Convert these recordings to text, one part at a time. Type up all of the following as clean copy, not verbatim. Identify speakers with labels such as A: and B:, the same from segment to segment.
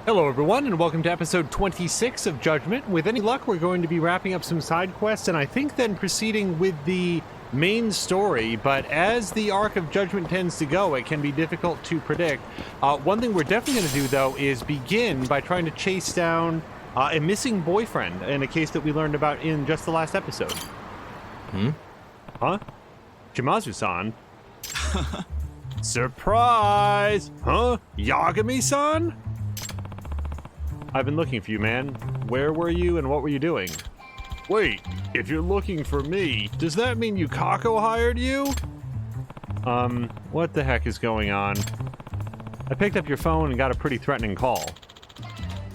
A: Hello everyone, and welcome to episode 26 of Judgment. With any luck, we're going to be wrapping up some side quests, and I think then proceeding with the main story, but as the arc of Judgment tends to go, it can be difficult to predict. One thing we're definitely going to do, though, is begin by trying to chase down a missing boyfriend, in a case that we learned about in just the last episode. Huh? Shimazu-san? Surprise! Huh? Yagami-san? I've been looking for you, man. Where were you and what were you doing? Wait, if you're looking for me, does that mean Yukako hired you? What the heck is going on? I picked up your phone and got a pretty threatening call.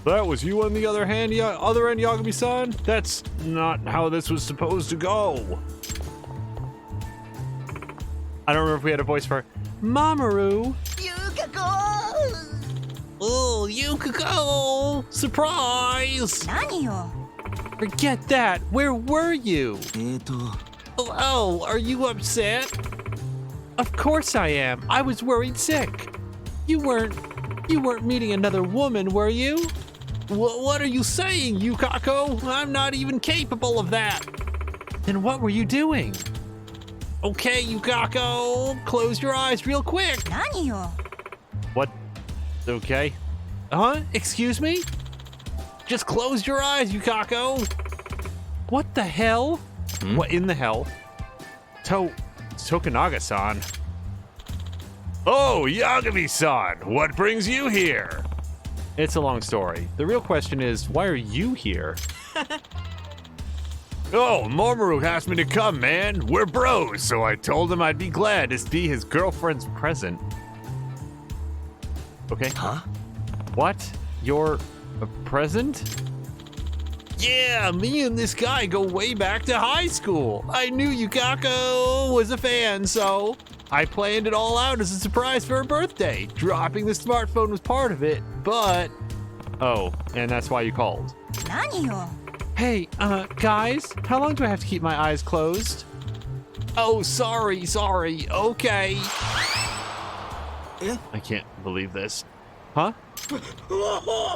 A: That was you on the other end, Yagami-san? That's not how this was supposed to go. I don't remember if we had a voice for Mamoru. Oh, Yukako! Surprise! Forget that. Where were you? Oh, are you upset? Of course I am. I was worried sick. You weren't meeting another woman, were you? What are you saying, Yukako? I'm not even capable of that. Then what were you doing? Okay, Yukako, close your eyes real quick. What? Okay. Huh? Excuse me? Just close your eyes, Yukako. What the hell? What in the hell? Tokunaga-san. Oh, Yagami-san, what brings you here? It's a long story. The real question is, why are you here? Oh, Mamoru asked me to come, man. We're bros, so I told him I'd be glad to be his girlfriend's present. Okay. Huh? What? You're a present? Yeah, me and this guy go way back to high school. I knew Yukako was a fan, so I planned it all out as a surprise for her birthday. Dropping the smartphone was part of it, but... Oh, and that's why you called. Hey, guys, how long do I have to keep my eyes closed? Oh, sorry, okay. I can't believe this. Huh?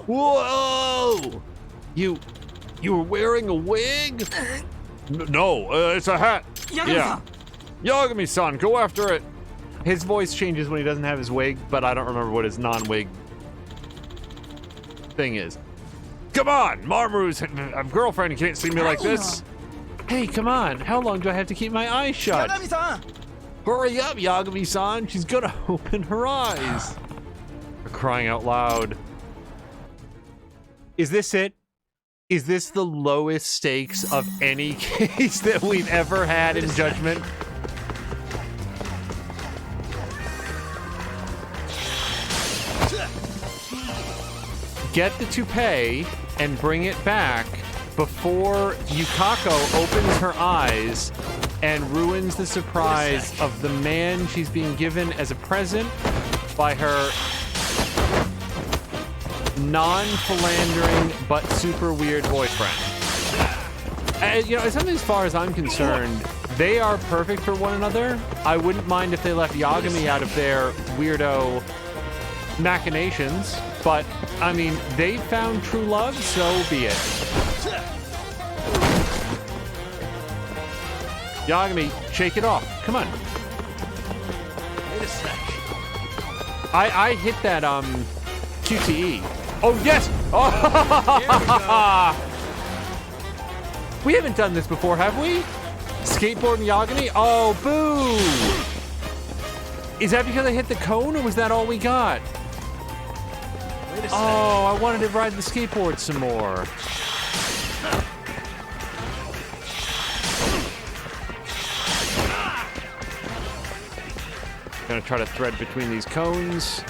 A: Whoa! You were wearing a wig? No, it's a hat. Yeah. Yagami-san, go after it. His voice changes when he doesn't have his wig, but I don't remember what his non-wig thing is. Come on, Mamoru's girlfriend can't see me like this. Hey, come on. How long do I have to keep my eyes shut? Yagami-san! Hurry up, Yagami-san. She's gonna open her eyes. For crying out loud. Is this it? Is this the lowest stakes of any case that we've ever had in Judgment? Get the toupee and bring it back before Yukako opens her eyes and ruins the surprise of the man she's being given as a present by her non-philandering but super weird boyfriend. As far as I'm concerned, they are perfect for one another. I wouldn't mind if they left Yagami out of their weirdo machinations, but I mean, they found true love, so be it. Yagami, shake it off. Come on. Wait a sec. I hit that QTE. Oh yes! Oh. We haven't done this before, have we? Skateboard and Yagami? Oh, boo! Is that because I hit the cone, or was that all we got? Oh, I wanted to ride the skateboard some more. Gonna try to thread between these cones.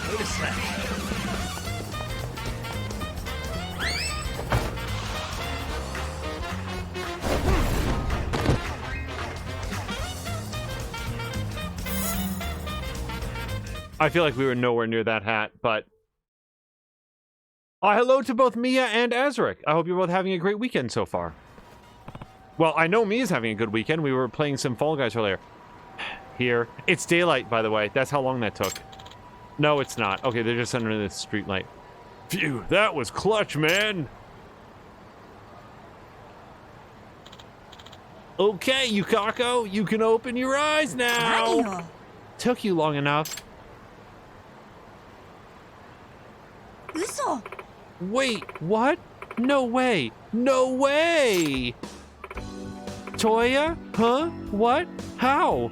A: Wait a sec. I feel like we were nowhere near that hat, but... hello to both Mia and Azric. I hope you're both having a great weekend so far. Well, I know Mia's having a good weekend. We were playing some Fall Guys earlier. Here. It's daylight, by the way. That's how long that took. No, it's not. Okay, they're just under the street light. Phew, that was clutch, man. Okay, Yukako, you can open your eyes now. Took you long enough. Wait, what? No way. No way. Toya? Huh? What? How?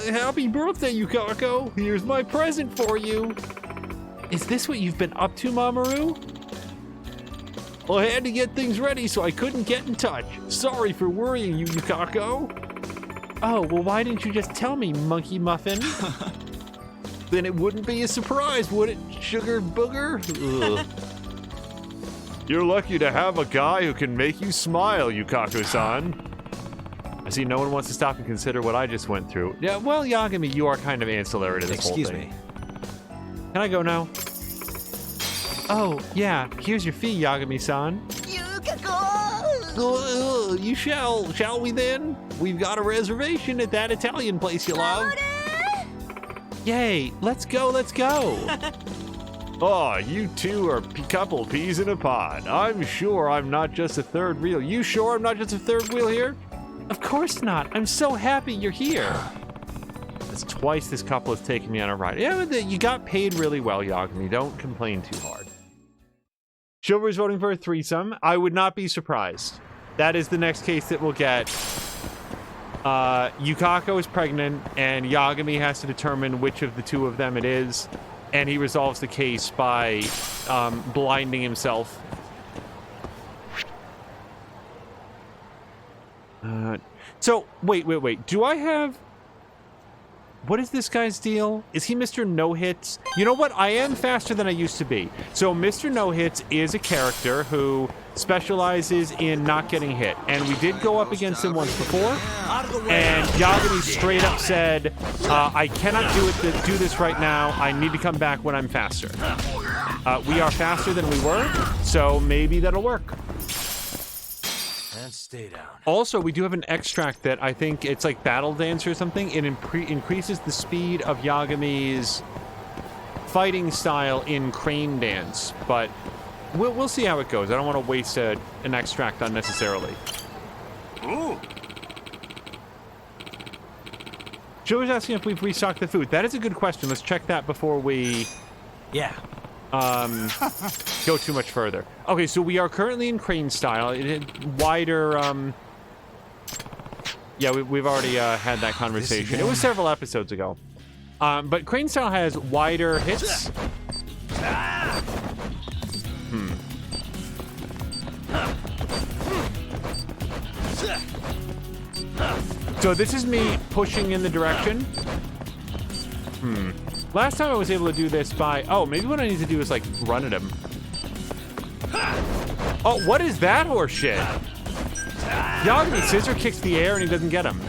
A: Happy birthday, Yukako. Here's my present for you. Is this what you've been up to, Mamoru? Well, I had to get things ready, so I couldn't get in touch. Sorry for worrying you, Yukako. Oh, well, why didn't you just tell me, Monkey Muffin? Then it wouldn't be a surprise, would it, Sugar Booger? You're lucky to have a guy who can make you smile, Yukako-san. I see no one wants to stop and consider what I just went through. Yeah, well, Yagami, you are kind of ancillary to this whole thing.
B: Excuse me.
A: Can I go now? Oh, yeah, here's your fee, Yagami-san. You shall we then? We've got a reservation at that Italian place you love. Yay, let's go, let's go. Oh, you two are a couple peas in a pod. I'm sure I'm not just a third wheel. You sure I'm not just a third wheel here? Of course not. I'm so happy you're here. That's twice this couple has taken me on a ride. Yeah, you got paid really well, Yagami. Don't complain too hard. Chivalry's voting for a threesome. I would not be surprised. That is the next case that we'll get. Yukako is pregnant, and Yagami has to determine which of the two of them it is, and he resolves the case by blinding himself. So, wait. Do I have... What is this guy's deal? Is he Mr. No-Hits? You know what? I am faster than I used to be. So Mr. No-Hits is a character who specializes in not getting hit. And we did go up against him once before. And Yagami straight up said, I cannot do this right now. I need to come back when I'm faster. We are faster than we were, so maybe that'll work.
B: And stay down.
A: Also, we do have an extract that I think it's like Battle Dance or something. It increases the speed of Yagami's fighting style in Crane Dance, but we'll see how it goes. I don't want to waste an extract unnecessarily.
B: Ooh.
A: Joe was asking if we've restocked the food. That is a good question. Let's check that before we...
B: Yeah.
A: Go too much further. Okay, so we are currently in Crane style. It had wider, yeah, we've already had that conversation. It was several episodes ago. But Crane style has wider hits. So this is me pushing in the direction. Last time I was able to do this by... Oh, maybe what I need to do is, like, run at him. Oh, what is that horse shit? Yagami scissor kicks the air and he doesn't get him.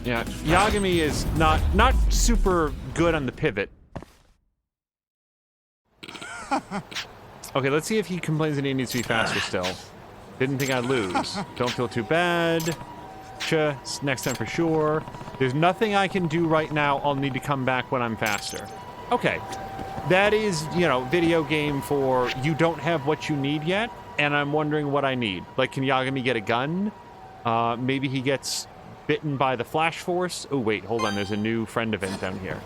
A: Yeah, Yagami is not super good on the pivot. Okay, let's see if he complains that he needs to be faster still. Didn't think I'd lose. Don't feel too bad. Next time for sure. There's nothing I can do right now. I'll need to come back when I'm faster. Okay. That is, you know, video game for you don't have what you need yet, and I'm wondering what I need. Like, can Yagami get a gun? Maybe he gets bitten by the Flash Force. Oh, wait, hold on. There's a new friend event down here.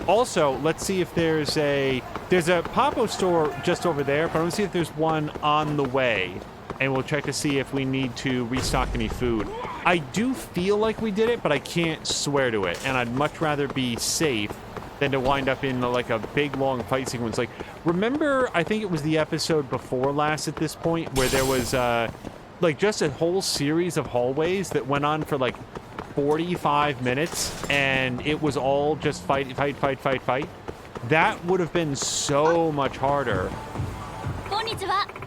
A: Also, let's see if there's a Papo store just over there, but I want to see if there's one on the way. And we'll check to see if we need to restock any food. I do feel like we did it, but I can't swear to it. And I'd much rather be safe than to wind up in like a big long fight sequence. Like, remember, I think it was the episode before last at this point, where there was like just a whole series of hallways that went on for like 45 minutes, and it was all just fight. That would have been so much harder.
C: Konnichiwa.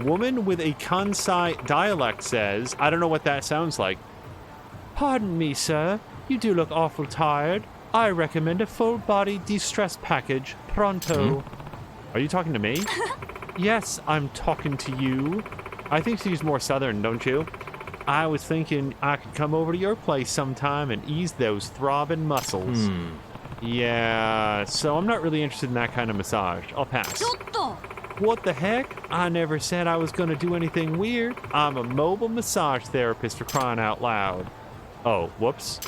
A: Woman with a Kansai dialect says, I don't know what that sounds like. Pardon me, sir. You do look awful tired. I recommend a full-body de-stress package. Pronto. Are you talking to me? Yes, I'm talking to you. I think she's more southern, don't you? I was thinking I could come over to your place sometime and ease those throbbing muscles. Yeah, so I'm not really interested in that kind of massage. I'll pass. What the heck? I never said I was gonna do anything weird. I'm a mobile massage therapist, for crying out loud. Oh, whoops.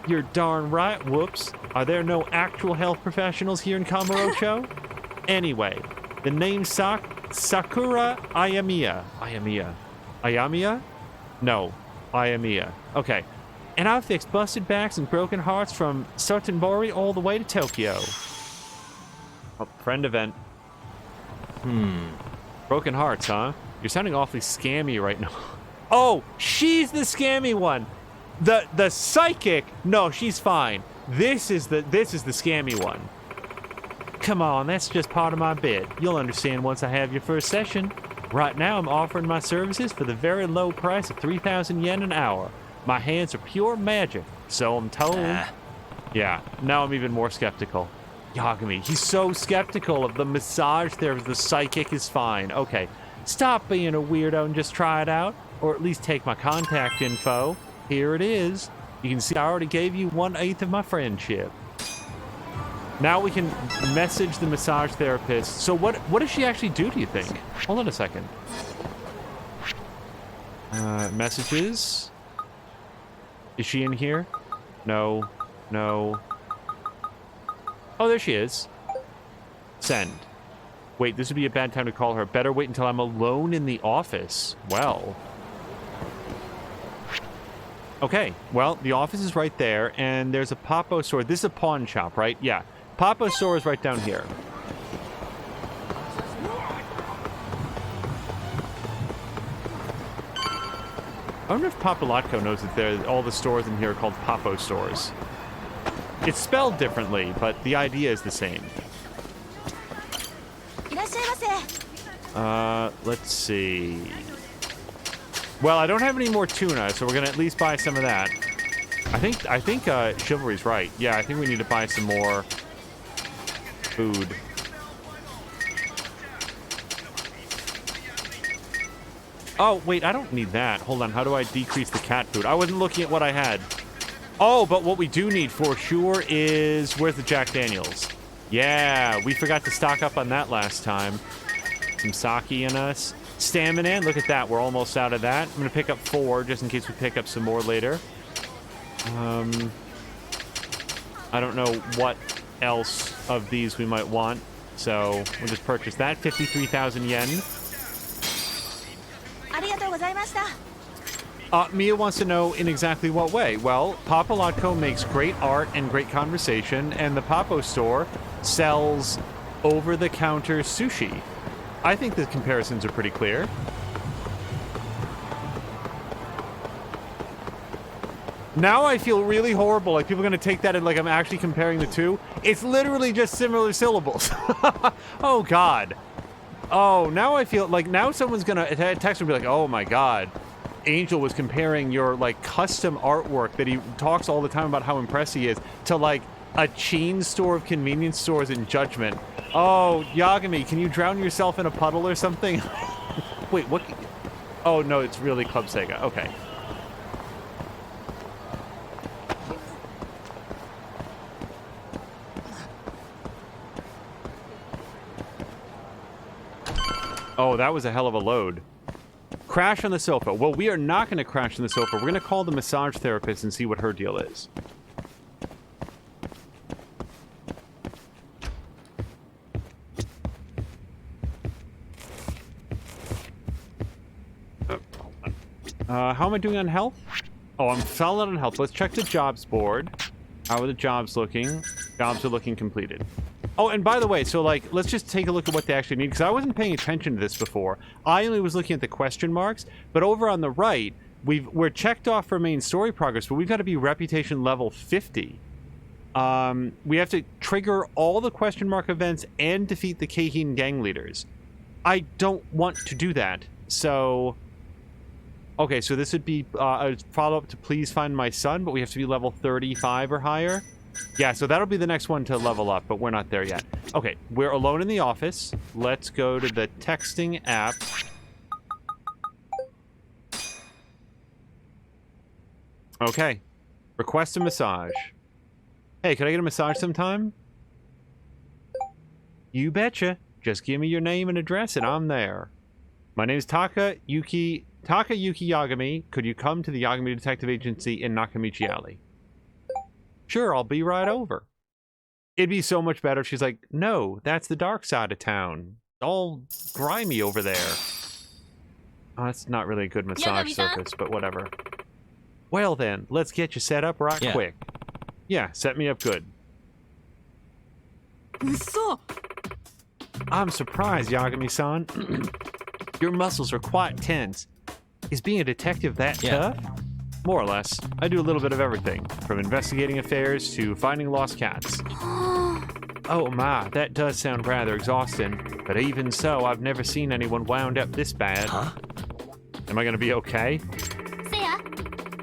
A: You're darn right, whoops. Are there no actual health professionals here in Kamurocho? Anyway, the name's Sakura Ayamiya. Ayamiya? No, Ayamiya. Okay. And I've fixed busted backs and broken hearts from Sotenbori all the way to Tokyo. Oh, friend event. Broken hearts, huh? You're sounding awfully scammy right now. Oh, she's the scammy one. The psychic. No, she's fine. This is the scammy one. Come on, that's just part of my bid. You'll understand once I have your first session. Right now, I'm offering my services for the very low price of 3,000 yen an hour. My hands are pure magic, so I'm told. Yeah, now I'm even more skeptical. Yagami, he's so skeptical of the massage therapist. The psychic is fine. Okay, stop being a weirdo and just try it out, or at least take my contact info. Here it is. You can see I already gave you 1/8 of my friendship. Now we can message the massage therapist. So what does she actually do, do you think? Hold on a second. Messages. Is she in here? No. No. Oh, there she is. Send. Wait, this would be a bad time to call her. Better wait until I'm alone in the office. Well. Okay, well, the office is right there, and there's a Papo store. This is a pawn shop, right? Yeah. Papo store is right down here. I wonder if Papalatko knows that all the stores in here are called Papo stores. It's spelled differently, but the idea is the same. Let's see. Well, I don't have any more tuna, so we're gonna at least buy some of that. I think Chivalry's right. Yeah, I think we need to buy some more food. Oh, wait, I don't need that. Hold on, how do I decrease the cat food? I wasn't looking at what I had. Oh, but what we do need for sure is... Where's the Jack Daniels? Yeah, we forgot to stock up on that last time. Some sake in us. Stamina, look at that. We're almost out of that. I'm going to pick up 4 just in case we pick up some more later. I don't know what else of these we might want, so we'll just purchase that. 53,000 yen. Mia wants to know in exactly what way. Well, Papalatko makes great art and great conversation, and the Papo store sells over-the-counter sushi. I think the comparisons are pretty clear. Now I feel really horrible. Like, people are going to take that and, like, I'm actually comparing the two. It's literally just similar syllables. Oh, God. Oh, now I feel like now someone's going to text me and be like, oh, my God. Angel was comparing your, like, custom artwork that he talks all the time about how impressed he is to, like, a chain store of convenience stores in Judgment. Oh, Yagami, can you drown yourself in a puddle or something? Wait, what? Oh, no, it's really Club Sega. Okay. Oh, that was a hell of a load. Crash on the sofa. Well, we are not going to crash on the sofa. We're going to call the massage therapist and see what her deal is. How am I doing on health? Oh, I'm solid on health. Let's check the jobs board. How are the jobs looking? Jobs are looking completed. Oh, and by the way, so, like, let's just take a look at what they actually need, because I wasn't paying attention to this before. I only was looking at the question marks, but over on the right, we're checked off for main story progress, but we've got to be reputation level 50. We have to trigger all the question mark events and defeat the Keihin gang leaders. I don't want to do that, so... Okay, so this would be a follow-up to Please Find My Son, but we have to be level 35 or higher. Yeah, so that'll be the next one to level up, but we're not there yet. Okay, we're alone in the office. Let's go to the texting app. Okay. Request a massage. Hey, can I get a massage sometime? You betcha. Just give me your name and address and I'm there. My name is Takayuki Yagami. Could you come to the Yagami Detective Agency in Nakamichi Alley? Sure, I'll be right over. It'd be so much better if she's like, no, that's the dark side of town. It's all grimy over there. Oh, that's not really a good massage surface, but whatever. Well then, let's get you set up right quick. Yeah, set me up good. I'm surprised, Yagami-san. Your muscles are quite tense. Is being a detective that tough? More or less. I do a little bit of everything, from investigating affairs to finding lost cats. Oh my, that does sound rather exhausting. But even so, I've never seen anyone wound up this bad. Am I gonna be okay?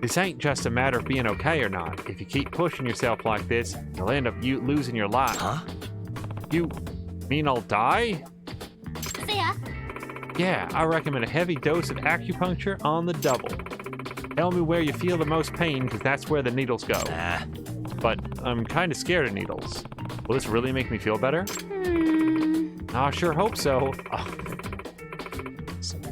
A: This ain't just a matter of being okay or not. If you keep pushing yourself like this, you'll end up losing your life. You mean I'll die? Yeah, I recommend a heavy dose of acupuncture on the double. Tell me where you feel the most pain, because that's where the needles go. But I'm kind of scared of needles. Will this really make me feel better? I sure hope so.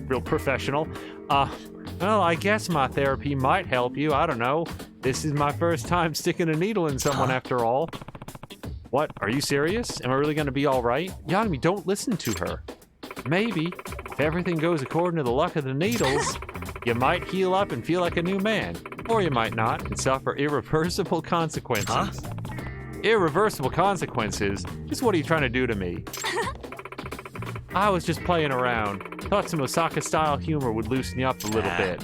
A: Real professional. Well, I guess my therapy might help you. I don't know. This is my first time sticking a needle in someone after all. What? Are you serious? Am I really going to be all right? Yagami, don't listen to her. Maybe, if everything goes according to the luck of the needles, you might heal up and feel like a new man. Or you might not and suffer irreversible consequences. Irreversible consequences? Just what are you trying to do to me? I was just playing around. Thought some Osaka-style humor would loosen you up a little bit.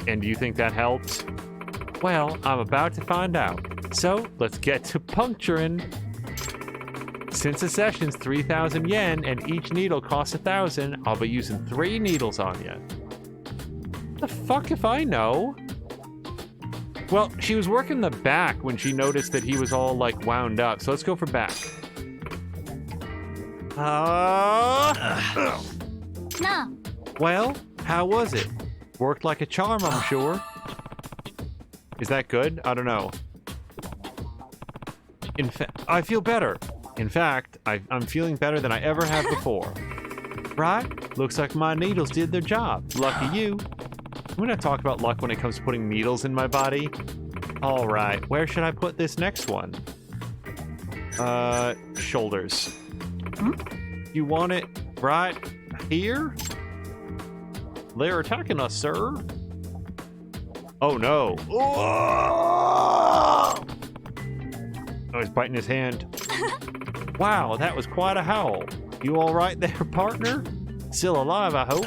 A: And do you think that helps? Well, I'm about to find out. So, let's get to puncturing. Since the session's 3,000 yen and each needle costs 1,000, I'll be using 3 needles on you. The fuck if I know? Well, she was working the back when she noticed that he was all, like, wound up. So let's go for back. Well, how was it? Worked like a charm, I'm sure. Is that good? I don't know. I feel better. In fact, I'm feeling better than I ever have before. Right? Looks like my needles did their job. Lucky you. I'm gonna talk about luck when it comes to putting needles in my body. Alright, where should I put this next one? Shoulders. You want it right here? They're attacking us, sir. Oh no. Oh, he's biting his hand. Wow, that was quite a howl. You all right there, partner? Still alive, I hope.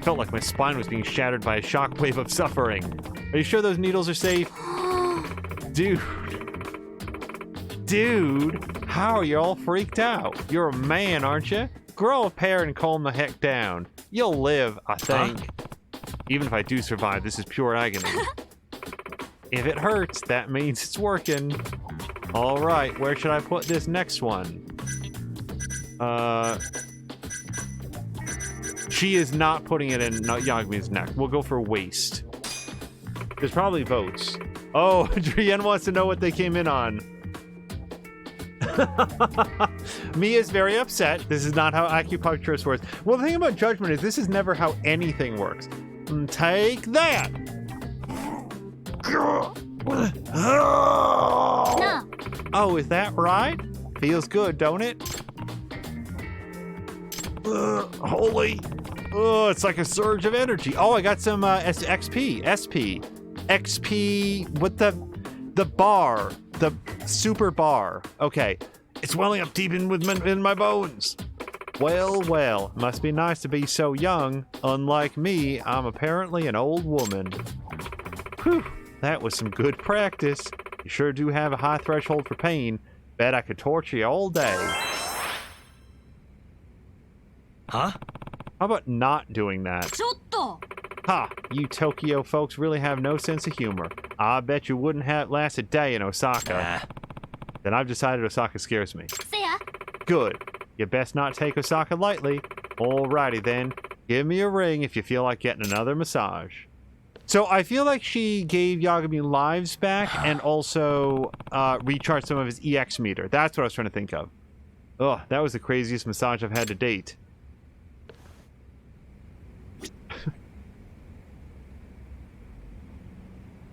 A: Felt like my spine was being shattered by a shockwave of suffering. Are you sure those needles are safe? Dude, how are you all freaked out? You're a man, aren't you? Grow a pair and calm the heck down. You'll live, I think. Even if I do survive, this is pure agony. If it hurts, that means it's working. All right, where should I put this next one? She is not putting it in Yagami's neck. We'll go for waist. There's probably votes. Oh, Drien wants to know what they came in on. Mia's very upset. This is not how acupuncturist works. Well, the thing about judgment is this is never how anything works. Take that! Oh, is that right? Feels good, don't it? Holy. Oh, it's like a surge of energy. Oh, I got some XP. XP with the bar. The super bar. Okay. It's welling up deep in my bones. Well, must be nice to be so young. Unlike me, I'm apparently an old woman. Whew, that was some good practice. You sure do have a high threshold for pain. Bet I could torture you all day.
B: Huh?
A: How about not doing that? Ha! You Tokyo folks really have no sense of humor. I bet you wouldn't have last a day in Osaka. Then I've decided Osaka scares me. Good. You best not take Osaka lightly. Alrighty then. Give me a ring if you feel like getting another massage. So I feel like she gave Yagami lives back and also recharged some of his EX meter. That's what I was trying to think of. Oh, that was the craziest massage I've had to date.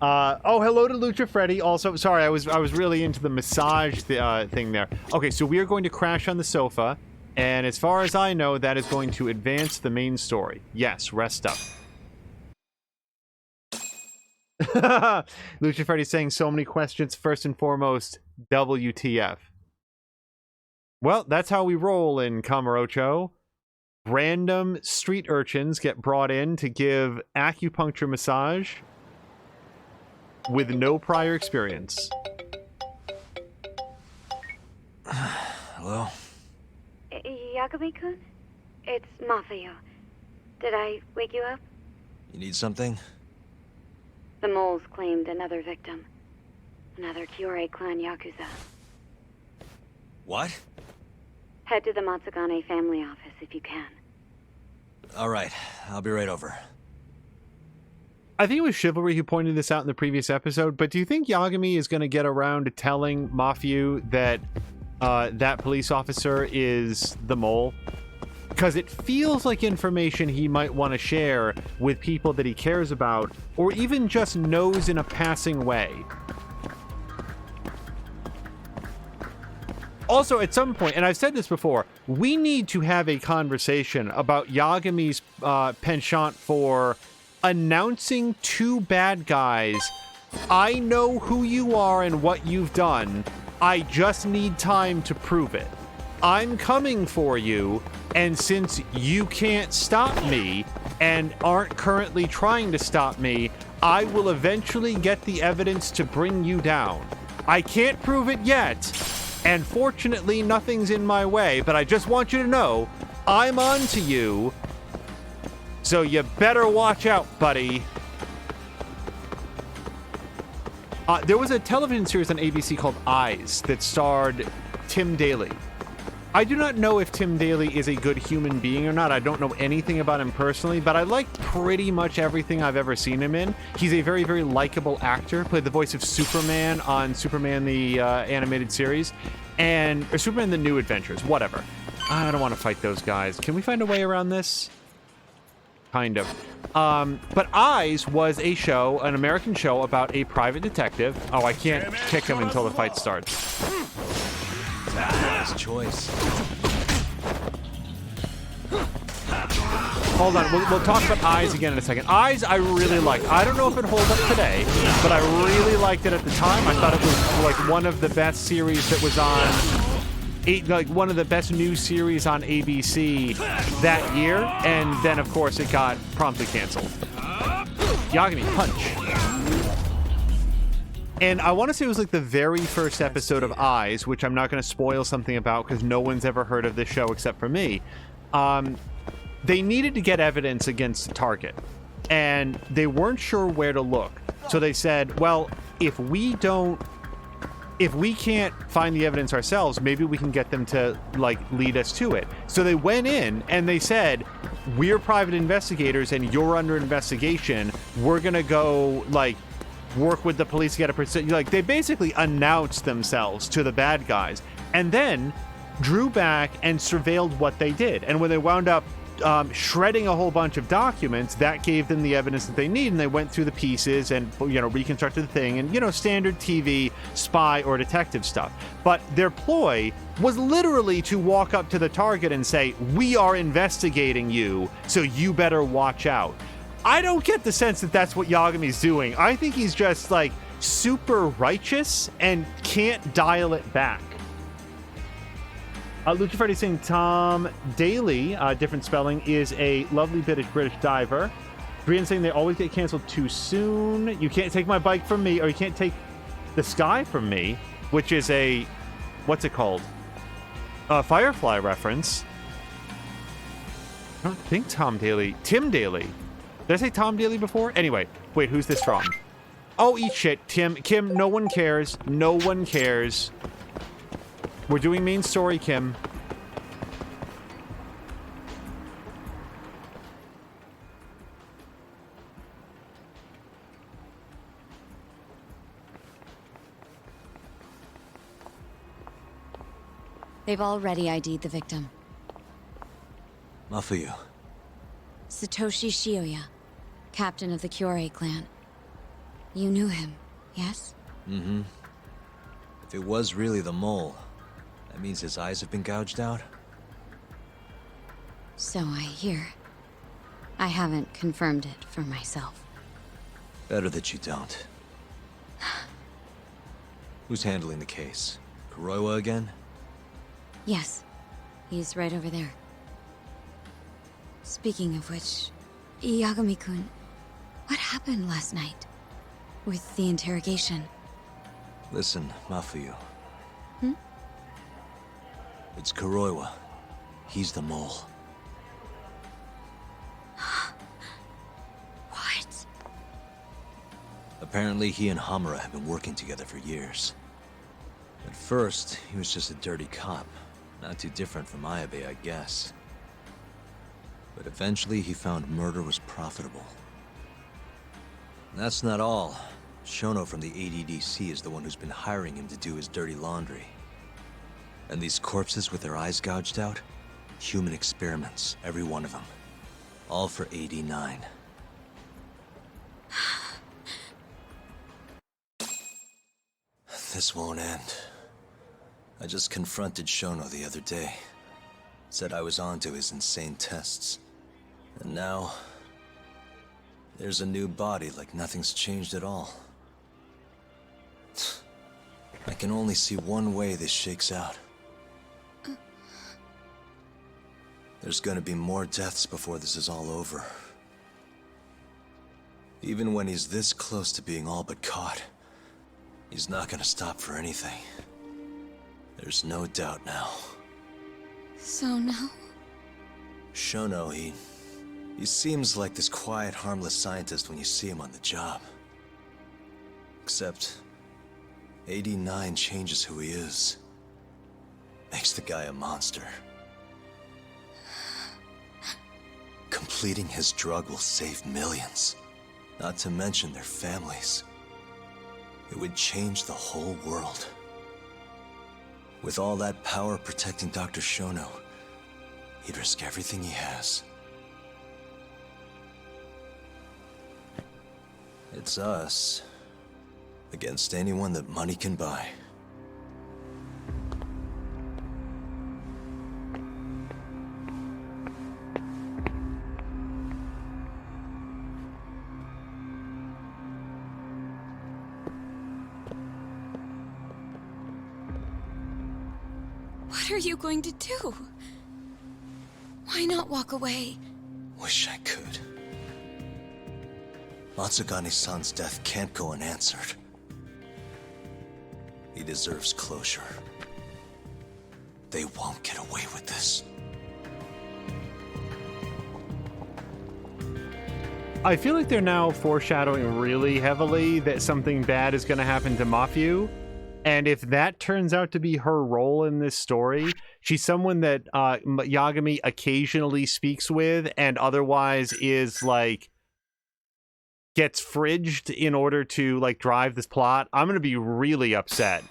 A: Oh, hello to Lucha Freddy. Also, sorry, I was really into the massage thing there. Okay, so we are going to crash on the sofa, and as far as I know, that is going to advance the main story. Yes, rest up. Lucha Freddy saying so many questions. First and foremost, WTF? Well, that's how we roll in Kamurocho. Random street urchins get brought in to give acupuncture massage with no prior experience.
B: Hello?
D: Yagami-kun? It's Mafio. Did I wake you up?
B: You need something?
D: The moles claimed another victim. Another Kyorei clan Yakuza.
B: What?
D: Head to the Matsugane family office if you can.
B: All right, I'll be right over.
A: I think it was Chivalry who pointed this out in the previous episode, but do you think Yagami is going to get around to telling Mafio that that police officer is the mole? Because it feels like information he might want to share with people that he cares about, or even just knows in a passing way. Also, at some point, and I've said this before, we need to have a conversation about Yagami's penchant for announcing to bad guys, I know who you are and what you've done. I just need time to prove it. I'm coming for you, and since you can't stop me and aren't currently trying to stop me, I will eventually get the evidence to bring you down. I can't prove it yet, and fortunately nothing's in my way, but I just want you to know I'm on to you. So you better watch out, buddy. There was a television series on ABC called Eyes that starred Tim Daly. I do not know if Tim Daly is a good human being or not. I don't know anything about him personally, but I like pretty much everything I've ever seen him in. He's a very, very likable actor. Played the voice of Superman on Superman the animated series, or Superman the New Adventures, whatever. I don't want to fight those guys. Can we find a way around this? Kind of. But Eyes was a show, an American show about a private detective. Oh, I can't kick him until the fight starts.
B: Nice choice.
A: Hold on, we'll talk about Eyes again in a second. Eyes, I really liked. I don't know if it holds up today, but I really liked it at the time. I thought it was like one of the best series that was on, like one of the best new series on ABC that year, and then of course it got promptly canceled. Yagami, punch. And I want to say it was like the very first episode of Eyes, which I'm not going to spoil something about because no one's ever heard of this show except for me. They needed to get evidence against the target, and they weren't sure where to look. So they said, well, if we can't find the evidence ourselves, maybe we can get them to like lead us to it. So they went in and they said, we're private investigators and you're under investigation. We're going to go like work with the police to get a they basically announced themselves to the bad guys and then drew back and surveilled what they did. And when they wound up shredding a whole bunch of documents, that gave them the evidence that they need, and they went through the pieces and reconstructed the thing, and standard TV spy or detective stuff. But their ploy was literally to walk up to the target and say, we are investigating you, so you better watch out. I don't get the sense that that's what Yagami's doing. I think he's just like super righteous and can't dial it back. Lucha Freddy saying Tom Daly, different spelling, is a lovely British diver. Brian saying they always get canceled too soon. You can't take my bike from me, or you can't take the sky from me, which is a, what's it called? A Firefly reference. I don't think Tim Daly. Did I say Tom Daly before? Anyway, wait, who's this from? Oh, eat shit, Kim, no one cares. No one cares. We're doing main story, Kim.
E: They've already ID'd the victim.
B: Mafuyu.
E: Satoshi Shioya, captain of the Kyorei clan. You knew him, yes?
B: Mm-hmm. If it was really the mole, that means his eyes have been gouged out?
E: So I hear. I haven't confirmed it for myself.
B: Better that you don't. Who's handling the case? Kuroiwa again?
E: Yes, he's right over there. Speaking of which, Yagami-kun, what happened last night? With the interrogation?
B: Listen, Mafuyu.
E: Hmm?
B: It's Kuroiwa. He's the mole.
E: What?
B: Apparently he and Hamura have been working together for years. At first, he was just a dirty cop. Not too different from Ayabe, I guess. But eventually he found murder was profitable. And that's not all. Shono from the ADDC is the one who's been hiring him to do his dirty laundry. And these corpses with their eyes gouged out? Human experiments, every one of them. All for 89. This won't end. I just confronted Shono the other day. Said I was onto his insane tests. And now... there's a new body like nothing's changed at all. I can only see one way this shakes out. There's gonna be more deaths before this is all over. Even when he's this close to being all but caught, he's not gonna stop for anything. There's no doubt now.
E: So now?
B: Shono, he seems like this quiet, harmless scientist when you see him on the job. Except, 89 changes who he is. Makes the guy a monster. Completing his drug will save millions, not to mention their families. It would change the whole world. With all that power protecting Dr. Shono, he'd risk everything he has. It's us against anyone that money can buy.
E: What are you going to do? Why not walk away?
B: Wish I could. Matsugane-san's death can't go unanswered. He deserves closure. They won't get away with this.
A: I feel like they're now foreshadowing really heavily that something bad is going to happen to Mafuyu. And if that turns out to be her role in this story, she's someone that Yagami occasionally speaks with and otherwise is like gets fridged in order to like drive this plot. I'm going to be really upset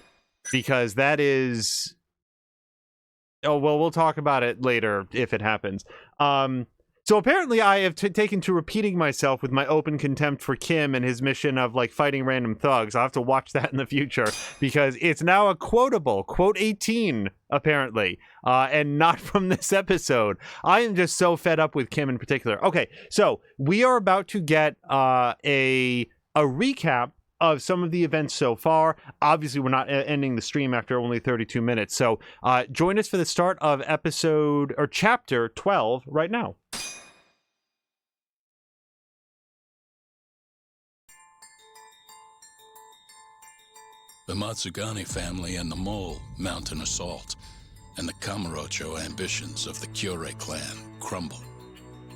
A: because that is... Oh, well, we'll talk about it later if it happens. So apparently I have taken to repeating myself with my open contempt for Kim and his mission of like fighting random thugs. I'll have to watch that in the future because it's now a quotable, quote 18, apparently, and not from this episode. I am just so fed up with Kim in particular. Okay, so we are about to get a recap of some of the events so far. Obviously, we're not ending the stream after only 32 minutes. So join us for the start of episode or chapter 12 right now.
F: The Matsugane family and the Mole mount an assault, and the Kamurocho ambitions of the Kyorei clan crumble.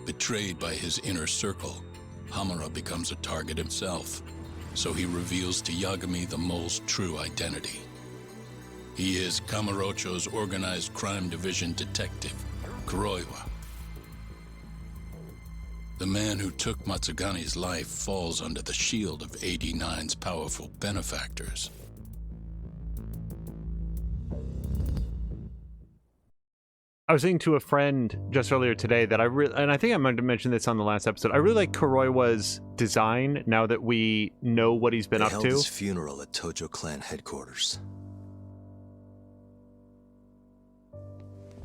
F: Betrayed by his inner circle, Hamura becomes a target himself, so he reveals to Yagami the Mole's true identity. He is Kamurocho's organized crime division detective, Kuroiwa. The man who took Matsugane's life falls under the shield of 89's powerful benefactors.
A: I was saying to a friend just earlier today that and I think I might have mentioned this on the last episode, I really like Kuroiwa's design now that we know what he's been up
B: held
A: to.
B: his funeral at Tojo clan headquarters.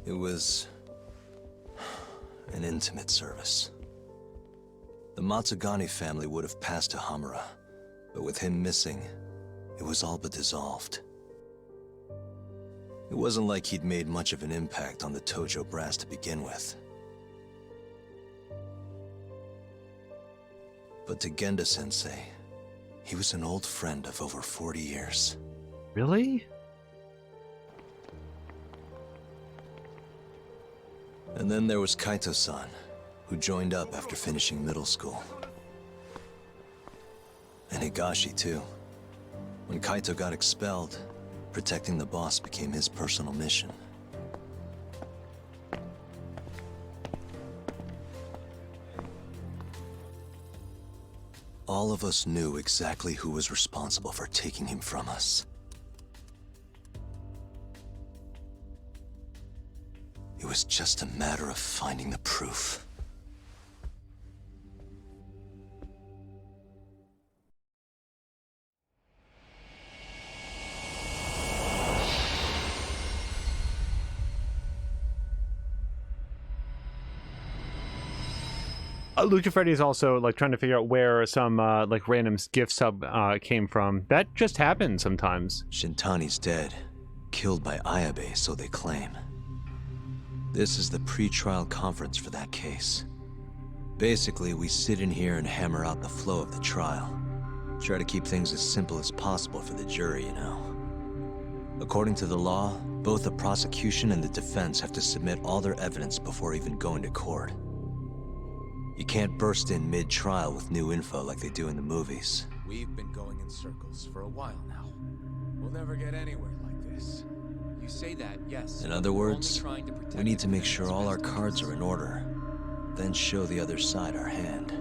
B: It was an intimate service. The Matsugane family would have passed to Hamura, but with him missing, it was all but dissolved. It wasn't like he'd made much of an impact on the Tojo brass to begin with. But to Genda-sensei, he was an old friend of over 40 years.
A: Really?
B: And then there was Kaito-san, who joined up after finishing middle school. And Higashi, too. When Kaito got expelled, protecting the boss became his personal mission. All of us knew exactly who was responsible for taking him from us. It was just a matter of finding the proof.
A: Lucha Freddy is also like trying to figure out where some like random gift sub came from. That just happens sometimes.
B: Shintani's dead, killed by Ayabe, so they claim. This is the pre-trial conference for that case. Basically, we sit in here and hammer out the flow of the trial. Try to keep things as simple as possible for the jury, you know. According to the law, both the prosecution and the defense have to submit all their evidence before even going to court. You can't burst in mid-trial with new info like they do in the movies.
G: We've been going in circles for a while now. We'll never get anywhere like this. You say that, yes.
B: In other words, we need to make sure all our cards are in order, then show the other side our hand.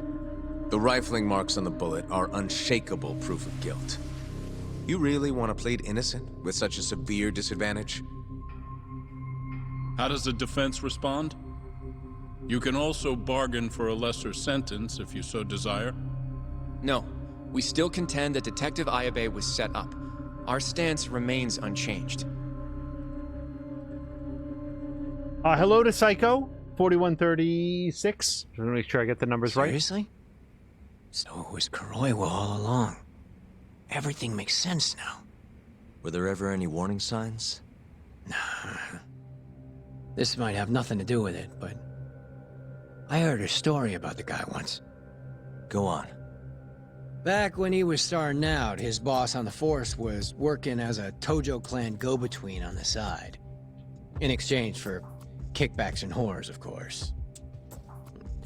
G: The rifling marks on the bullet are unshakable proof of guilt. You really want to plead innocent with such a severe disadvantage?
F: How does the defense respond? You can also bargain for a lesser sentence if you so desire.
H: No, we still contend that Detective Ayabe was set up. Our stance remains unchanged.
A: Hello to Psycho 4136. Just want to make sure I get the numbers right.
I: Seriously? So it was Kuroiwa all along. Everything makes sense now.
B: Were there ever any warning signs?
I: Nah. This might have nothing to do with it, but I heard a story about the guy once.
B: Go on.
I: Back when he was starting out, his boss on the force was working as a Tojo clan go-between on the side. In exchange for kickbacks and whores, of course.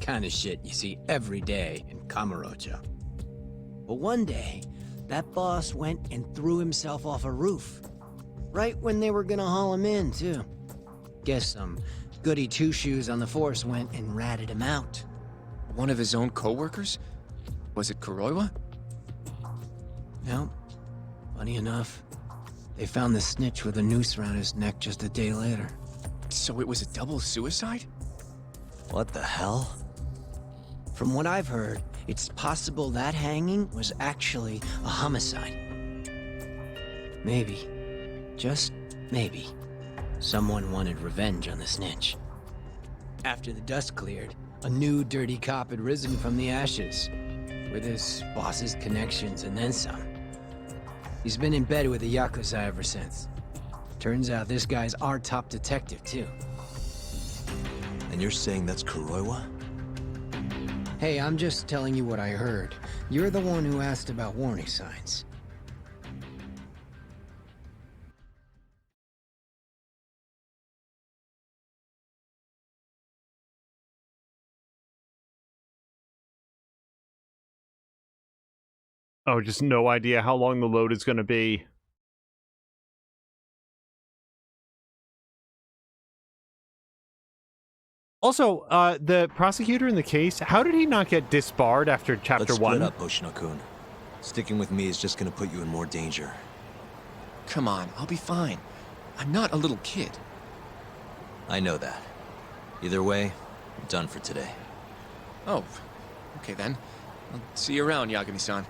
I: Kind of shit you see every day in Kamurocho. But one day, that boss went and threw himself off a roof. Right when they were gonna haul him in, too. Guess some goody two-shoes on the force went and ratted him out.
H: One of his own co-workers? Was it Kuroiwa?
I: No. Funny enough, they found the snitch with a noose around his neck just a day later.
H: So it was a double suicide?
B: What the hell?
I: From what I've heard, it's possible that hanging was actually a homicide. Maybe, just maybe, someone wanted revenge on the snitch. After the dust cleared, a new dirty cop had risen from the ashes, with his boss's connections and then some. He's been in bed with the Yakuza ever since. Turns out this guy's our top detective, too.
B: And you're saying that's Kuroiwa?
I: Hey, I'm just telling you what I heard. You're the one who asked about warning signs.
A: Oh, just no idea how long the load is going to be. Also, the prosecutor in the case, how did he not get disbarred after chapter
B: Let's
A: 1?
B: split up, Hoshino-kun. Sticking with me is just gonna put you in more danger.
H: Come on, I'll be fine. I'm not a little kid.
B: I know that. Either way, I'm done for today.
H: Oh, okay then. I'll see you around, Yagami-san.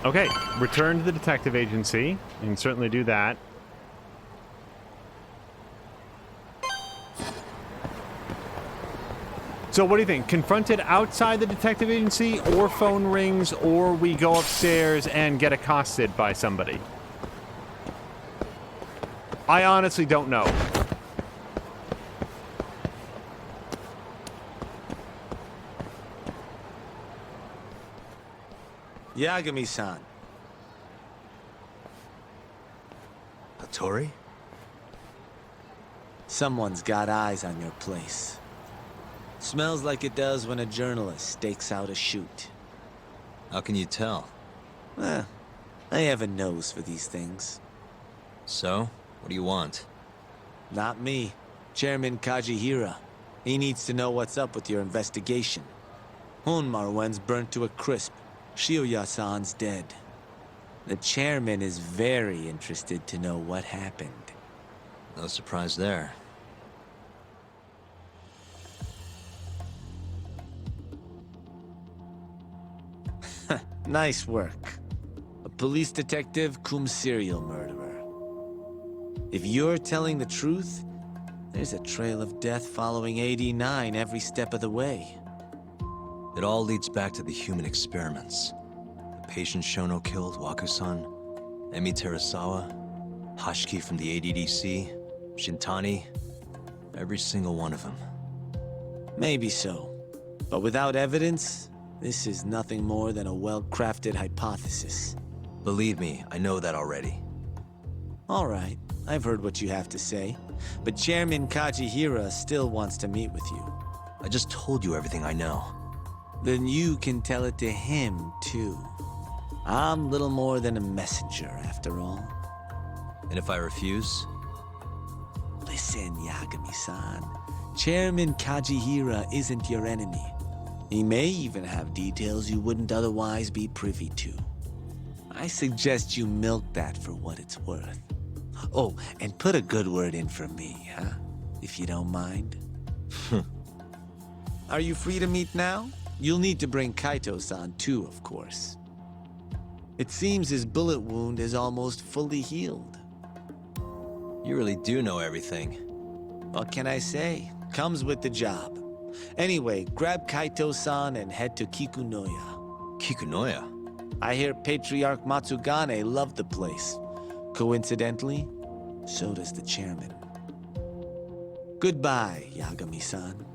J: Okay, return to the detective agency. You can certainly do that. So what do you think? Confront it outside the detective agency, or phone rings, or we go upstairs and get accosted by somebody? I honestly don't know.
K: Yagami-san.
B: Hattori?
K: Someone's got eyes on your place. Smells like it does when a journalist stakes out a shoot.
B: How can you tell?
K: I have a nose for these things.
B: So, what do you want?
K: Not me. Chairman Kajihira. He needs to know what's up with your investigation. Honmarwen's burnt to a crisp. Shioya-san's dead. The chairman is very interested to know what happened.
B: No surprise there.
K: Nice work. A police detective cum serial murderer. If you're telling the truth, there's a trail of death following 89 every step of the way.
B: It all leads back to the human experiments. The patient Shono killed, Waku-san, Emi Terasawa, Hashiki from the ADDC, Shintani, every single one of them.
K: Maybe so. But without evidence, this is nothing more than a well-crafted hypothesis.
B: Believe me, I know that already.
K: All right, I've heard what you have to say. But Chairman Kajihira still wants to meet with you.
B: I just told you everything I know.
K: Then you can tell it to him, too. I'm little more than a messenger, after all.
B: And if I refuse?
K: Listen, Yagami-san. Chairman Kajihira isn't your enemy. He may even have details you wouldn't otherwise be privy to. I suggest you milk that for what it's worth. Oh, and put a good word in for me, huh? If you don't mind. Are you free to meet now? You'll need to bring Kaito-san too, of course. It seems his bullet wound is almost fully healed.
B: You really do know everything.
K: What can I say? Comes with the job. Anyway, grab Kaito-san and head to Kikunoya.
B: Kikunoya?
K: I hear Patriarch Matsugane loved the place. Coincidentally, so does the chairman. Goodbye, Yagami-san.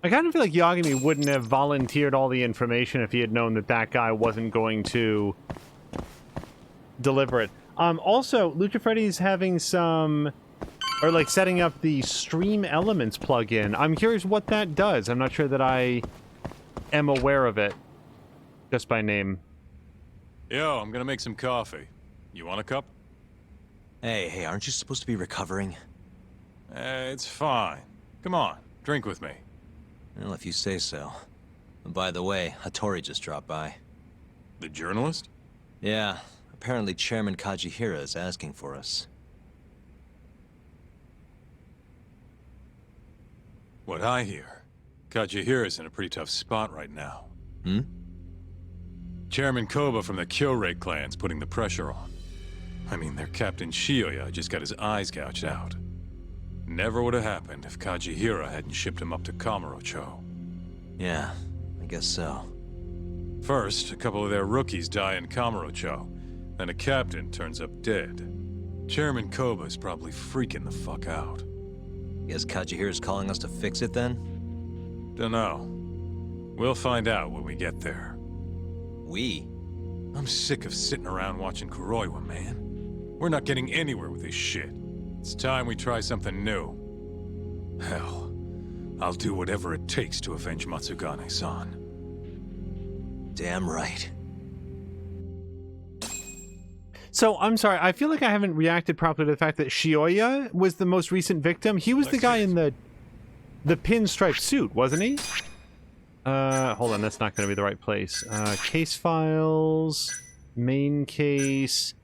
J: I kind of feel like Yagami wouldn't have volunteered all the information if he had known that that guy wasn't going to deliver it. Also, Lucha Freddy's having some, or like setting up the Stream Elements plugin. I'm curious what that does. I'm not sure that I am aware of it, just by name.
L: Yo, I'm gonna make some coffee. You want a cup?
B: Hey, aren't you supposed to be recovering?
L: It's fine. Come on, drink with me.
B: Well, if you say so. And by the way, Hattori just dropped by.
L: The journalist?
B: Yeah, apparently Chairman Kajihira is asking for us.
L: What I hear, Kajihira's in a pretty tough spot right now.
B: Hmm?
L: Chairman Koba from the Kyorei clan's putting the pressure on. I mean, their Captain Shioya just got his eyes gouged out. Never would have happened if Kajihira hadn't shipped him up to Kamurocho.
B: Yeah, I guess so.
L: First, a couple of their rookies die in Kamurocho, then a captain turns up dead. Chairman Koba's probably freaking the fuck out.
B: Guess Kajihira's calling us to fix it then?
L: Dunno. We'll find out when we get there.
B: We?
L: I'm sick of sitting around watching Kuroiwa, man. We're not getting anywhere with this shit. It's time we try something new. Hell, I'll do whatever it takes to avenge Matsugane-san.
B: Damn right.
J: So, I'm sorry, I feel like I haven't reacted properly to the fact that Shioya was the most recent victim. He was the guy in the pinstripe suit, wasn't he? Hold on, that's not going to be the right place. Case files, main case.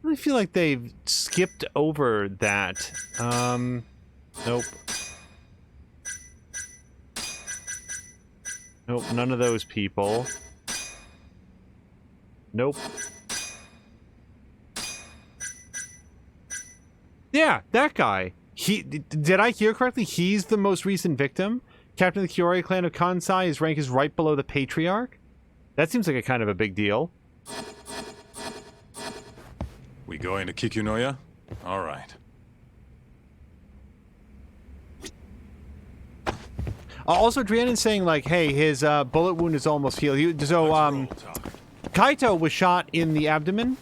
J: I really feel like they've skipped over that. Nope. Nope, none of those people. Nope. Yeah, that guy. Did I hear correctly? He's the most recent victim? Captain of the Kyorei clan of Kansai, his rank is right below the Patriarch? That seems like a kind of a big deal.
L: We going to Kikunoya? All right.
J: Also, Driannon's saying, like, hey, his bullet wound is almost healed. Kaito was shot in the abdomen,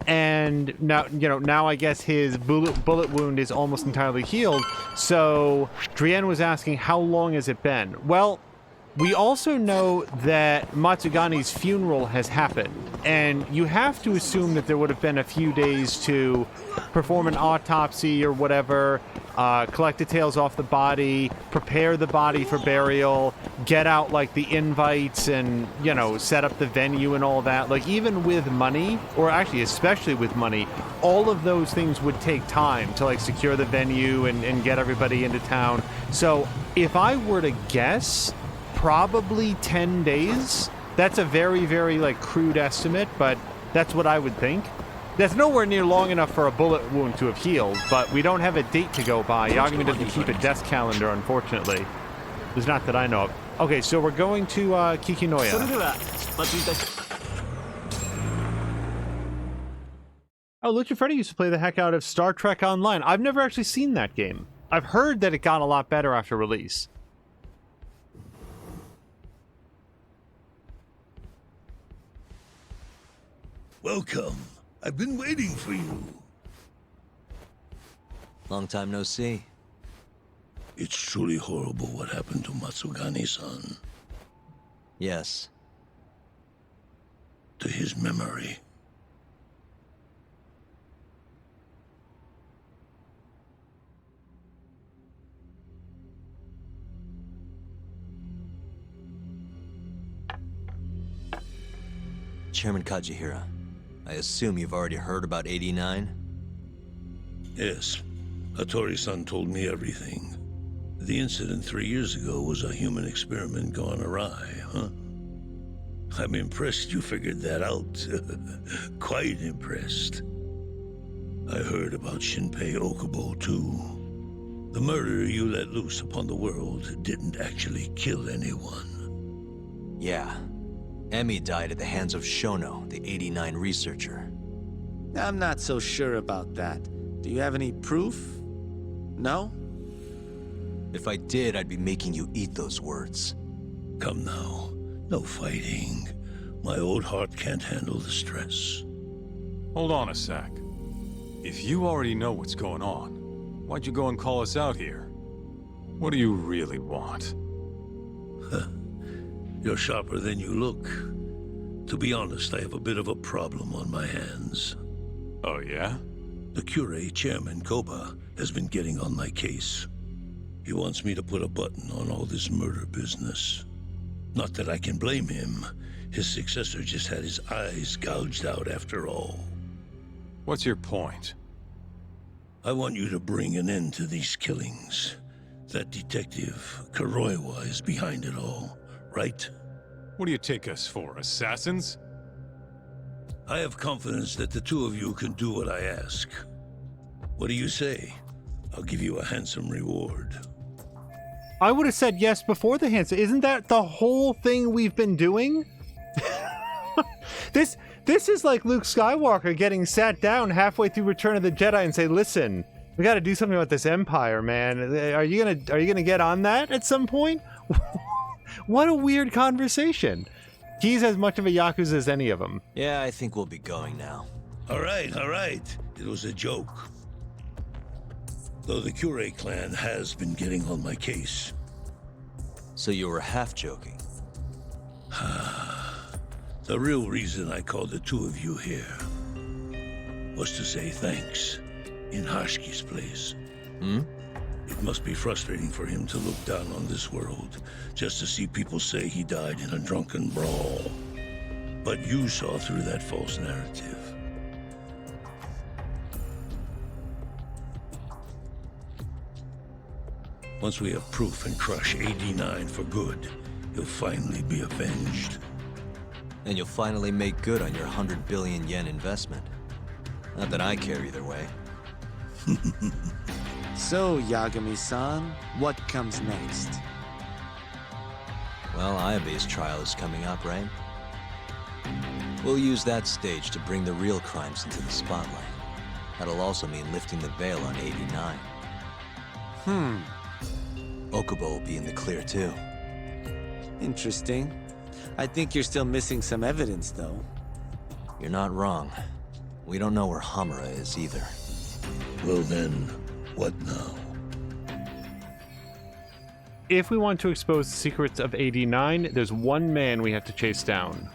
J: and now I guess his bullet wound is almost entirely healed. So Driannon was asking, how long has it been? Well, we also know that Matsugani's funeral has happened, and you have to assume that there would have been a few days to perform an autopsy or whatever, collect details off the body, prepare the body for burial, get out, like, the invites and, set up the venue and all that. Like, even with money, or actually especially with money, all of those things would take time to, like, secure the venue and get everybody into town. So if I were to guess, probably 10 days. That's a very, very, like, crude estimate, but that's what I would think. That's nowhere near long enough for a bullet wound to have healed, but we don't have a date to go by. Yagami doesn't keep a desk calendar, unfortunately. There's not that I know of. Okay, so we're going to Kikunoya. Oh, Lucha Freddy used to play the heck out of Star Trek Online. I've never actually seen that game. I've heard that it got a lot better after release.
M: Welcome. I've been waiting for you.
B: Long time no see.
M: It's truly horrible what happened to Matsugani-san.
B: Yes.
M: To his memory.
B: Chairman Kajihira, I assume you've already heard about 89?
M: Yes. Hattori-san told me everything. The incident 3 years ago was a human experiment gone awry, huh? I'm impressed you figured that out. Quite impressed. I heard about Shinpei Okubo, too. The murder you let loose upon the world didn't actually kill anyone.
B: Yeah. Emi died at the hands of Shono, the 89 researcher.
K: I'm not so sure about that. Do you have any proof? No?
B: If I did, I'd be making you eat those words.
M: Come now. No fighting. My old heart can't handle the stress.
L: Hold on a sec. If you already know what's going on, why'd you go and call us out here? What do you really want?
M: You're sharper than you look. To be honest, I have a bit of a problem on my hands.
L: Oh, yeah?
M: The Kyorei chairman, Koba, has been getting on my case. He wants me to put a button on all this murder business. Not that I can blame him. His successor just had his eyes gouged out after all.
L: What's your point?
M: I want you to bring an end to these killings. That detective, Kuroiwa, is behind it all. Right?
L: What do you take us for, assassins?
M: I have confidence that the two of you can do what I ask. What do you say? I'll give you a handsome reward.
J: I would have said yes before the handsome. Isn't that the whole thing we've been doing? This is like Luke Skywalker getting sat down halfway through Return of the Jedi and say, "Listen, we got to do something about this Empire, man. Are you gonna get on that at some point?" What a weird conversation. He's as much of a Yakuza as any of them.
B: Yeah, I think we'll be going now.
M: All right. It was a joke. Though the Kyorei clan has been getting on my case.
B: So you were half joking?
M: The real reason I called the two of you here was to say thanks in Hashki's place. It must be frustrating for him to look down on this world, just to see people say he died in a drunken brawl. But you saw through that false narrative. Once we have proof and crush AD9 for good, he'll finally be avenged.
B: And you'll finally make good on your 100 billion yen investment. Not that I care either way.
K: So, Yagami-san, what comes next?
B: Well, Ayabe's trial is coming up, right? We'll use that stage to bring the real crimes into the spotlight. That'll also mean lifting the veil on 89. Okubo will be in the clear, too.
K: Interesting. I think you're still missing some evidence, though.
B: You're not wrong. We don't know where Hamura is, either.
M: Well then, what now?
J: If we want to expose the secrets of 89, there's one man we have to chase down.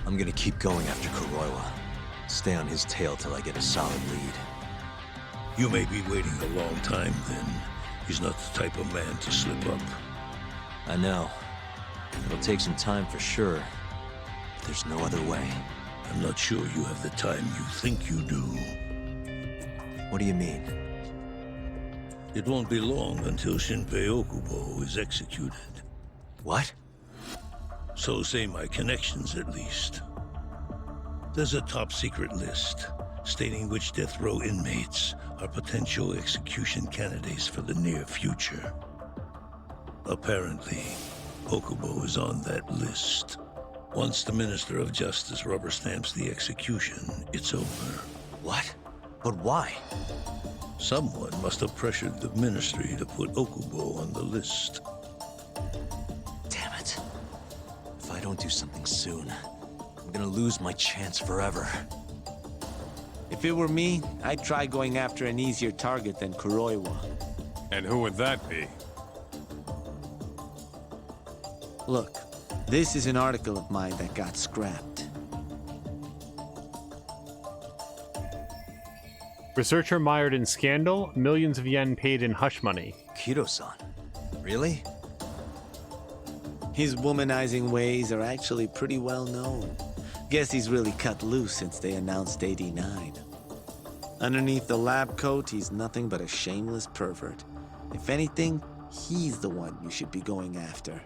B: I'm gonna keep going after Kuroiwa. Stay on his tail till I get a solid lead.
M: You may be waiting a long time, then. He's not the type of man to slip up.
B: I know. It'll take some time for sure. But there's no other way.
M: I'm not sure you have the time you think you do.
B: What do you mean?
M: It won't be long until Shinpei Okubo is executed.
B: What?
M: So say my connections, at least. There's a top-secret list stating which death row inmates are potential execution candidates for the near future. Apparently, Okubo is on that list. Once the Minister of Justice rubber stamps the execution, it's over.
B: What? But why?
M: Someone must have pressured the Ministry to put Okubo on the list.
B: Damn it. If I don't do something soon, I'm gonna lose my chance forever.
K: If it were me, I'd try going after an easier target than Kuroiwa.
L: And who would that be?
K: Look, this is an article of mine that got scrapped.
J: Researcher mired in scandal, millions of yen paid in hush money.
B: Kido-san? Really?
K: His womanizing ways are actually pretty well known. Guess he's really cut loose since they announced 89. Underneath the lab coat, he's nothing but a shameless pervert. If anything, he's the one you should be going after.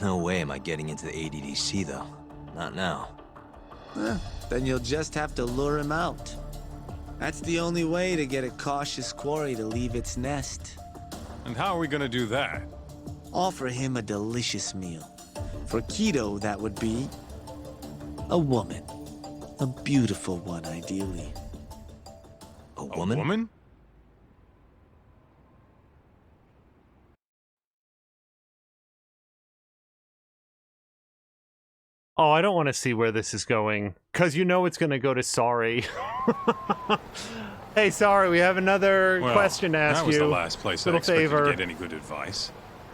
B: No way am I getting into the ADDC, though. Not now.
K: Then you'll just have to lure him out. That's the only way to get a cautious quarry to leave its nest.
L: And how are we gonna do that?
K: Offer him a delicious meal. For Kido, that would be a woman. A beautiful one, ideally.
B: A woman?
L: A woman?
J: Oh, I don't want to see where this is going, because you know it's going to go to Sorry. Hey, Sorry, we have another question to ask you.
L: That was the last place I expected to get any good advice.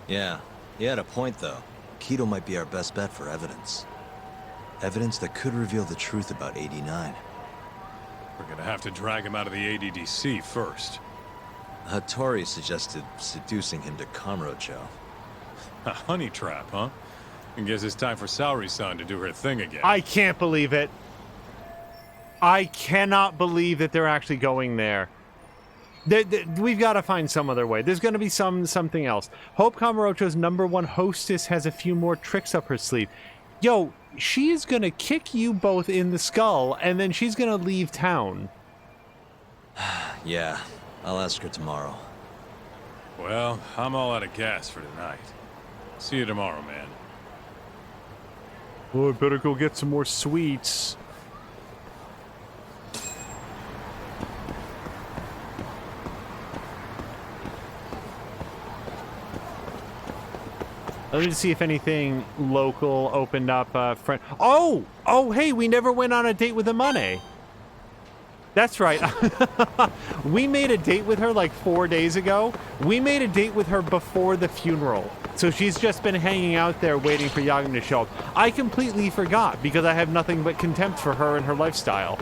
B: Yeah, he had a point, though. Kido might be our best bet for evidence. Evidence that could reveal the truth about 89.
L: We're gonna have to drag him out of the ADDC first.
B: Hattori suggested seducing him to Kamurocho.
L: A honey trap, huh? I guess it's time for Saori-san to do her thing again.
J: I can't believe it. I cannot believe that they're actually going there. We've got to find some other way. There's going to be something else. Hope Kamurocho's #1 hostess has a few more tricks up her sleeve. Yo, she is going to kick you both in the skull, and then she's going to leave town.
B: Yeah, I'll ask her tomorrow.
L: Well, I'm all out of gas for tonight. See you tomorrow, man.
J: Oh, I better go get some more sweets. Let me see if anything local opened up. Oh, hey, we never went on a date with Amane. That's right. We made a date with her like 4 days ago. We made a date with her before the funeral. So she's just been hanging out there waiting for Yagami to show up. I completely forgot because I have nothing but contempt for her and her lifestyle.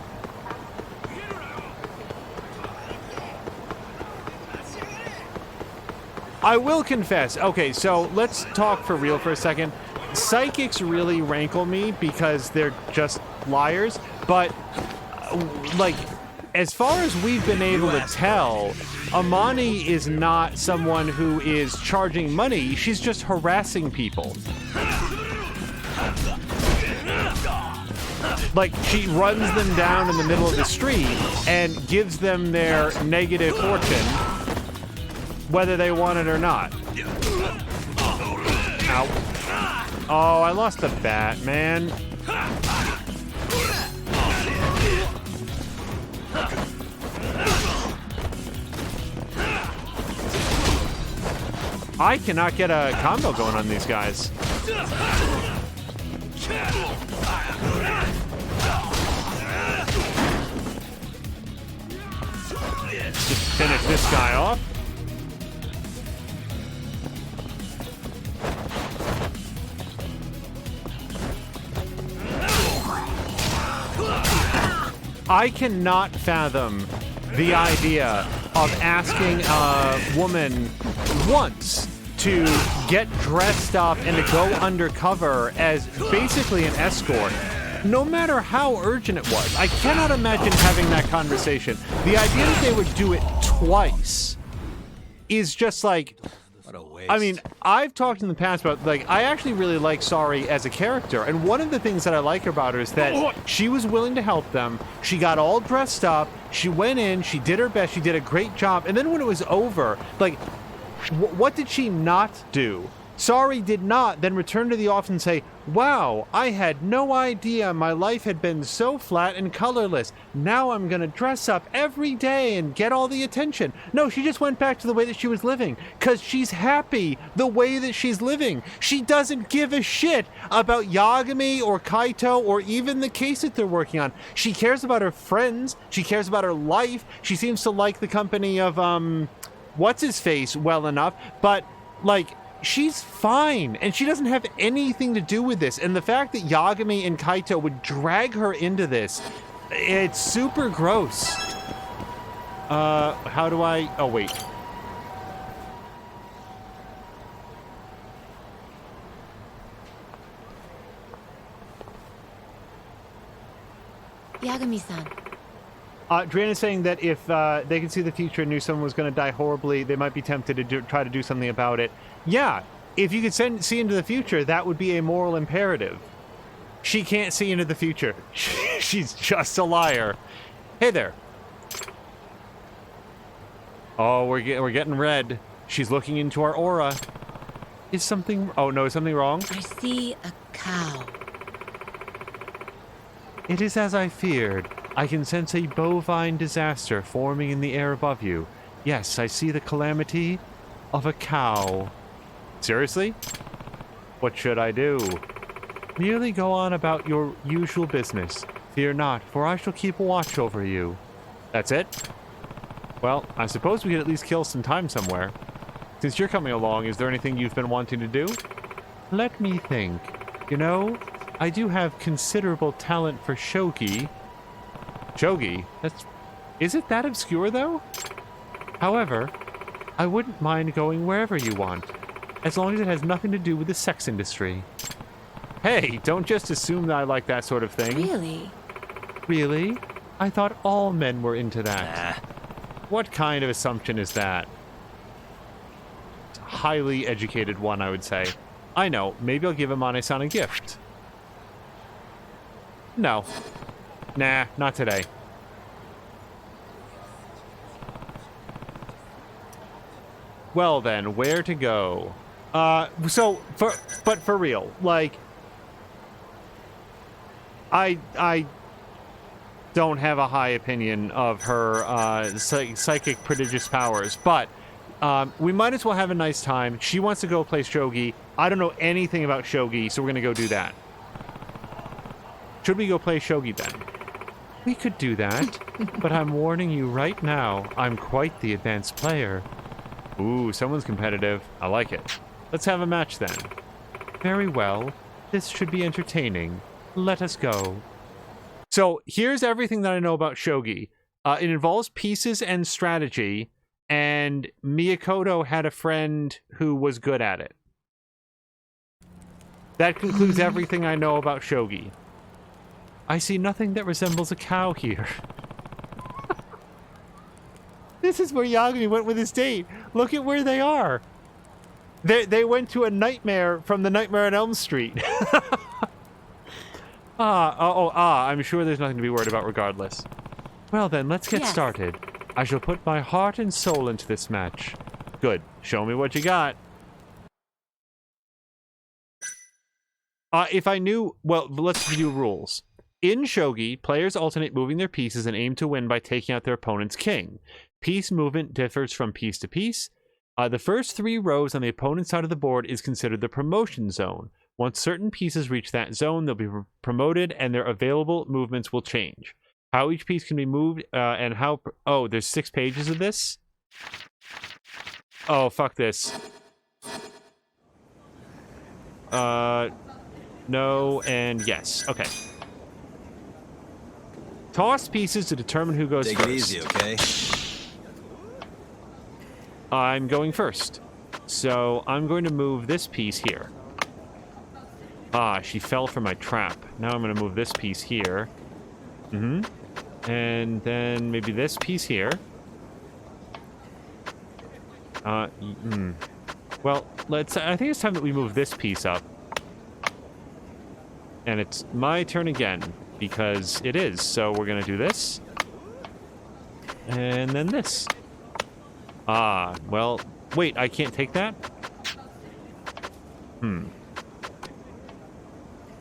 J: I will confess. Okay, so let's talk for real for a second. Psychics really rankle me because they're just liars, but like, as far as we've been able to tell, Amani is not someone who is charging money. She's just harassing people. Like, she runs them down in the middle of the street and gives them their negative fortune, whether they want it or not. Ow. Oh, I lost the bat, man. I cannot get a combo going on these guys. Just finish this guy off. I cannot fathom the idea of asking a woman once to get dressed up and to go undercover as basically an escort, no matter how urgent it was. I cannot imagine having that conversation. The idea that they would do it twice is just like... I mean, I've talked in the past about, like, I actually really like Sari as a character, and one of the things that I like about her is that she was willing to help them, she got all dressed up, she went in, she did her best, she did a great job, and then when it was over, like, what did she not do? Sari did not then return to the office and say, wow, I had no idea my life had been so flat and colorless. Now I'm gonna dress up every day and get all the attention. No, she just went back to the way that she was living because she's happy the way that she's living. She doesn't give a shit about Yagami or Kaito or even the case that they're working on. She cares about her friends. She cares about her life. She seems to like the company of, what's-his-face well enough, but, like, she's fine, and she doesn't have anything to do with this. And the fact that Yagami and Kaito would drag her into this, it's super gross. How do I... Oh, wait.
E: Yagami-san.
J: Dran is saying that if they could see the future and knew someone was going to die horribly, they might be tempted to try to do something about it. Yeah, if you could see into the future, that would be a moral imperative. She can't see into the future. She's just a liar. Hey there. Oh, we're getting red. She's looking into our aura. Is something... Oh, no, is something wrong?
E: I see a cow.
J: It is as I feared. I can sense a bovine disaster forming in the air above you. Yes, I see the calamity of a cow. Seriously? What should I do? Merely go on about your usual business. Fear not, for I shall keep watch over you. That's it? Well, I suppose we could at least kill some time somewhere. Since you're coming along, is there anything you've been wanting to do? Let me think. You know, I do have considerable talent for shogi. Shogi? Is it that obscure, though? However, I wouldn't mind going wherever you want, as long as it has nothing to do with the sex industry. Hey, don't just assume that I like that sort of thing.
E: Really?
J: Really? I thought all men were into that. What kind of assumption is that? It's a highly educated one, I would say. I know, maybe I'll give Amane-san a gift. No. Nah, not today. Well then, where to go? But for real, like, I don't have a high opinion of her psychic prodigious powers, but we might as well have a nice time. She wants to go play shogi. I don't know anything about shogi, so we're gonna go do that. Should we go play shogi then? We could do that, but I'm warning you right now, I'm quite the advanced player. Ooh, someone's competitive. I like it. Let's have a match then. Very well. This should be entertaining. Let us go. So here's everything that I know about shogi. It involves pieces and strategy, and Miyakoto had a friend who was good at it. That concludes everything I know about shogi. I see nothing that resembles a cow here. This is where Yagami went with his date. Look at where they are. They went to a nightmare from the Nightmare on Elm Street. I'm sure there's nothing to be worried about regardless. Well then, let's get started. I shall put my heart and soul into this match. Good. Show me what you got. If I knew... Well, let's review rules. In shogi, players alternate moving their pieces and aim to win by taking out their opponent's king. Piece movement differs from piece to piece. The first 3 rows on the opponent's side of the board is considered the promotion zone. Once certain pieces reach that zone, they'll be promoted and their available movements will change. How each piece can be moved and how... Oh, there's 6 pages of this? Oh, fuck this. No and yes. Okay. Toss pieces to determine who goes first.
B: Take it easy, okay?
J: I'm going first. So I'm going to move this piece here. She fell for my trap. Now I'm going to move this piece here. And then maybe this piece here. Well, I think it's time that we move this piece up. And it's my turn again, because it is. So we're going to do this. And then this. Well, wait, I can't take that?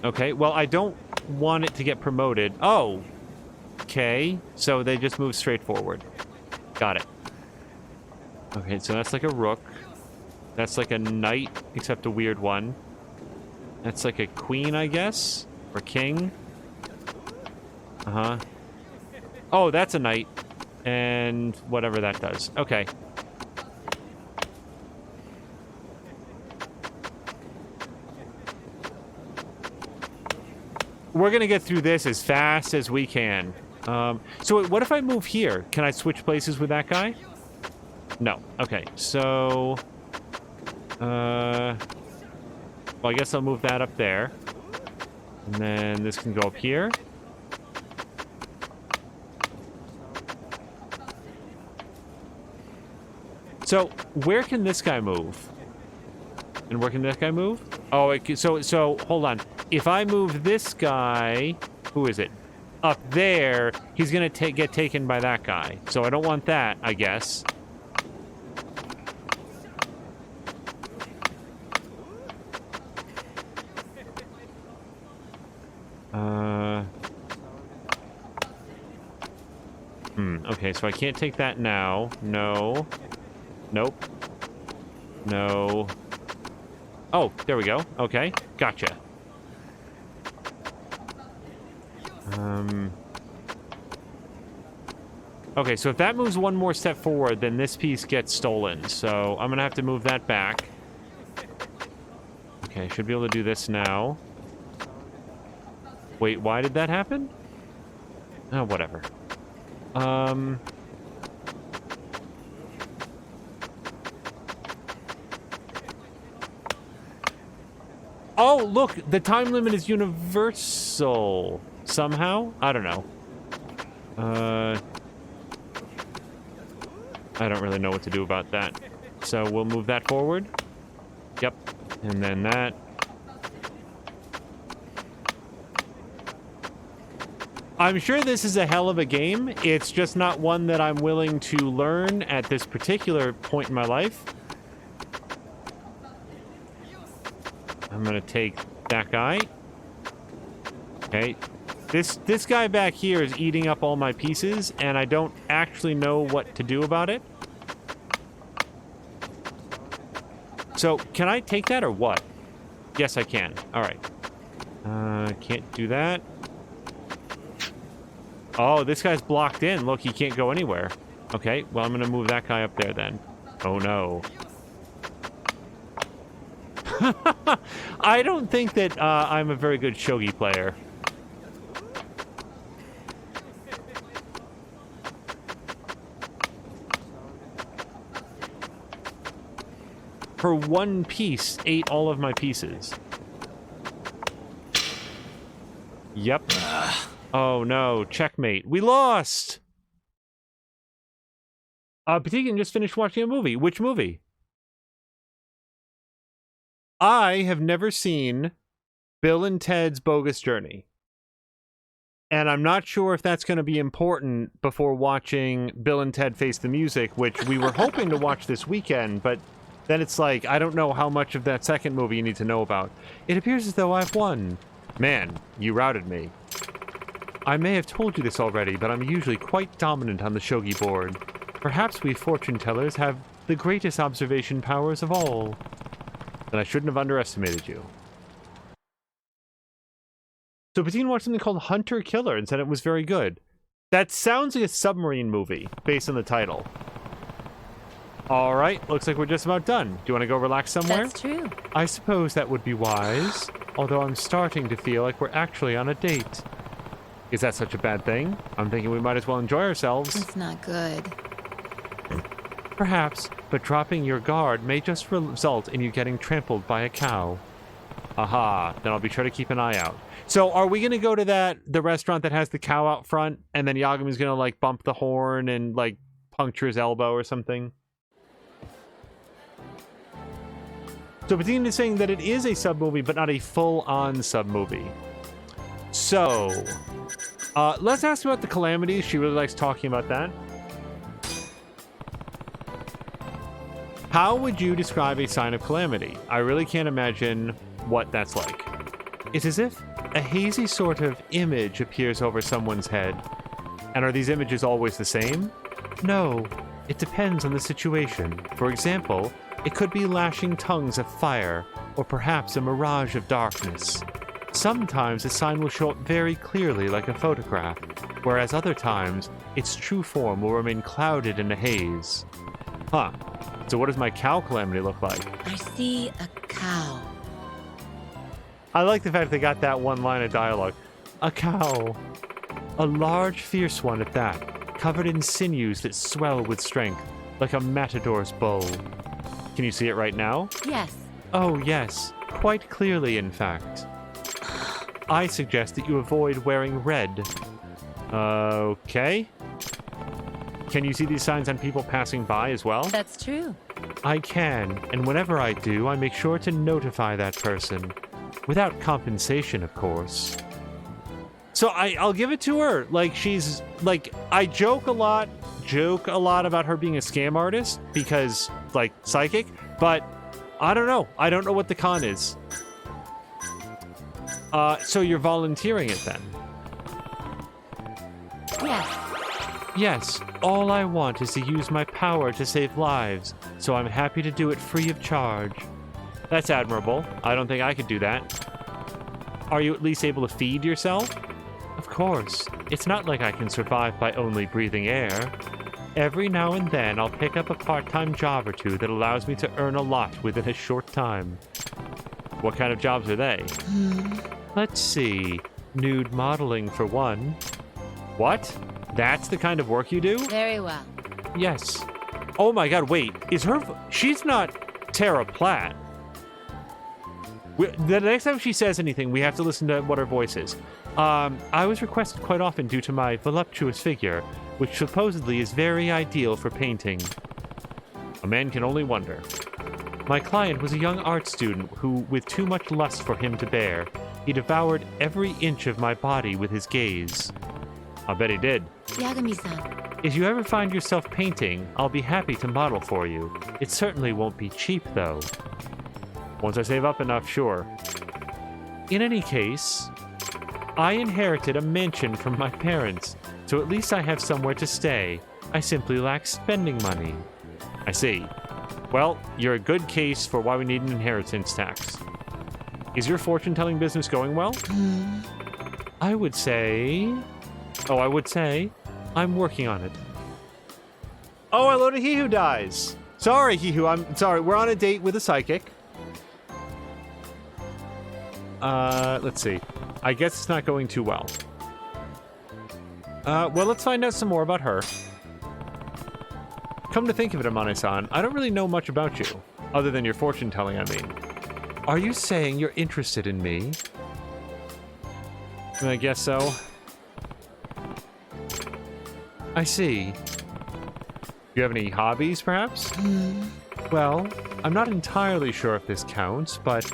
J: Okay, well, I don't want it to get promoted. Oh, okay. So they just move straight forward. Got it. Okay, so that's like a rook. That's like a knight, except a weird one. That's like a queen, I guess? Or king? Oh, that's a knight. And whatever that does. Okay. We're gonna get through this as fast as we can. So what if I move here? Can I switch places with that guy? No. Okay, so... well, I guess I'll move that up there. And then this can go up here. So, where can this guy move? And where can this guy move? Oh, so hold on. If I move this guy... Who is it? Up there, he's gonna get taken by that guy. So I don't want that, I guess. Okay, so I can't take that now. No. Nope. No. Oh, there we go. Okay, gotcha. Okay, so if that moves one more step forward, then this piece gets stolen. So I'm gonna have to move that back. Okay, should be able to do this now. Wait, why did that happen? Oh, whatever. Oh, look! The time limit is universal. Somehow? I don't know. I don't really know what to do about that. So we'll move that forward. Yep. And then that. I'm sure this is a hell of a game. It's just not one that I'm willing to learn at this particular point in my life. I'm gonna take that guy. Okay. This guy back here is eating up all my pieces, and I don't actually know what to do about it. So, can I take that or what? Yes, I can. All right. Can't do that. Oh, this guy's blocked in. Look, he can't go anywhere. Okay, well, I'm going to move that guy up there then. Oh, no. I don't think that I'm a very good shogi player. her one piece ate all of my pieces. Yep. Oh no, checkmate. We lost! Patigan just finished watching a movie. Which movie? I have never seen Bill and Ted's Bogus Journey. And I'm not sure if that's going to be important before watching Bill and Ted Face the Music, which we were hoping to watch this weekend, but then it's like, I don't know how much of that second movie you need to know about. It appears as though I've won. Man, you routed me. I may have told you this already, but I'm usually quite dominant on the shogi board. Perhaps we fortune tellers have the greatest observation powers of all. Then I shouldn't have underestimated you. So Patine watched something called Hunter Killer and said it was very good. That sounds like a submarine movie, based on the title. Alright, looks like we're just about done. Do you want to go relax somewhere?
C: That's true.
J: I suppose that would be wise, although I'm starting to feel like we're actually on a date. Is that such a bad thing? I'm thinking we might as well enjoy ourselves.
C: It's not good.
J: Perhaps, but dropping your guard may just result in you getting trampled by a cow. Aha, then I'll be sure to keep an eye out. So are we going to go to the restaurant that has the cow out front, and then Yagami's going to, like, bump the horn and, like, puncture his elbow or something? So Patine is saying that it is a sub-movie, but not a full-on sub-movie. So, let's ask about the calamities. She really likes talking about that. How would you describe a sign of calamity? I really can't imagine what that's like. It's as if a hazy sort of image appears over someone's head. And are these images always the same? No, it depends on the situation. For example, it could be lashing tongues of fire, or perhaps a mirage of darkness. Sometimes a sign will show up very clearly like a photograph, whereas other times, its true form will remain clouded in a haze. Huh. So what does my cow calamity look like?
C: I see a cow.
J: I like the fact they got that one line of dialogue. A cow. A large, fierce one at that, covered in sinews that swell with strength, like a matador's bull. Can you see it right now?
C: Yes.
J: Oh, yes. Quite clearly, in fact. I suggest that you avoid wearing red. Okay. Can you see these signs on people passing by as well?
C: That's true.
J: I can, and whenever I do, I make sure to notify that person. Without compensation, of course. So I'll give it to her. Like, she's, like, I joke a lot about her being a scam artist because, like, psychic, but I don't know. I don't know what the con is. So you're volunteering it then?
C: Yes.
J: Yes, all I want is to use my power to save lives, so I'm happy to do it free of charge. That's admirable. I don't think I could do that. Are you at least able to feed yourself? Of course. It's not like I can survive by only breathing air. Every now and then, I'll pick up a part-time job or two that allows me to earn a lot within a short time. What kind of jobs are they? Let's see. Nude modeling, for one. What? That's the kind of work you do?
C: Very well.
J: Yes. Oh my god, wait. Is her... She's not Tara Platt. The next time she says anything, we have to listen to what her voice is. I was requested quite often due to my voluptuous figure, which supposedly is very ideal for painting. A man can only wonder. My client was a young art student who, with too much lust for him to bear, he devoured every inch of my body with his gaze. I bet he did.
C: Yagami-san.
J: If you ever find yourself painting, I'll be happy to model for you. It certainly won't be cheap, though. Once I save up enough, sure. In any case, I inherited a mansion from my parents, so at least I have somewhere to stay. I simply lack spending money. I see. Well, you're a good case for why we need an inheritance tax. Is your fortune-telling business going well? I would say... I'm working on it. Oh, I loaded He Who Dies. Sorry, He Who, I'm sorry. We're on a date with a psychic. Let's see. I guess it's not going too well. Well, let's find out some more about her. Come to think of it, Amane-san, I don't really know much about you. Other than your fortune telling, I mean. Are you saying you're interested in me? I guess so. I see. You have any hobbies, perhaps? Well, I'm not entirely sure if this counts, but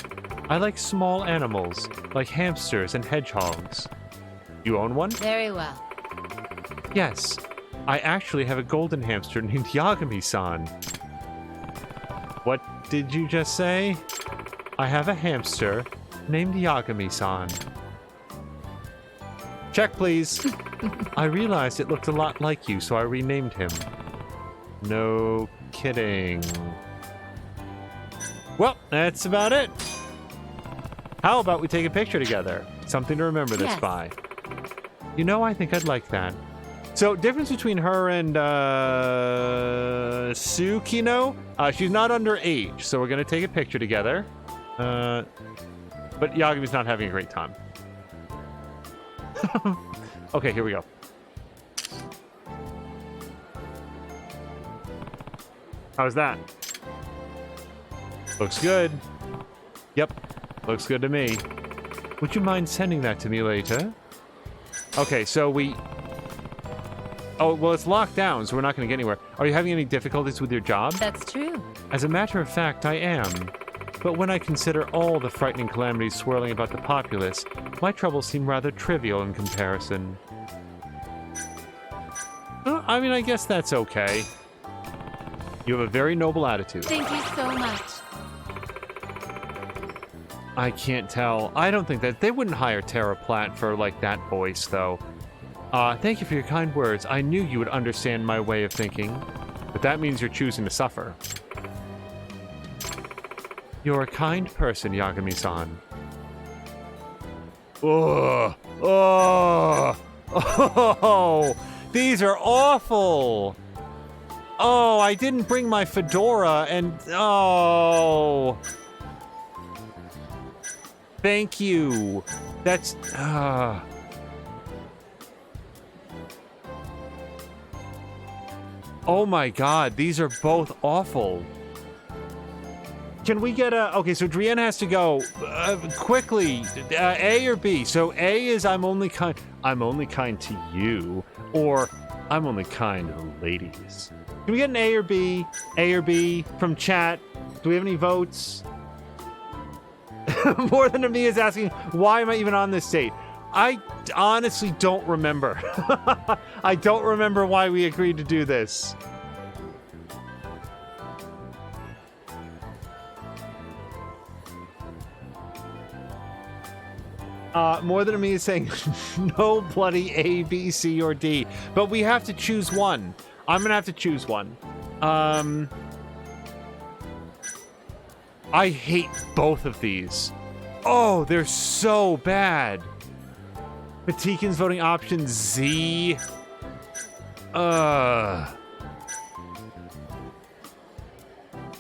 J: I like small animals, like hamsters and hedgehogs. You own one?
C: Very well.
J: Yes. I actually have a golden hamster named Yagami-san. What did you just say? I have a hamster named Yagami-san. Check, please. I realized it looked a lot like you, so I renamed him. No kidding. Well, that's about it. How about we take a picture together? Something to remember this by. You know, I think I'd like that. So, difference between her and Tsukino, she's not underage, so we're going to take a picture together. But Yagami's not having a great time. Okay, here we go. How's that? Looks good. Yep, looks good to me. Would you mind sending that to me later? Okay, so we... Oh, well, it's locked down, so we're not going to get anywhere. Are you having any difficulties with your job?
C: That's true.
J: As a matter of fact, I am. But when I consider all the frightening calamities swirling about the populace, my troubles seem rather trivial in comparison. Well, I mean, I guess that's okay. You have a very noble attitude.
C: Thank you so much.
J: I can't tell. I don't think that... They wouldn't hire Tara Platt for, like, that voice, though. Thank you for your kind words. I knew you would understand my way of thinking. But that means you're choosing to suffer. You're a kind person, Yagami-san. Oh, these are awful. Oh, I didn't bring my fedora and... Oh. Thank you. That's... Oh my god, these are both awful. Can we get a... Okay, so Drienne has to go quickly. A or B? So A is I'm only kind to you, or I'm only kind to ladies. Can we get an A or B? A or B from chat? Do we have any votes? More than me is asking, why am I even on this date? I honestly don't remember. I don't remember why we agreed to do this. More than me is saying no bloody A, B, C, or D. But we have to choose one. I'm gonna have to choose one. I hate both of these. Oh, they're so bad. Patikin's voting option Z.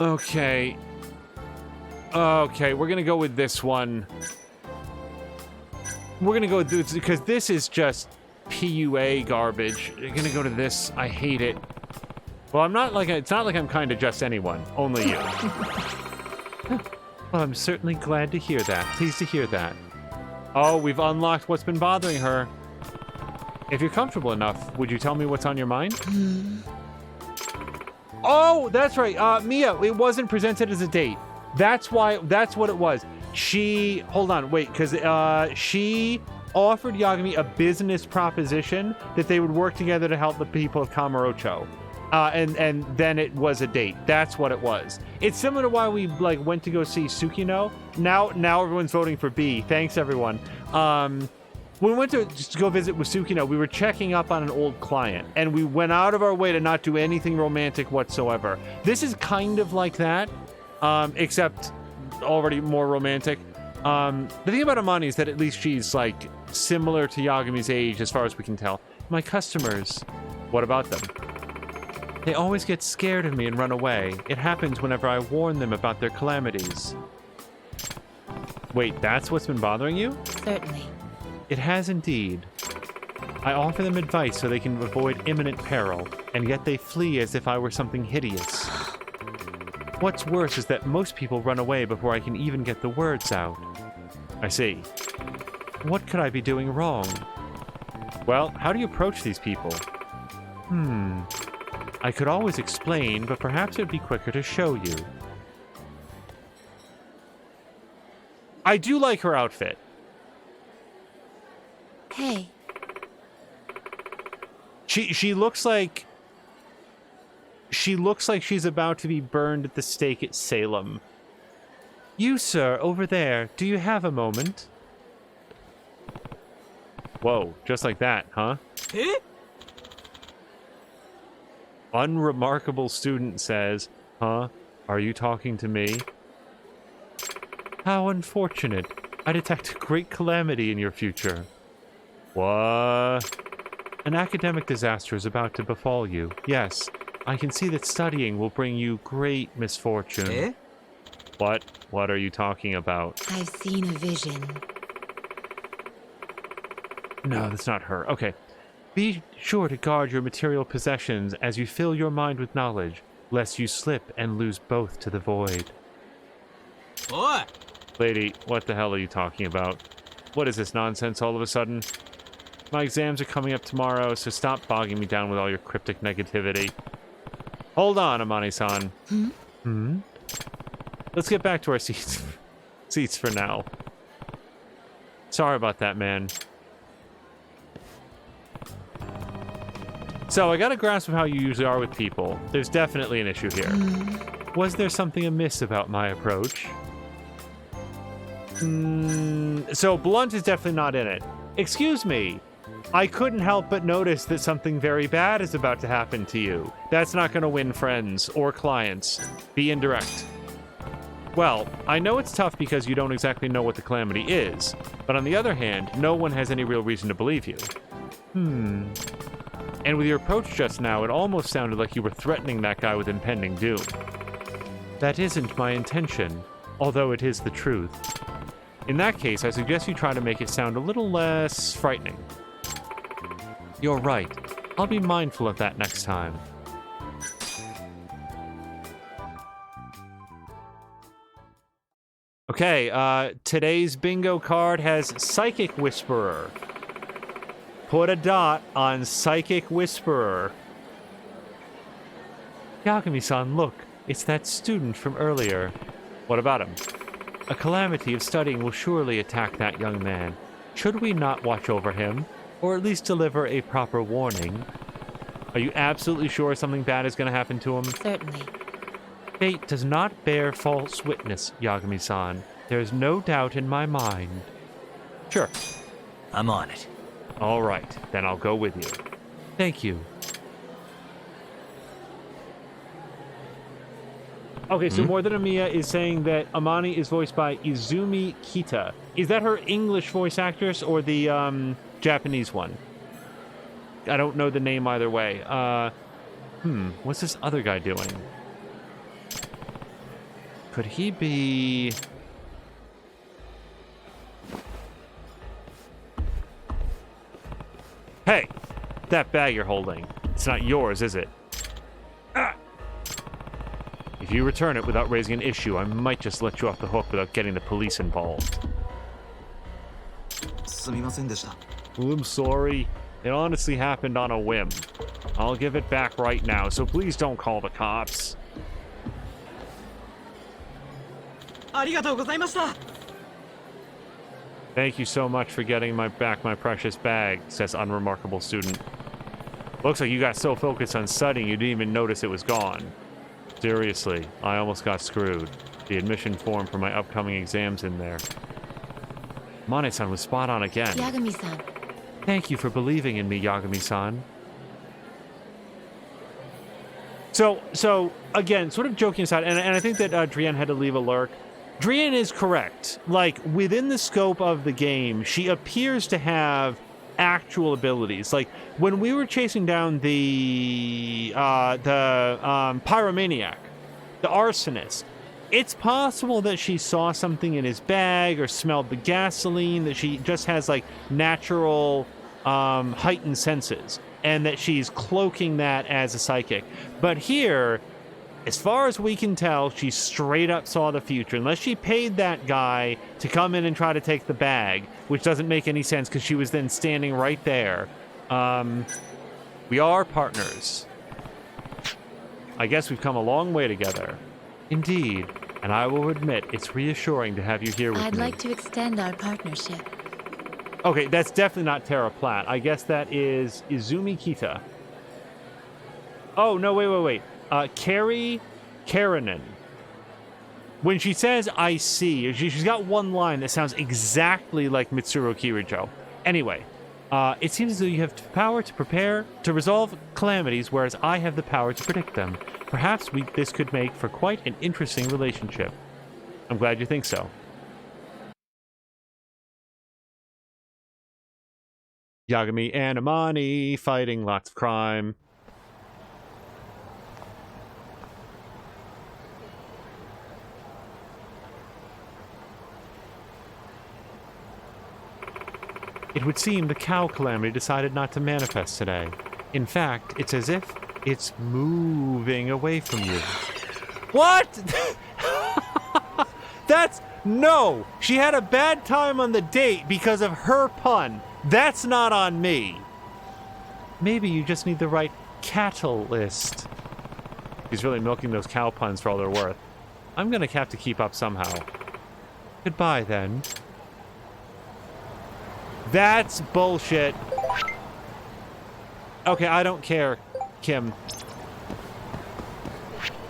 J: Okay. Okay, we're gonna go with this one. We're gonna go with this because this is just PUA garbage. We're gonna go to this. I hate it. Well, I'm not like... It's not like I'm kind to just anyone. Only you. Well, I'm certainly glad to hear that. Pleased to hear that. Oh, we've unlocked what's been bothering her. If you're comfortable enough, would you tell me what's on your mind? Oh, that's right. Mia, it wasn't presented as a date. That's why... That's what it was. She... Hold on, wait, because she offered Yagami a business proposition that they would work together to help the people of Kamurocho. And then it was a date. That's what it was. It's similar to why we went to go see Tsukino. Now everyone's voting for B. Thanks, everyone. When we went to just go visit with Tsukino, we were checking up on an old client, and we went out of our way to not do anything romantic whatsoever. This is kind of like that, except already more romantic. The thing about Amani is that at least she's similar to Yagami's age as far as we can tell. My customers, what about them? They always get scared of me and run away. It happens whenever I warn them about their calamities. Wait, that's what's been bothering you?
C: Certainly.
J: It has indeed. I offer them advice so they can avoid imminent peril, and yet they flee as if I were something hideous. What's worse is that most people run away before I can even get the words out. I see. What could I be doing wrong? Well, how do you approach these people? I could always explain, but perhaps it would be quicker to show you. I do like her outfit.
E: Hey.
J: She looks like she's about to be burned at the stake at Salem. You, sir, over there, do you have a moment? Whoa, just like that, huh?
N: Eh?
J: Unremarkable student says, huh? Are you talking to me? How unfortunate. I detect great calamity in your future. What? An academic disaster is about to befall you. Yes, I can see that studying will bring you great misfortune.
N: Eh?
J: What? What are you talking about?
C: I've seen a vision.
J: No, that's not her. Okay. Be sure to guard your material possessions as you fill your mind with knowledge, lest you slip and lose both to the void.
N: What?
J: Lady, what the hell are you talking about? What is this nonsense all of a sudden? My exams are coming up tomorrow, so stop bogging me down with all your cryptic negativity. Hold on, Amani-san. Let's get back to our seats for now. Sorry about that, man. So, I got a grasp of how you usually are with people. There's definitely an issue here. Was there something amiss about my approach? So, blunt is definitely not in it. Excuse me. I couldn't help but notice that something very bad is about to happen to you. That's not going to win friends or clients. Be indirect. Well, I know it's tough because you don't exactly know what the calamity is, but on the other hand, no one has any real reason to believe you. And with your approach just now, it almost sounded like you were threatening that guy with impending doom. That isn't my intention, although it is the truth. In that case, I suggest you try to make it sound a little less frightening. You're right. I'll be mindful of that next time. Okay, today's bingo card has Psychic Whisperer. Put a dot on Psychic Whisperer. Yagami-san, look. It's that student from earlier. What about him? A calamity of studying will surely attack that young man. Should we not watch over him? Or at least deliver a proper warning? Are you absolutely sure something bad is going to happen to him?
C: Certainly.
J: Fate does not bear false witness, Yagami-san. There is no doubt in my mind. Sure.
B: I'm on it.
J: All right, then I'll go with you. Thank you. Okay, so More Than Amiya is saying that Amani is voiced by Izumi Kita. Is that her English voice actress or the Japanese one? I don't know the name either way. What's this other guy doing? Could he be... Hey! That bag you're holding. It's not yours, is it? Ah! If you return it without raising an issue, I might just let you off the hook without getting the police involved. Well, I'm sorry. It honestly happened on a whim. I'll give it back right now, so please don't call the cops. Thank you so much for getting back my precious bag, says unremarkable student. Looks like you got so focused on studying you didn't even notice it was gone. Seriously, I almost got screwed. The admission form for my upcoming exam's in there. Mane-san was spot on again.
C: Yagami-san.
J: Thank you for believing in me, Yagami-san. So again, sort of joking aside, and I think that Drienne had to leave a lurk. Drienne is correct. Like, within the scope of the game, she appears to have actual abilities. Like, when we were chasing down the pyromaniac, the arsonist, it's possible that she saw something in his bag or smelled the gasoline, that she just has, like, natural heightened senses, and that she's cloaking that as a psychic. But here, As far as we can tell, she straight up saw the future. Unless she paid that guy to come in and try to take the bag, which doesn't make any sense because she was then standing right there. We are partners. I guess we've come a long way together. Indeed. And I will admit, it's reassuring to have you here with me.
C: I'd like to extend our partnership.
J: Okay, that's definitely not Tara Platt. I guess that is Izumi Kita. Oh, no, wait. Carrie Karanen. When she says, I see, she's got one line that sounds exactly like Mitsuru Kirijo. Anyway, it seems as though you have the power to prepare to resolve calamities, whereas I have the power to predict them. Perhaps this could make for quite an interesting relationship. I'm glad you think so. Yagami and Amani fighting lots of crime. It would seem the cow calamity decided not to manifest today. In fact, it's as if it's moving away from you. What? No! She had a bad time on the date because of her pun. That's not on me. Maybe you just need the right catalyst. He's really milking those cow puns for all they're worth. I'm gonna have to keep up somehow. Goodbye, then. That's bullshit. Okay, I don't care, Kim.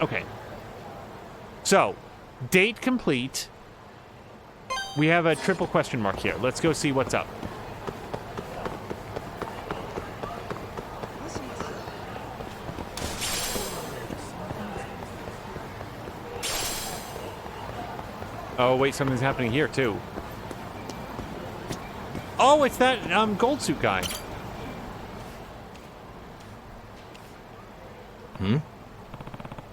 J: Okay. So, date complete. We have a triple question mark here. Let's go see what's up. Oh, wait, something's happening here, too. Oh, it's that gold suit guy.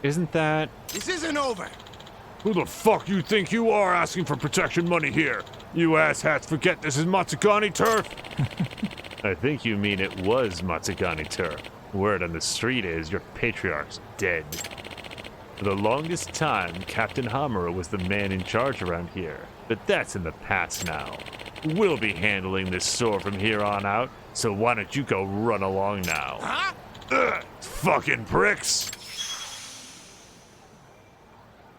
J: Isn't that...
G: This isn't over!
O: Who the fuck you think you are asking for protection money here? You asshats forget this is Matsugani turf? I think you mean it was Matsugani turf. Word on the street is your patriarch's dead. For the longest time, Captain Hamura was the man in charge around here. But that's in the past now. We'll be handling this store from here on out, so why don't you go run along now?
G: Huh?
O: Ugh, fucking pricks!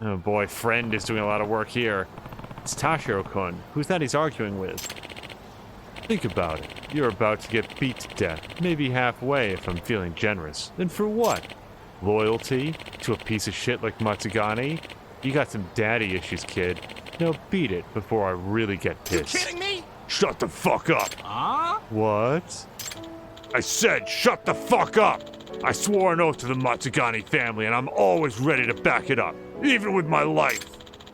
J: Oh boy, friend is doing a lot of work here. It's Tashiro-kun. Who's that he's arguing with? Think about it. You're about to get beat to death. Maybe halfway if I'm feeling generous. And for what? Loyalty? To a piece of shit like Matsugani? You got some daddy issues, kid. Now beat it before I really get pissed.
G: You kidding me?
O: Shut the fuck up!
N: Huh?
J: What?
O: I said shut the fuck up! I swore an oath to the Matsugani family and I'm always ready to back it up, even with my life.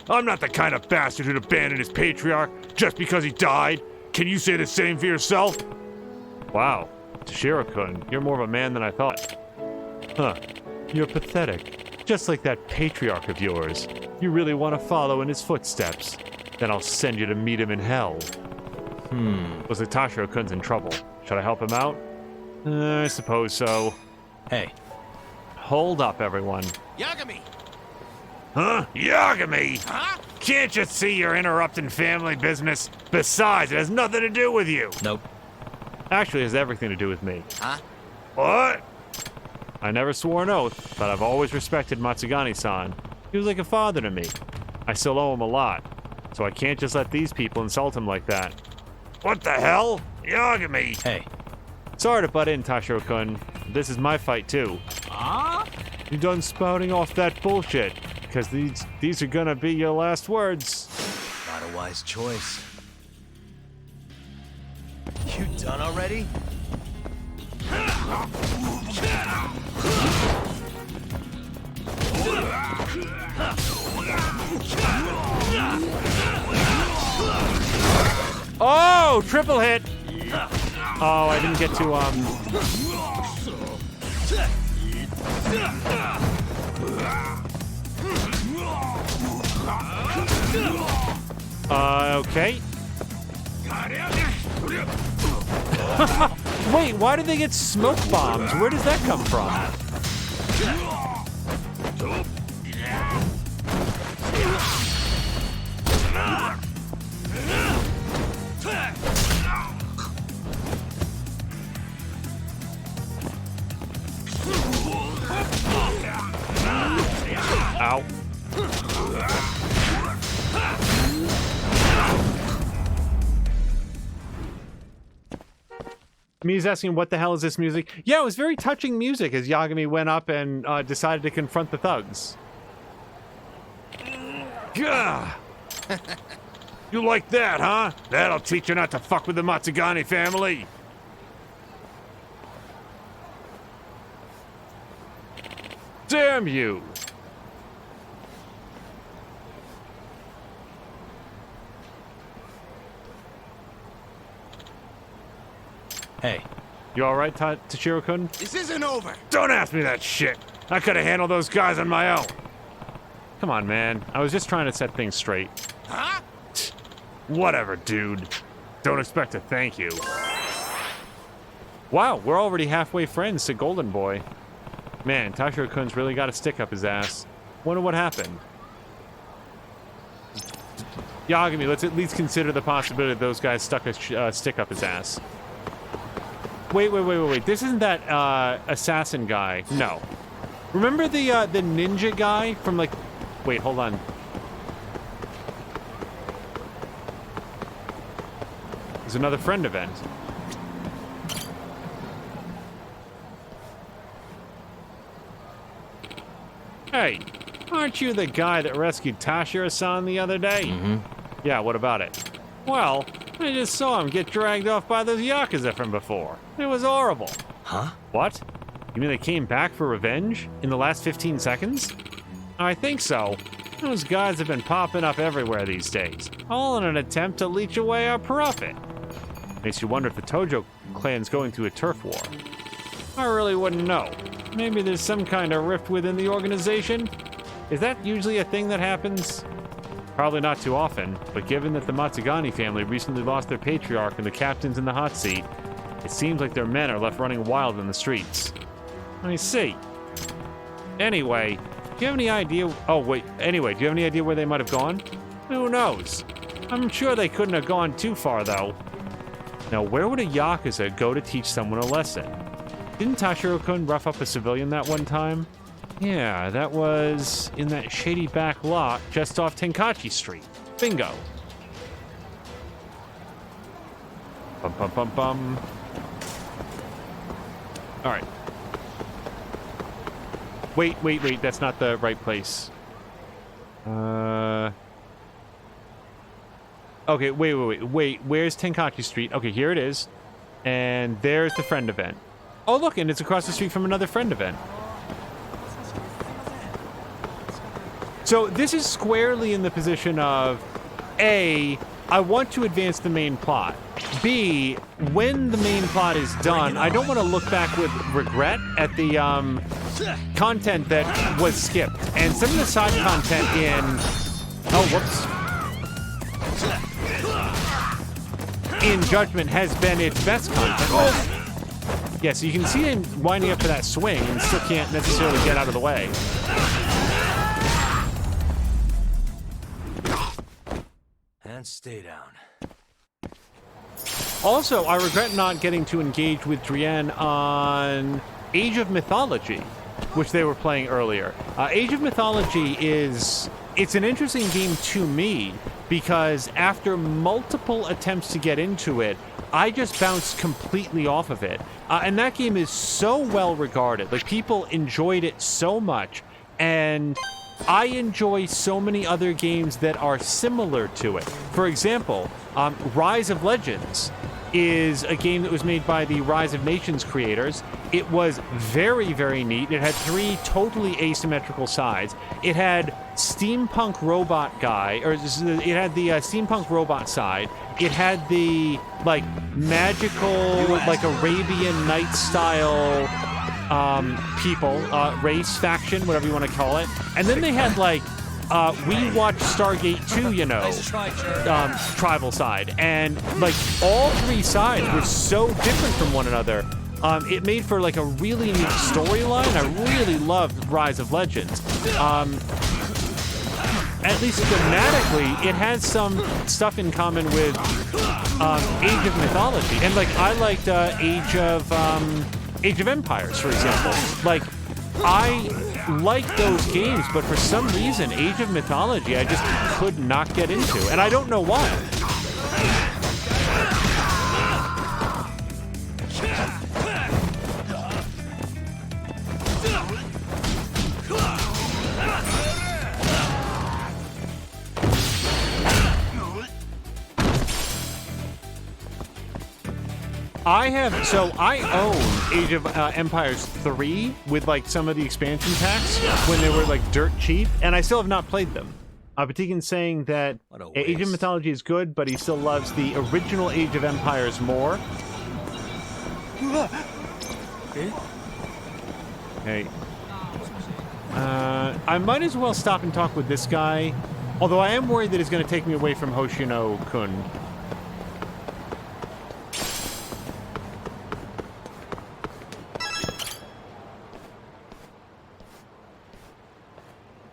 O: I'm not the kind of bastard who'd abandon his patriarch just because he died. Can you say the same for yourself? Wow, Toshiro-kun, you're more of a man than I thought. Huh, you're pathetic. Just like that patriarch of yours. You really want to follow in his footsteps? Then I'll send you to meet him in hell. Looks like Tashiro-kun's in trouble. Should I help him out? I suppose so.
N: Hey.
J: Hold up, everyone.
G: Yagami!
O: Huh? Yagami?
G: Huh?
O: Can't you see you're interrupting family business? Besides, it has nothing to do with you.
N: Nope.
J: Actually, it has everything to do with me.
G: Huh?
O: What?
J: I never swore an oath, but I've always respected Matsugani-san. He was like a father to me. I still owe him a lot, so I can't just let these people insult him like that.
O: What the hell? Yagami!
N: Hey.
J: Sorry to butt in, Tashiro-kun. This is my fight, too.
N: Huh?
J: You done spouting off that bullshit, because these are gonna be your last words.
B: Not a wise choice. You done already?
J: Oh, triple hit! Oh, I didn't get to, okay. Wait, why do they get smoke bombs? Where does that come from? Ow. Mi's asking, what the hell is this music? Yeah, it was very touching music as Yagami went up and decided to confront the thugs.
O: Gah! You like that, huh? That'll teach you not to fuck with the Matsugane family. Damn you!
J: Hey, you alright, Tashiro-kun?
G: This isn't over!
O: Don't ask me that shit! I could have handled those guys on my own!
J: Come on, man. I was just trying to set things straight.
G: Huh?
O: Whatever, dude. Don't expect a thank you.
J: Wow, we're already halfway friends to Golden Boy. Man, Tashiro-kun's really got a stick up his ass. Wonder what happened. Yagami, let's at least consider the possibility that those guys stuck a stick up his ass. Wait. This isn't that assassin guy. No. Remember the ninja guy from like... Wait, hold on. There's another friend event. Hey, aren't you the guy that rescued Tashiro-san the other day? Mm-hmm. Yeah, what about it? Well, I just saw him get dragged off by those Yakuza from before. It was horrible.
B: Huh?
J: What? You mean they came back for revenge in the last 15 seconds? I think so. Those guys have been popping up everywhere these days, all in an attempt to leech away our profit. Makes you wonder if the Tojo clan's going through a turf war. I really wouldn't know. Maybe there's some kind of rift within the organization? Is that usually a thing that happens? Probably not too often, but given that the Matsugane family recently lost their patriarch and the captain's in the hot seat, it seems like their men are left running wild in the streets. I see. Anyway, do you have any idea... Oh, wait. Anyway, do you have any idea where they might have gone? Who knows? I'm sure they couldn't have gone too far, though. Now, where would a Yakuza go to teach someone a lesson? Didn't Tashiro-kun rough up a civilian that one time? Yeah, that was in that shady back lot just off Tenkachi Street. Bingo. Bum, bum, bum, bum. All right. Wait, that's not the right place. Okay, wait, where's Tenkachi Street? Okay, here it is. And there's the friend event. Oh, look, and it's across the street from another friend event. So this is squarely in the position of, A, I want to advance the main plot. B, when the main plot is done, I don't want to look back with regret at the content that was skipped. And some of the side content in... Oh, whoops. In Judgment has been its best content. Oh. Yeah, so you can see him winding up for that swing and still can't necessarily get out of the way.
B: And stay down.
J: Also, I regret not getting to engage with Drienne on Age of Mythology, which they were playing earlier. Age of Mythology it's an interesting game to me because after multiple attempts to get into it, I just bounced completely off of it. And that game is so well regarded. Like, people enjoyed it so much. And I enjoy so many other games that are similar to it. For example, Rise of Legends is a game that was made by the Rise of Nations creators. It was very, very neat. It had 3 totally asymmetrical sides. It had steampunk robot guy, or it had the steampunk robot side. It had the, like, magical, like, Arabian Night style people, race, faction, whatever you want to call it. And then they had, like, we watched Stargate 2, you know, tribal side. And, like, all 3 sides were so different from one another. It made for, like, a really neat storyline. I really loved Rise of Legends. at least thematically, it has some stuff in common with Age of Mythology. And, like, I liked Age of Empires, for example. Like, I like those games, but for some reason, Age of Mythology, I just could not get into. And I don't know why. I own Age of Empires 3 with like some of the expansion packs when they were like dirt cheap, and I still have not played them. Patikin's saying that Age of Mythology is good, but he still loves the original Age of Empires more. Hey. I might as well stop and talk with this guy, although I am worried that he's going to take me away from Hoshino-kun.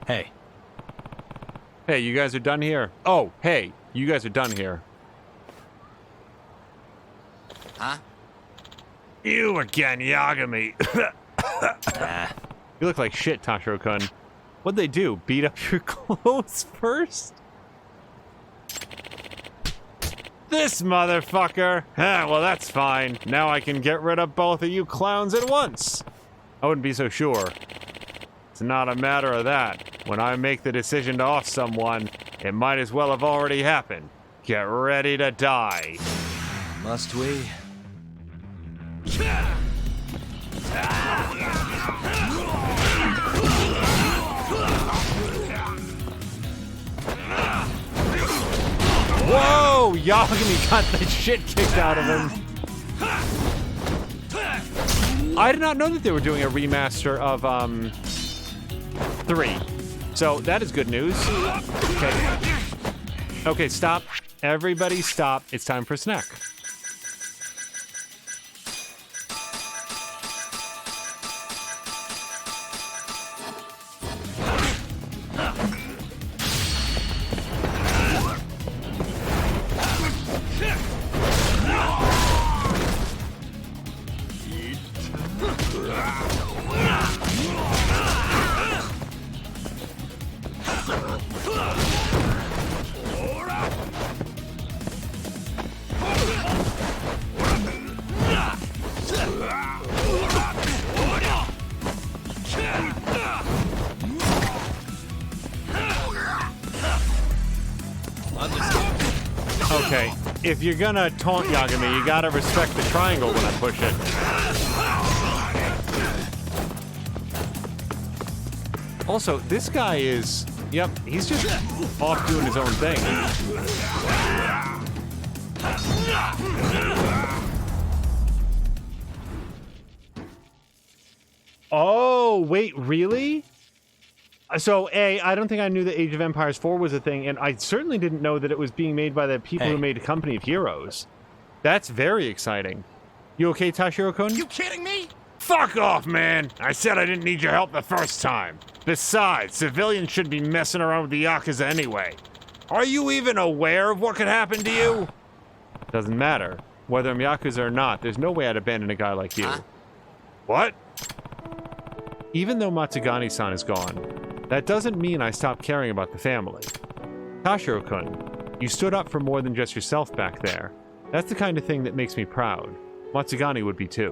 B: Hey.
J: Hey, you guys are done here? Oh, hey, you guys are done here.
B: Huh?
O: You again, Yagami.
J: You look like shit, Tashiro-kun. What'd they do? Beat up your clothes first? This motherfucker! Well, that's fine. Now I can get rid of both of you clowns at once. I wouldn't be so sure. It's not a matter of that. When I make the decision to off someone, it might as well have already happened. Get ready to die.
B: Must we?
J: Whoa! Yagami got the shit kicked out of him. I did not know that they were doing a remaster of 3. So that is good news. Okay. Okay, stop. Everybody stop. It's time for a snack. Okay, if you're gonna taunt Yagami, you gotta respect the triangle when I push it. Also, this guy is... Yep, he's just off doing his own thing. Oh, wait, really? So, I don't think I knew that Age of Empires 4 was a thing, and I certainly didn't know that it was being made by the people who made Company of Heroes. That's very exciting. You okay, Tashiro-kun?
O: You kidding me? Fuck off, man! I said I didn't need your help the first time. Besides, civilians shouldn't be messing around with the Yakuza anyway. Are you even aware of what could happen to you?
J: Doesn't matter. Whether I'm Yakuza or not, there's no way I'd abandon a guy like you.
O: What?
J: Even though Matsugani-san is gone, that doesn't mean I stopped caring about the family. Tashiro-kun, you stood up for more than just yourself back there. That's the kind of thing that makes me proud. Matsugani would be too.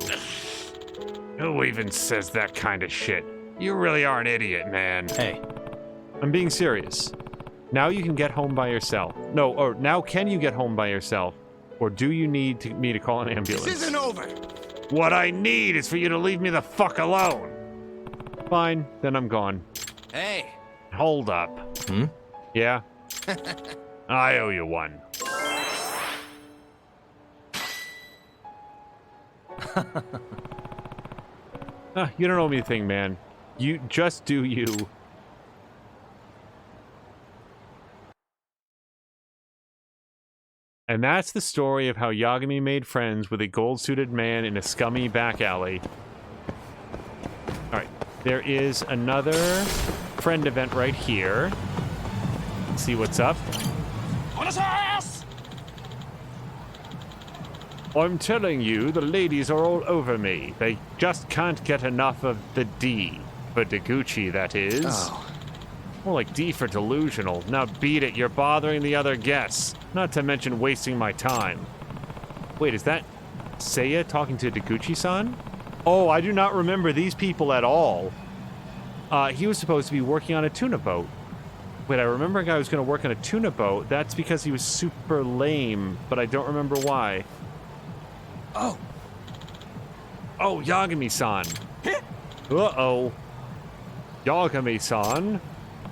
O: Who even says that kind of shit? You really are an idiot, man.
B: Hey.
J: I'm being serious. Now you can get home by yourself. No, or now can you get home by yourself? Or do you need me to call an ambulance?
O: This isn't over! What I need is for you to leave me the fuck alone!
J: Fine, then I'm gone.
B: Hey!
O: Hold up.
B: Hmm?
J: Yeah?
O: I owe you one.
J: You don't owe me a thing, man. You just do you. And that's the story of how Yagami made friends with a gold-suited man in a scummy back alley. Alright, there is another friend event right here. see what's up. I'm telling you, the ladies are all over me. They just can't get enough of the D. For Deguchi, that is.
G: Oh.
J: More like D for delusional. Now beat it, you're bothering the other guests. Not to mention wasting my time. Wait, is that Seiya talking to Deguchi-san? Oh, I do not remember these people at all. He was supposed to be working on a tuna boat. Wait, I remember a guy who was going to work on a tuna boat. That's because he was super lame, but I don't remember why. Oh, Yagami-san. Uh-oh. Yagami-san.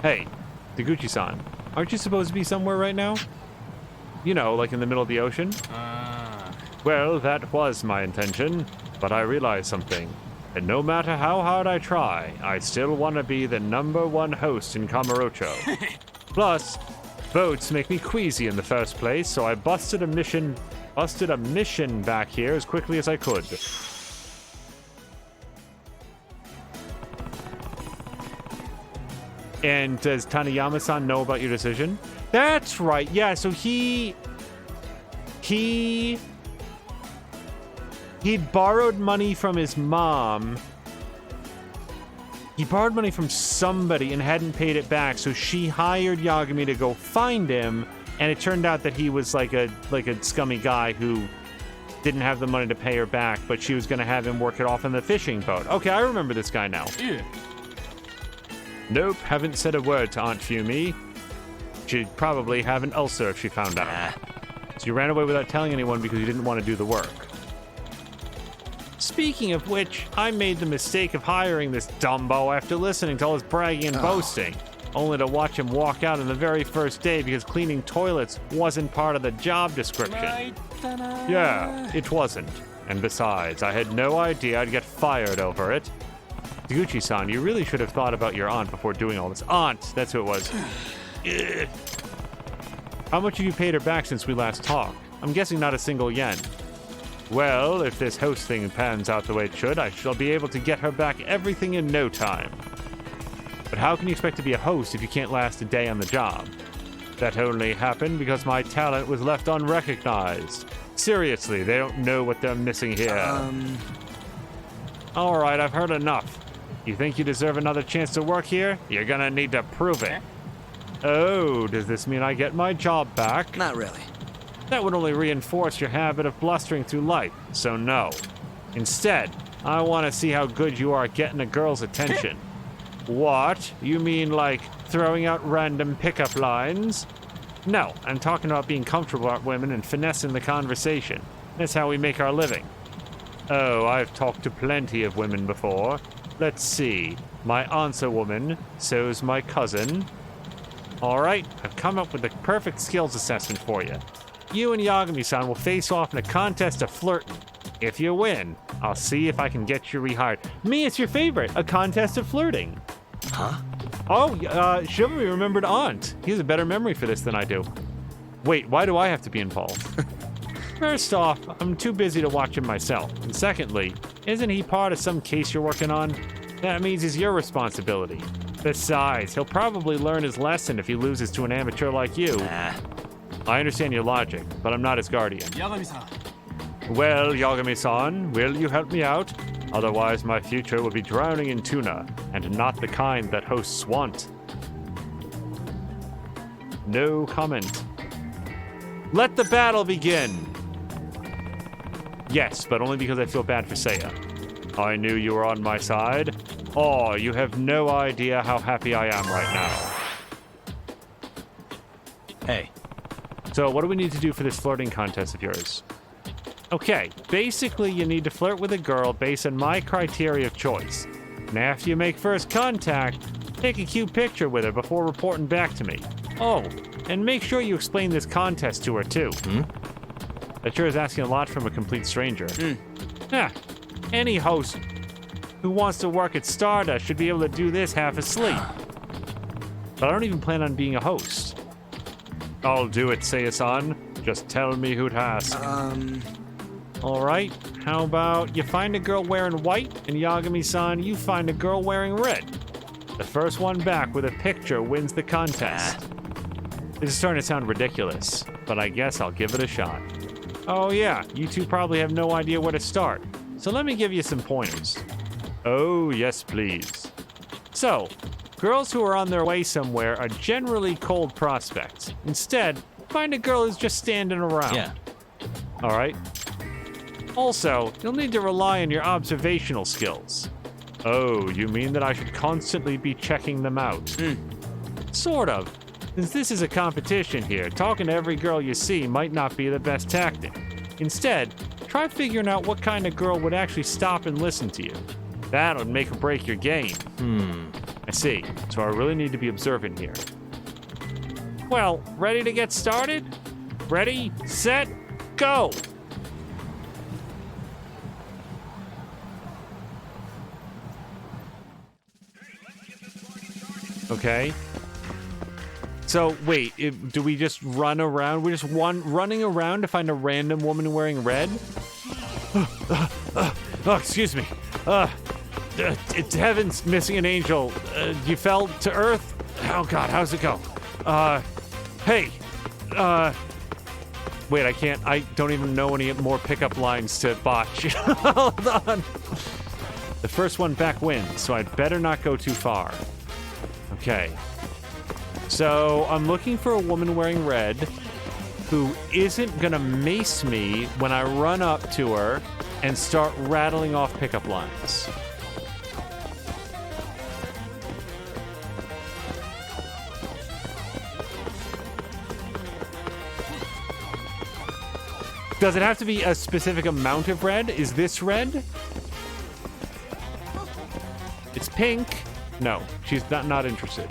J: Hey, Deguchi-san, aren't you supposed to be somewhere right now? You know, like in the middle of the ocean? Well, that was my intention, but I realized something. And no matter how hard I try, I still want to be the #1 host in Kamurocho. Plus, boats make me queasy in the first place, so I busted a mission back here as quickly as I could. And does Taniyama-san know about your decision? That's right. Yeah, so he'd borrowed money from his mom. He borrowed money from somebody and hadn't paid it back, so she hired Yagami to go find him, and it turned out that he was like a scummy guy who didn't have the money to pay her back, but she was going to have him work it off in the fishing boat. Okay, I remember this guy now.
N: Yeah.
J: Nope, haven't said a word to Aunt Fumi. She'd probably have an ulcer if she found out. So you ran away without telling anyone because you didn't want to do the work. Speaking of which, I made the mistake of hiring this dumbo after listening to all his bragging and boasting, only to watch him walk out on the very first day because cleaning toilets wasn't part of the job description. Yeah, it wasn't. And besides, I had no idea I'd get fired over it. Deguchi-san, you really should have thought about your aunt before doing all this. Aunt, that's who it was. How much have you paid her back since we last talked? I'm guessing not a single yen. Well, if this host thing pans out the way it should, I shall be able to get her back everything in no time. But how can you expect to be a host if you can't last a day on the job? That only happened because my talent was left unrecognized. Seriously, they don't know what they're missing here. All right, I've heard enough. You think you deserve another chance to work here? You're gonna need to prove it. Oh, does this mean I get my job back?
K: Not really.
J: That would only reinforce your habit of blustering through life, so no. Instead, I want to see how good you are at getting a girl's attention. What? You mean like throwing out random pickup lines? No, I'm talking about being comfortable with women and finessing the conversation. That's how we make our living. Oh, I've talked to plenty of women before. Let's see. My aunt's a woman, so's my cousin. All right, I've come up with the perfect skills assessment for you. You and Yagami-san will face off in a contest of flirting. If you win, I'll see if I can get you rehired. Me, it's your favorite, a contest of flirting.
K: Huh?
J: Oh, Chivalry remembered Aunt. He has a better memory for this than I do. Wait, why do I have to be involved? First off, I'm too busy to watch him myself. And secondly, isn't he part of some case you're working on? That means it's your responsibility. Besides, he'll probably learn his lesson if he loses to an amateur like you. I understand your logic, but I'm not his guardian.
N: Yagami-san.
J: Well, Yagami-san, will you help me out? Otherwise, my future will be drowning in tuna, and not the kind that hosts want. No comment. Let the battle begin! Yes, but only because I feel bad for Seiya. I knew you were on my side. Oh, you have no idea how happy I am right now.
K: Hey.
J: So what do we need to do for this flirting contest of yours? Okay, basically you need to flirt with a girl based on my criteria of choice. And after you make first contact, take a cute picture with her before reporting back to me. Oh, and make sure you explain this contest to her too. That sure is asking a lot from a complete stranger. Yeah, any host who wants to work at Stardust should be able to do this half asleep. But I don't even plan on being a host. I'll do it, Seiya-san. Just tell me who to ask. All right, how about you find a girl wearing white, and Yagami-san, you find a girl wearing red. The first one back with a picture wins the contest. This is starting to sound ridiculous, but I guess I'll give it a shot. Oh yeah, you two probably have no idea where to start, so let me give you some pointers. Oh, yes, please. So, girls who are on their way somewhere are generally cold prospects. Instead, find a girl who's just standing around.
B: Yeah.
J: All right? Also, you'll need to rely on your observational skills. Oh, you mean that I should constantly be checking them out? Sort of. Since this is a competition here, talking to every girl you see might not be the best tactic. Instead, try figuring out what kind of girl would actually stop and listen to you. That'll make or break your game. I see. So I really need to be observant here. Well, ready to get started? Ready, set, go! Okay. So, wait, do we just run around? We're just running around to find a random woman wearing red? Oh, excuse me. It's heaven's missing an angel. You fell to earth? Oh, God, how's it go? Hey. Wait, I don't even know any more pickup lines to botch. Hold on. The first one back wins, so I'd better not go too far. Okay. So, I'm looking for a woman wearing red who isn't gonna mace me when I run up to her and start rattling off pickup lines. Does it have to be a specific amount of red? Is this red? It's pink. No, she's not interested.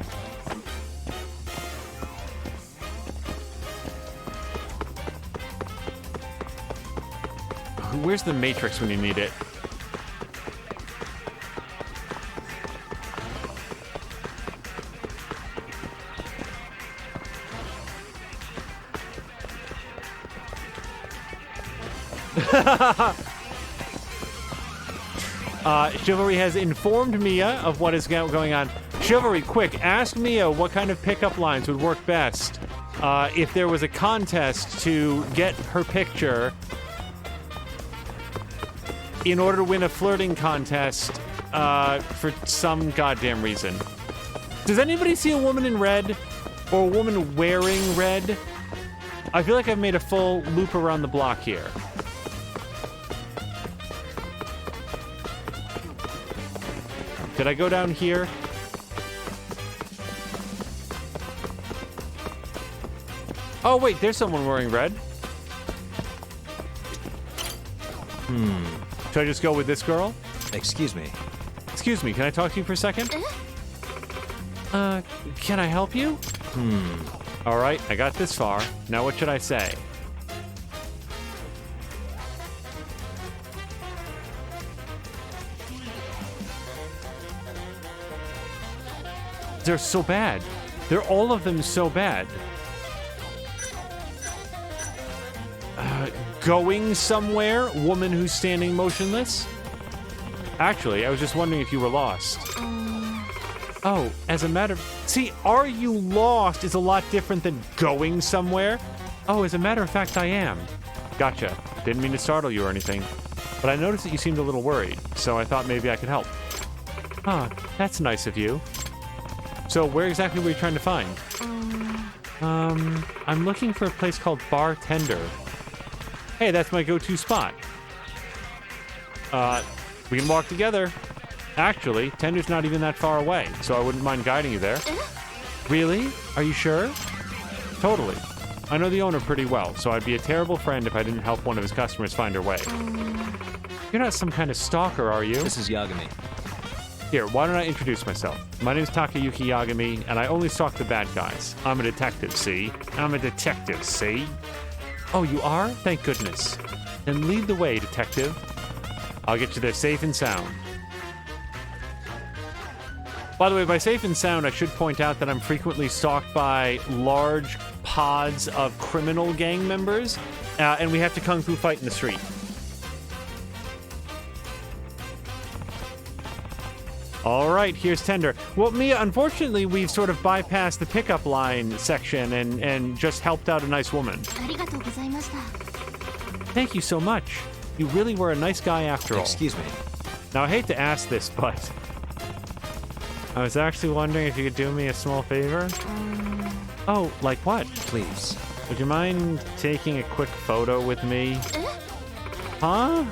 J: Where's the Matrix when you need it? Chivalry has informed Mia of what is going on. Chivalry, quick, ask Mia what kind of pickup lines would work best if there was a contest to get her picture in order to win a flirting contest for some goddamn reason. Does anybody see a woman in red? Or a woman wearing red? I feel like I've made a full loop around the block here. Did I go down here? Oh, wait, there's someone wearing red. Should I just go with this girl?
B: Excuse me.
J: Excuse me, can I talk to you for a second? Can I help you? All right, I got this far. Now what should I say? They're so bad. They're all of them so bad. Going somewhere? Woman who's standing motionless? Actually, I was just wondering if you were lost. Oh, as a matter of... See, are you lost is a lot different than going somewhere. Oh, as a matter of fact, I am. Gotcha. Didn't mean to startle you or anything. But I noticed that you seemed a little worried, so I thought maybe I could help. Huh, that's nice of you. So where exactly were you trying to find? I'm looking for a place called Bartender. Hey, that's my go-to spot. We can walk together. Actually, Tender's not even that far away, so I wouldn't mind guiding you there. Really? Are you sure? Totally. I know the owner pretty well, so I'd be a terrible friend if I didn't help one of his customers find her way. You're not some kind of stalker, are you?
B: This is Yagami.
J: Here, why don't I introduce myself? My name's Takayuki Yagami, and I only stalk the bad guys. I'm a detective, see? I'm a detective, see? Oh, you are? Thank goodness. Then lead the way, detective. I'll get you there safe and sound. By the way, by safe and sound, I should point out that I'm frequently stalked by large pods of criminal gang members, and we have to kung fu fight in the street. All right, here's tender. Well, Mia, unfortunately, we've sort of bypassed the pickup line section and just helped out a nice woman. Thank you so much. You really were a nice guy after all.
B: Excuse me.
J: Now, I hate to ask this, but I was actually wondering if you could do me a small favor. Oh, like what?
B: Please.
J: Would you mind taking a quick photo with me? Huh?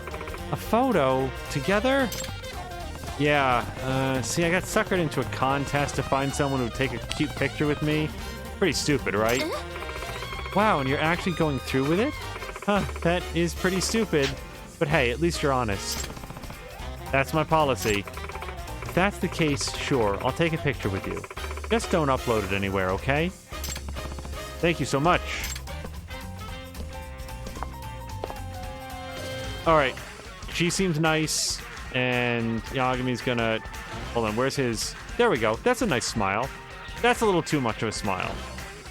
J: A photo? Together? Yeah, see, I got suckered into a contest to find someone who'd take a cute picture with me. Pretty stupid, right? Wow, and you're actually going through with it? Huh, that is pretty stupid. But hey, at least you're honest. That's my policy. If that's the case, sure, I'll take a picture with you. Just don't upload it anywhere, okay? Thank you so much. Alright, she seems nice. And Yagami's gonna... Hold on, where's his... There we go. That's a nice smile. That's a little too much of a smile.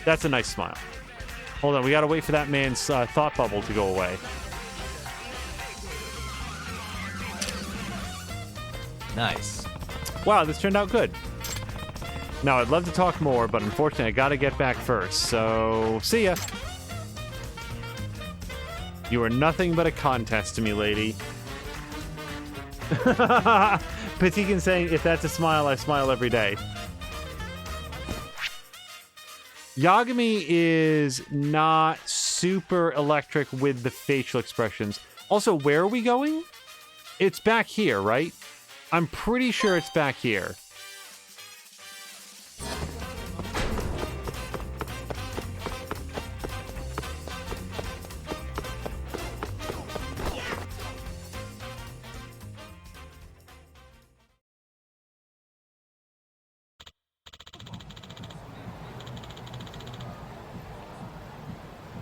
J: That's a nice smile. Hold on, we gotta wait for that man's thought bubble to go away.
B: Nice.
J: Wow, this turned out good. Now, I'd love to talk more, but unfortunately, I gotta get back first. So, see ya. You are nothing but a contest to me, lady. Patikin saying, if that's a smile, I smile every day. Yagami is not super electric with the facial expressions. Also, where are we going? It's back here, right? I'm pretty sure it's back here.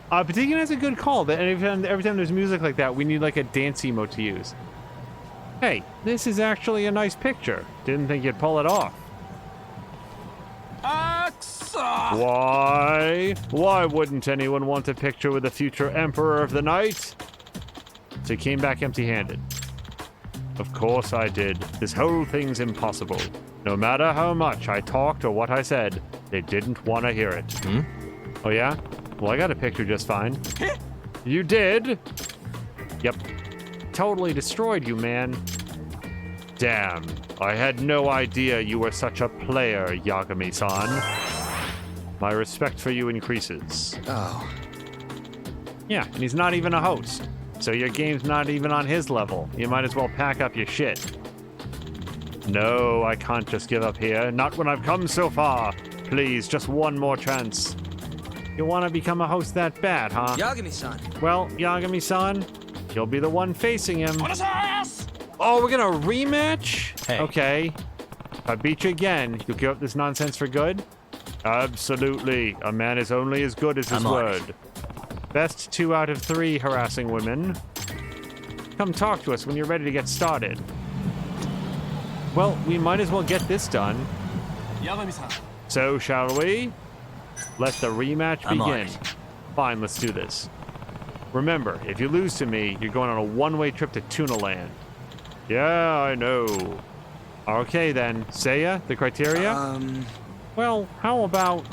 J: Patikin has a good call. That every time there's music like that, we need like a dance emote to use. Hey, this is actually a nice picture. Didn't think you'd pull it off. Why? Why wouldn't anyone want a picture with the future Emperor of the Night? So he came back empty-handed. Of course I did. This whole thing's impossible. No matter how much I talked or what I said, they didn't want to hear it.
B: Hmm?
J: Oh yeah? Well, I got a picture just fine. You did? Yep. Totally destroyed you, man. Damn. I had no idea you were such a player, Yagami-san. My respect for you increases.
B: Oh.
J: Yeah, and he's not even a host. So your game's not even on his level. You might as well pack up your shit. No, I can't just give up here. Not when I've come so far. Please, just one more chance. You want to become a host that bad, huh?
N: Yagami-san.
J: Well, Yagami-san, you'll be the one facing him. Oh, we're gonna rematch?
B: Hey.
J: Okay. If I beat you again, you'll give up this nonsense for good? Absolutely. A man is only as good as his word. Best 2 out of 3 harassing women. Come talk to us when you're ready to get started. Well, we might as well get this done.
N: Yagami-san.
J: So, shall we? Let the rematch
B: I'm on
J: begin.
B: it.
J: Fine, let's do this. Remember, if you lose to me, you're going on a one-way trip to Tuna Land. Yeah, I know. Okay then, Seiya, the criteria? Well, how about...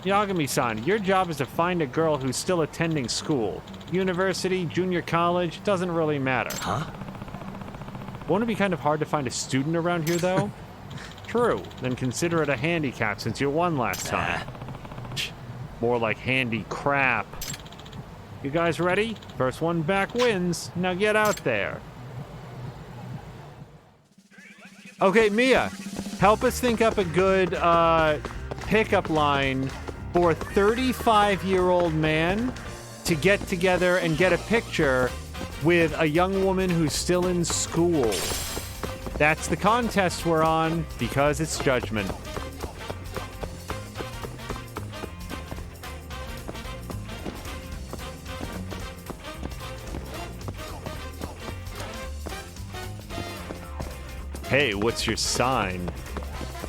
J: Yagami-san, your job is to find a girl who's still attending school. University, junior college, doesn't really matter.
B: Huh?
J: Won't it be kind of hard to find a student around here, though? True, then consider it a handicap since you won last time. More like handy crap. You guys ready? First one back wins. Now get out there. Okay, Mia, help us think up a good pickup line for a 35-year-old man to get together and get a picture with a young woman who's still in school. That's the contest we're on because it's judgment. Hey, what's your sign?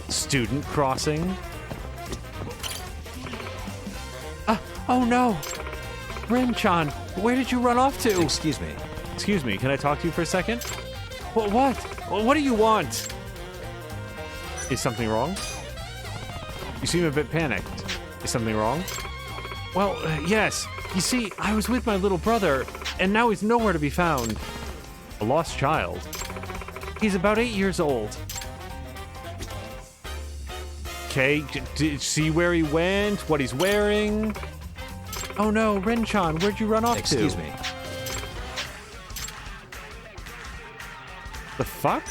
J: Student crossing? Oh no! Rin-chan, where did you run off to?
B: Excuse me.
J: Excuse me, can I talk to you for a second? What? What do you want? Is something wrong? You seem a bit panicked. Is something wrong? Well, yes. You see, I was with my little brother, and now he's nowhere to be found. A lost child? He's about 8 years old. Okay, see where he went? What he's wearing? Oh no, Ren-chan, where'd you run off to?
B: Excuse me.
J: The fuck?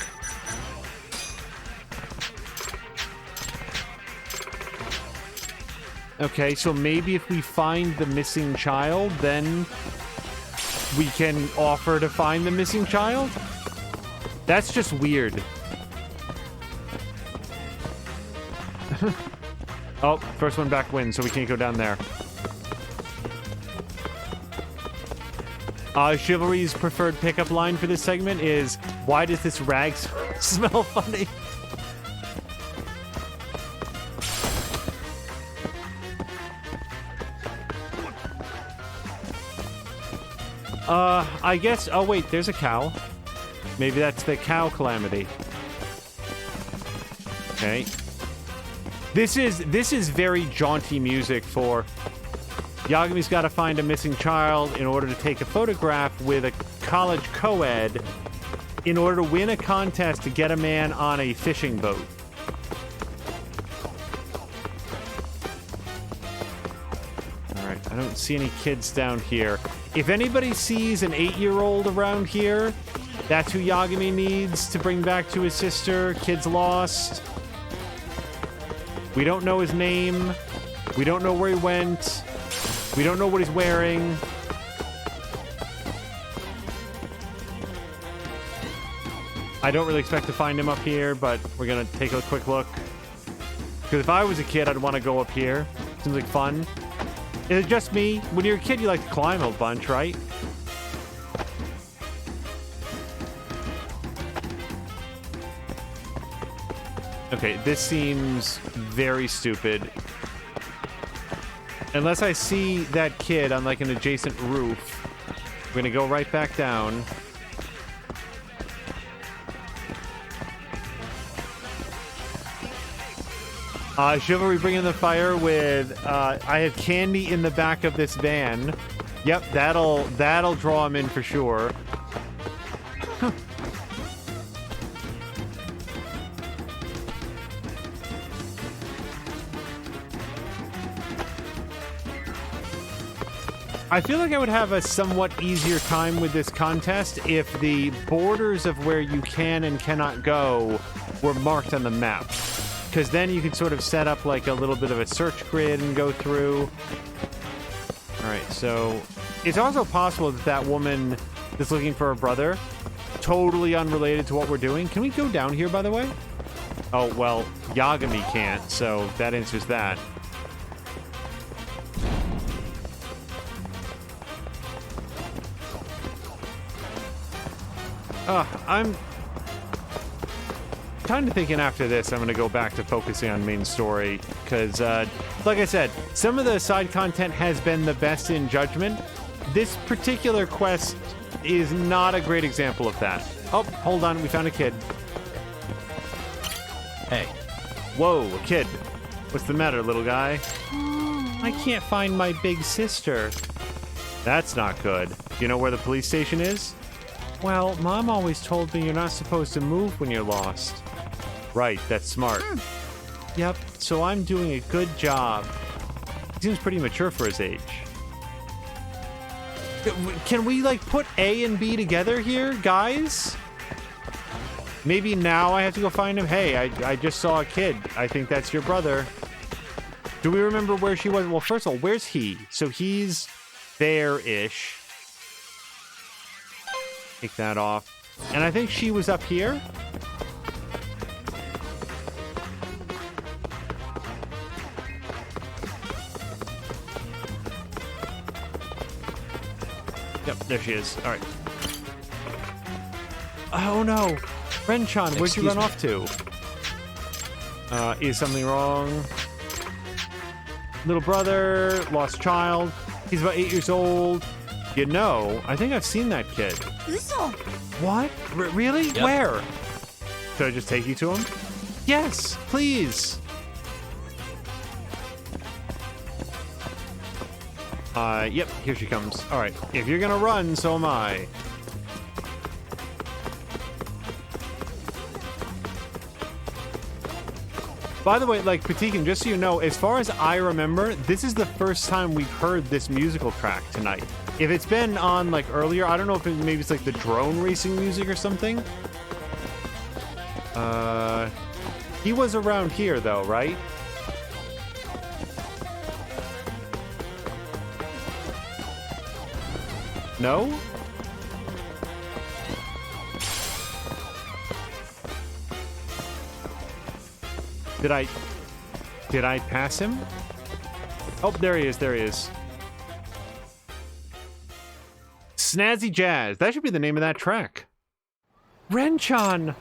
J: Okay, so maybe if we find the missing child, then we can offer to find the missing child? That's just weird. Oh, first one back wins, so we can't go down there. Chivalry's preferred pickup line for this segment is, why does this rag smell funny? I guess, oh wait, there's a cow. Maybe that's the cow calamity. Okay. This is very jaunty music for Yagami's got to find a missing child in order to take a photograph with a college co-ed in order to win a contest to get a man on a fishing boat. Alright, I don't see any kids down here. If anybody sees an 8-year-old around here, that's who Yagami needs to bring back to his sister. Kid's lost. We don't know his name. We don't know where he went. We don't know what he's wearing. I don't really expect to find him up here, but we're gonna take a quick look. Because if I was a kid, I'd want to go up here. Seems like fun. Is it just me? When you're a kid, you like to climb a bunch, right? Okay, this seems very stupid. Unless I see that kid on like an adjacent roof, we're gonna go right back down. Chivalry bringing the fire with, I have candy in the back of this van. Yep, that'll draw him in for sure. I feel like I would have a somewhat easier time with this contest if the borders of where you can and cannot go were marked on the map. Because then you could sort of set up like a little bit of a search grid and go through. Alright, so it's also possible that that woman is looking for a brother. Totally unrelated to what we're doing. Can we go down here, by the way? Oh, well, Yagami can't, so that answers that. I'm kind of thinking after this I'm going to go back to focusing on main story, because, like I said, some of the side content has been the best in Judgment. This particular quest is not a great example of that. Oh, hold on, we found a kid. Hey. Whoa, a kid. What's the matter, little guy? I can't find my big sister. That's not good. Do you know where the police station is? Well, Mom always told me you're not supposed to move when you're lost. Right, that's smart. Yep, so I'm doing a good job. He seems pretty mature for his age. Can we, like, put A and B together here, guys? Maybe now I have to go find him? Hey, I just saw a kid. I think that's your brother. Do we remember where she was? Well, first of all, where's he? So he's there-ish. Take that off. And I think she was up here. Yep, there she is. All right. Oh no, Ren-chan, where'd you run off to? Is something wrong? Little brother, lost child. He's about 8 years old. You know, I think I've seen that kid. What? Really? Yep. Where? Should I just take you to him? Yes, please. Yep, here she comes. All right, if you're gonna run, so am I. By the way, like, Patikin, just so you know, as far as I remember, this is the first time we've heard this musical track tonight. If it's been on, like, earlier, I don't know if maybe it's, like, the drone racing music or something. He was around here, though, right? No? Did I pass him? Oh, there he is, there he is. Snazzy Jazz. That should be the name of that track. Renchan!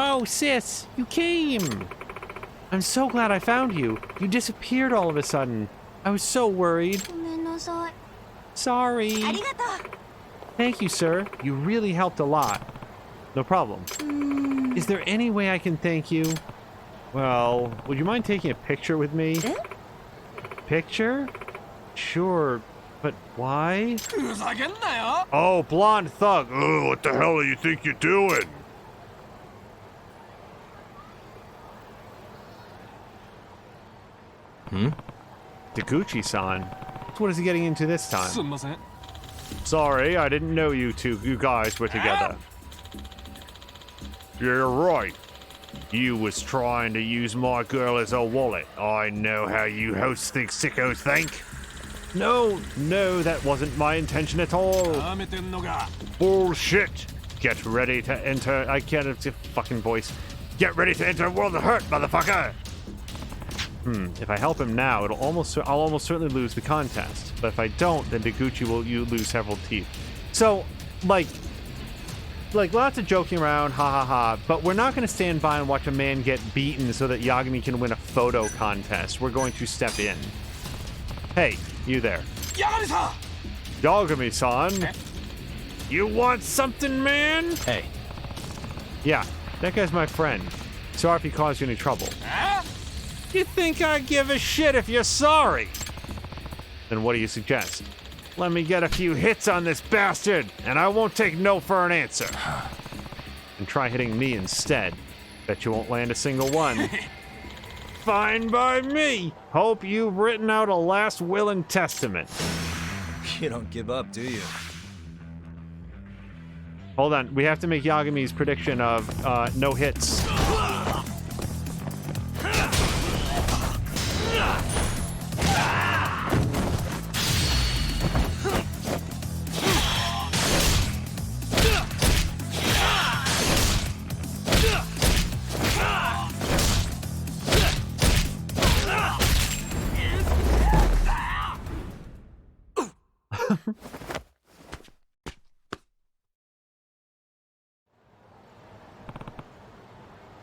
J: Oh, sis, you came! I'm so glad I found you. You disappeared all of a sudden. I was so worried. Sorry. Thank you, sir. You really helped a lot. No problem. Is there any way I can thank you? Well, would you mind taking a picture with me? Picture? Sure, but why?
O: Oh, blonde thug. Oh, what the hell do you think you're doing?
J: Taguchi-san. What is he getting into this time? Sorry, I didn't know you guys were together.
O: You're right. You was trying to use my girl as a wallet. I know how you host think sickos think.
J: No, that wasn't my intention at all.
O: Bullshit.
J: Get ready to enter. I can't. It's a fucking voice.
O: Get ready to enter a world of hurt, motherfucker.
J: If I help him now, I'll almost certainly lose the contest. But if I don't, then Taguchi will lose several teeth. So, like lots of joking around, ha ha ha. But we're not going to stand by and watch a man get beaten so that Yagami can win a photo contest. We're going to step in. Hey, you there.
N: Yagami-san!
J: Yagami-san!
O: You want something, man?
J: Hey. Yeah, that guy's my friend. Sorry if he caused you any trouble.
O: You think I give a shit if you're sorry?
J: Then what do you suggest?
O: Let me get a few hits on this bastard, and I won't take no for an answer.
J: And try hitting me instead. Bet you won't land a single one.
O: Fine by me. Hope you've written out a last will and testament.
B: You don't give up, do you?
J: Hold on, we have to make Yagami's prediction of no hits.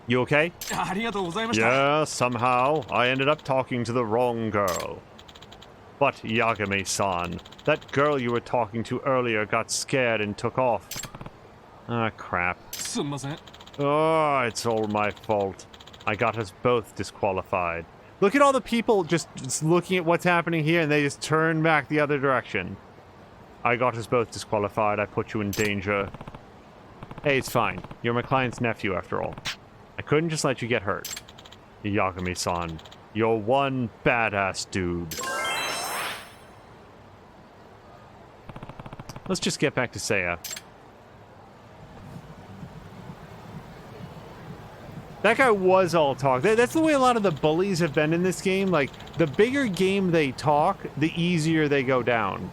J: You okay? Yeah, somehow I ended up talking to the wrong girl. But Yagami-san, that girl you were talking to earlier got scared and took off. Ah, crap. Oh, it's all my fault. I got us both disqualified. Look at all the people just looking at what's happening here and they just turn back the other direction. I got us both disqualified. I put you in danger. Hey, it's fine. You're my client's nephew after all. I couldn't just let you get hurt. Yagami-san, you're one badass dude. Let's just get back to Seiya. That guy was all talk. That's the way a lot of the bullies have been in this game. Like, the bigger game they talk, the easier they go down.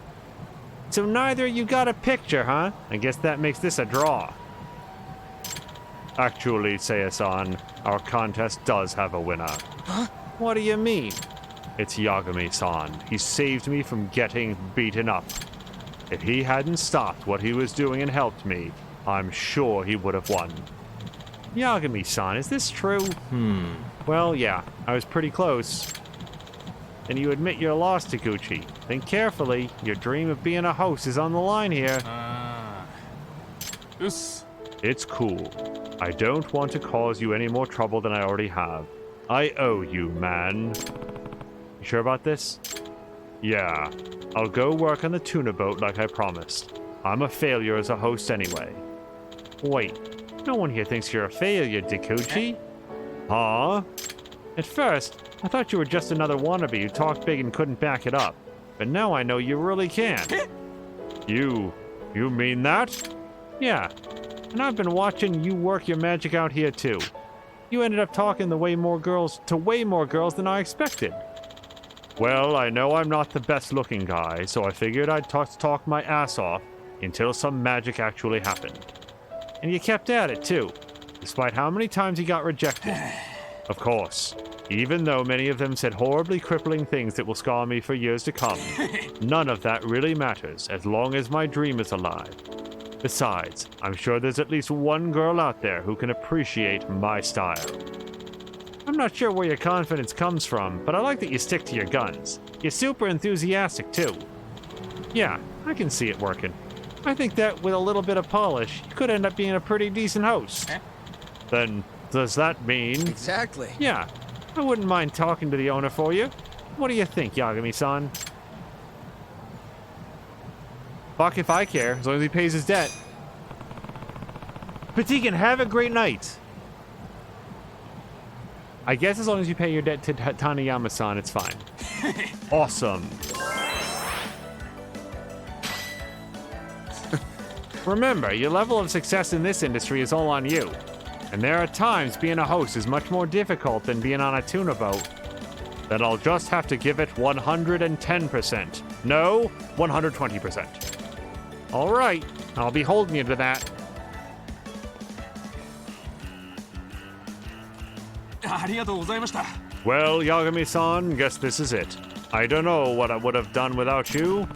J: So neither you got a picture, huh? I guess that makes this a draw. Actually, Seiya-san, our contest does have a winner.
N: Huh?
J: What do you mean? It's Yagami-san. He saved me from getting beaten up. If he hadn't stopped what he was doing and helped me, I'm sure he would have won. Yagami-san, is this true? Well, yeah, I was pretty close. then you admit your loss, Taguchi. Think carefully. Your dream of being a host is on the line here. It's cool. I don't want to cause you any more trouble than I already have. I owe you, man. You sure about this? Yeah. I'll go work on the tuna boat like I promised. I'm a failure as a host anyway. Wait. No one here thinks you're a failure, Taguchi. Huh? At first, I thought you were just another wannabe who talked big and couldn't back it up. But now I know you really can. You mean that? Yeah. And I've been watching you work your magic out here too. You ended up talking to way more girls than I expected. Well, I know I'm not the best looking guy, so I figured I'd talk my ass off until some magic actually happened. And you kept at it too, despite how many times you got rejected. Of course, even though many of them said horribly crippling things that will scar me for years to come, none of that really matters as long as my dream is alive. Besides, I'm sure there's at least one girl out there who can appreciate my style. I'm not sure where your confidence comes from, but I like that you stick to your guns. You're super enthusiastic too. Yeah, I can see it working. I think that with a little bit of polish, you could end up being a pretty decent host. Then, does that mean...
H: Exactly.
J: Yeah, I wouldn't mind talking to the owner for you. What do you think, Yagami-san? Fuck if I care, as long as he pays his debt. Patikin, have a great night. I guess as long as you pay your debt to Taniyama-san, it's fine. Awesome. Remember, your level of success in this industry is all on you. And there are times being a host is much more difficult than being on a tuna boat. Then I'll just have to give it 110%. No, 120%. All right, I'll be holding you to that. Well, Yagami-san, guess this is it. I don't know what I would have done without you.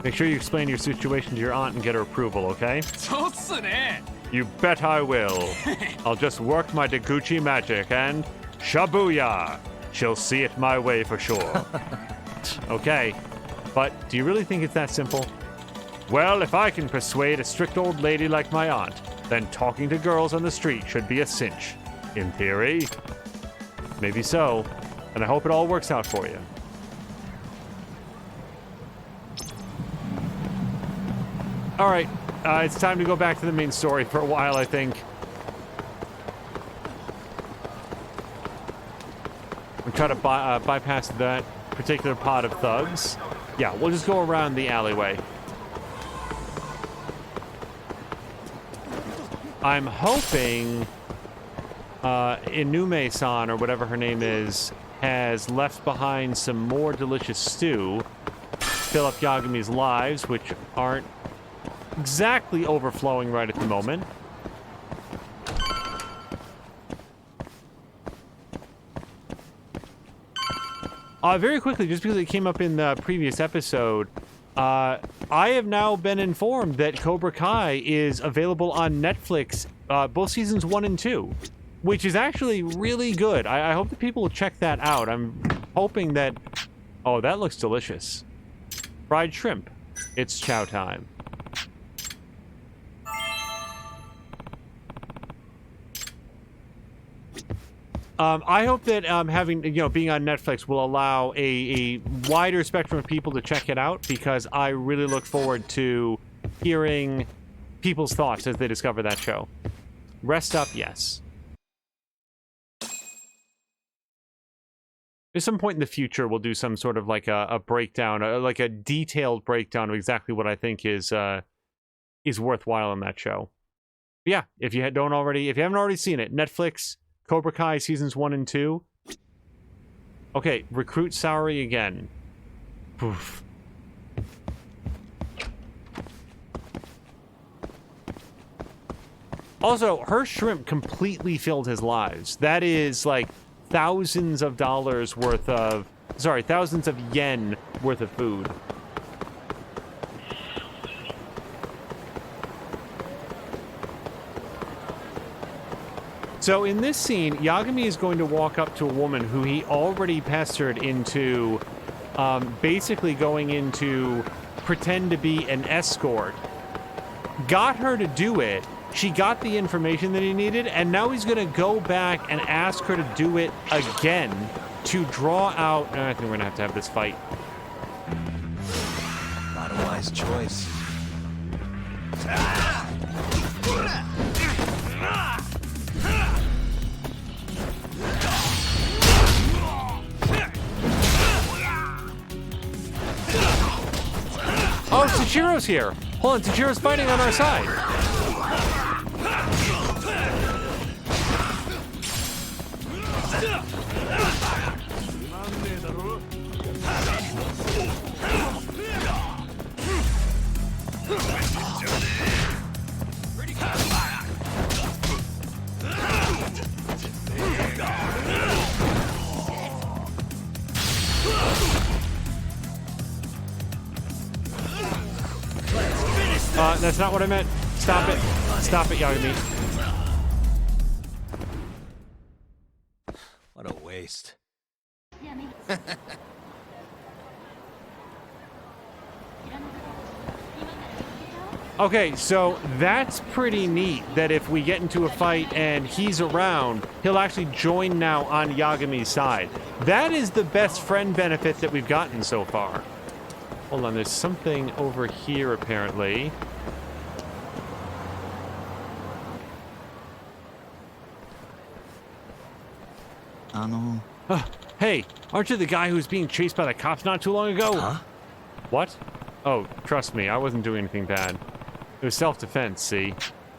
J: Make sure you explain your situation to your aunt and get her approval, okay? You bet I will. I'll just work my Taguchi magic and... Shabuya! She'll see it my way for sure. Okay, but do you really think it's that simple? Well, if I can persuade a strict old lady like my aunt, then talking to girls on the street should be a cinch. In theory. Maybe so, and I hope it all works out for you. Alright, it's time to go back to the main story for a while, I think. We'll try to bypass that particular pod of thugs. Yeah, we'll just go around the alleyway. I'm hoping Inume-san, or whatever her name is, has left behind some more delicious stew. Fill up Yagami's lives, which aren't exactly overflowing right at the moment. Very quickly, just because it came up in the previous episode, I have now been informed that Cobra Kai is available on Netflix, both seasons 1 and 2, which is actually really good. I hope that people will check that out. I'm hoping that... Oh, that looks delicious. Fried shrimp. It's chow time. I hope that having, being on Netflix will allow a wider spectrum of people to check it out, because I really look forward to hearing people's thoughts as they discover that show. Rest up, yes. At some point in the future, we'll do some sort of like a breakdown, like a detailed breakdown of exactly what I think is worthwhile in that show. But yeah, if you haven't already seen it, Netflix, Cobra Kai seasons 1 and 2. Okay, recruit Saori again. Oof. Also, her shrimp completely filled his lives. That is like thousands of dollars worth of... Sorry, thousands of yen worth of food. So in this scene, Yagami is going to walk up to a woman who he already pestered into basically going into pretend to be an escort. Got her to do it. She got the information that he needed, and now he's going to go back and ask her to do it again to draw out... I think we're going to have this fight.
B: Not a wise choice.
J: Oh, Tsuchiro's here. Hold on, Tsuchiro's fighting on our side. That's not what I meant. Stop it. Stop it, Yagami.
B: What a waste.
J: Okay, so that's pretty neat that if we get into a fight and he's around, he'll actually join now on Yagami's side. That is the best friend benefit that we've gotten so far. Hold on, there's something over here apparently. Hey, aren't you the guy who was being chased by the cops not too long ago?
B: Huh?
J: What? Oh, trust me, I wasn't doing anything bad. It was self-defense, see?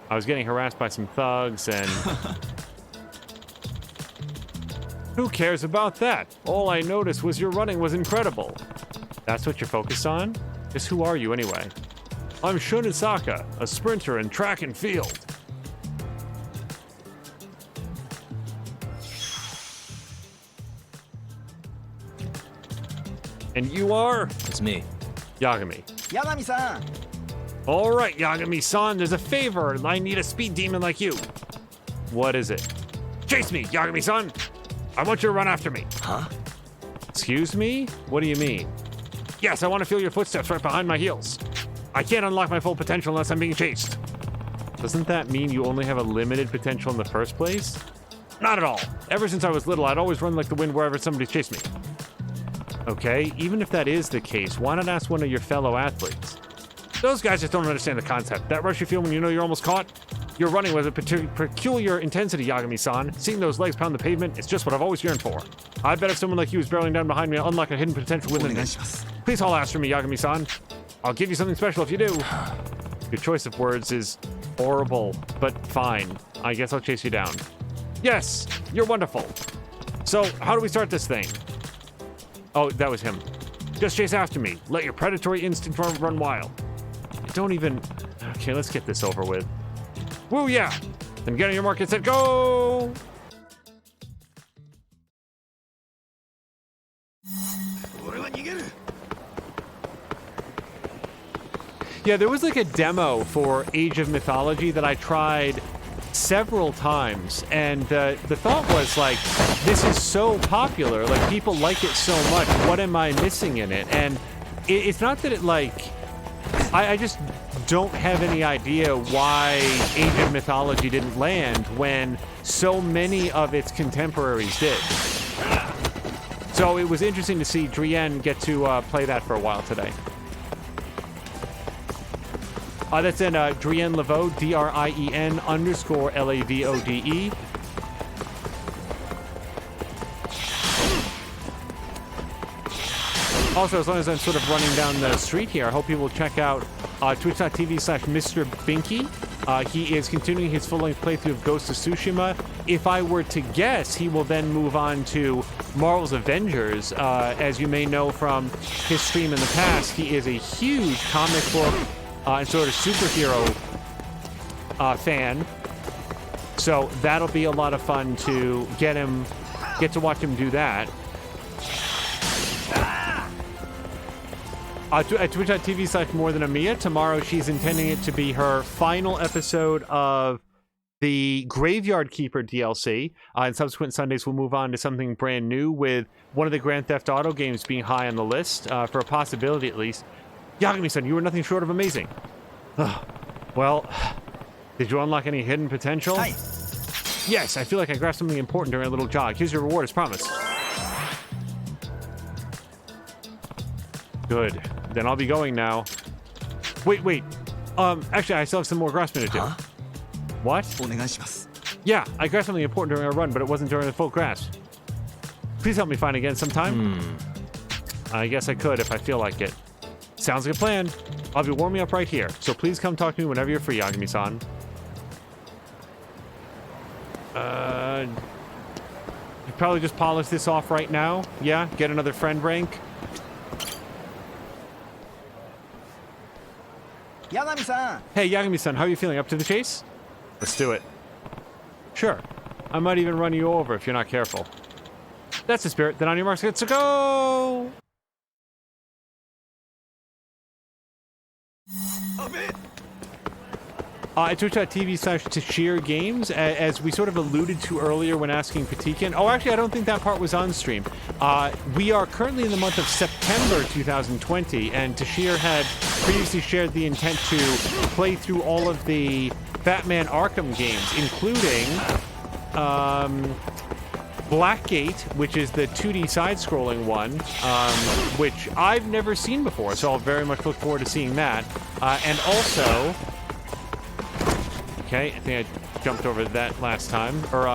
J: I was getting harassed by some thugs and... Who cares about that? All I noticed was your running was incredible. That's what you're focused on? Just who are you anyway? I'm Shunisaka, a sprinter in track and field. And you are?
B: It's me.
J: Yagami.
P: Yagami-san!
J: All right, Yagami-san, there's a favor. I need a speed demon like you. What is it? Chase me, Yagami-san! I want you to run after me.
B: Huh?
J: Excuse me? What do you mean? Yes, I want to feel your footsteps right behind my heels. I can't unlock my full potential unless I'm being chased. Doesn't that mean you only have a limited potential in the first place? Not at all. Ever since I was little, I'd always run like the wind wherever somebody chased me. Okay, even if that is the case, why not ask one of your fellow athletes? Those guys just don't understand the concept. That rush you feel when you know you're almost caught? You're running with a peculiar intensity, Yagami-san. Seeing those legs pound the pavement is just what I've always yearned for. I bet if someone like you was barreling down behind me, I'll unlock a hidden potential within me. Please haul ass for me, Yagami-san. I'll give you something special if you do. Your choice of words is horrible, but fine. I guess I'll chase you down. Yes, you're wonderful. So, how do we start this thing? Oh, that was him. Just chase after me. Let your predatory instinct run wild. Don't even... Okay, let's get this over with. Woo, yeah! Then get on your mark and set, go! Yeah, there was like a demo for Age of Mythology that I tried several times, and the thought was like, this is so popular, like people like it so much, what am I missing in it? And it's not that it like, I just don't have any idea why Age of Mythology didn't land when so many of its contemporaries did. So it was interesting to see Drien get to play that for a while today. That's in Drien Lavode, DRIEN_LAVODE. Also, as long as I'm sort of running down the street here, I hope you will check out twitch.tv/Mr. Binky. He is continuing his full-length playthrough of Ghost of Tsushima. If I were to guess, he will then move on to Marvel's Avengers. As you may know from his stream in the past, he is a huge comic book and sort of superhero fan. So that'll be a lot of fun to get to watch him do that. At twitch.tv/MoreThanAmia. Tomorrow she's intending it to be her final episode of the Graveyard Keeper DLC. And subsequent Sundays, we'll move on to something brand new with one of the Grand Theft Auto games being high on the list, for a possibility at least. Yagami-san, you were nothing short of amazing. Well, did you unlock any hidden potential? Hi. Yes, I feel like I grasped something important during a little jog. Here's your reward as promised. Good. Then I'll be going now. Wait. Actually, I still have some more grasping to do. Huh? What? Yeah, I grasped something important during our run, but it wasn't during the full grasp. Please help me find again sometime. I guess I could if I feel like it. Sounds like a plan. I'll be warming up right here, so please come talk to me whenever you're free, Yagami-san. You probably just polish this off right now. Yeah, get another friend rank.
P: Yagami-san!
J: Hey, Yagami-san, how are you feeling? Up to the chase? Let's do it. Sure. I might even run you over if you're not careful. That's the spirit. Then on your marks, let's go! Twitch.tv/Tashir Games, as we sort of alluded to earlier when asking Patikin. Oh, actually, I don't think that part was on stream. We are currently in the month of September 2020, and Tashir had previously shared the intent to play through all of the Batman Arkham games, including Blackgate, which is the 2D side-scrolling one, which I've never seen before, so I'll very much look forward to seeing that. And also... Okay, I think I jumped over that last time, or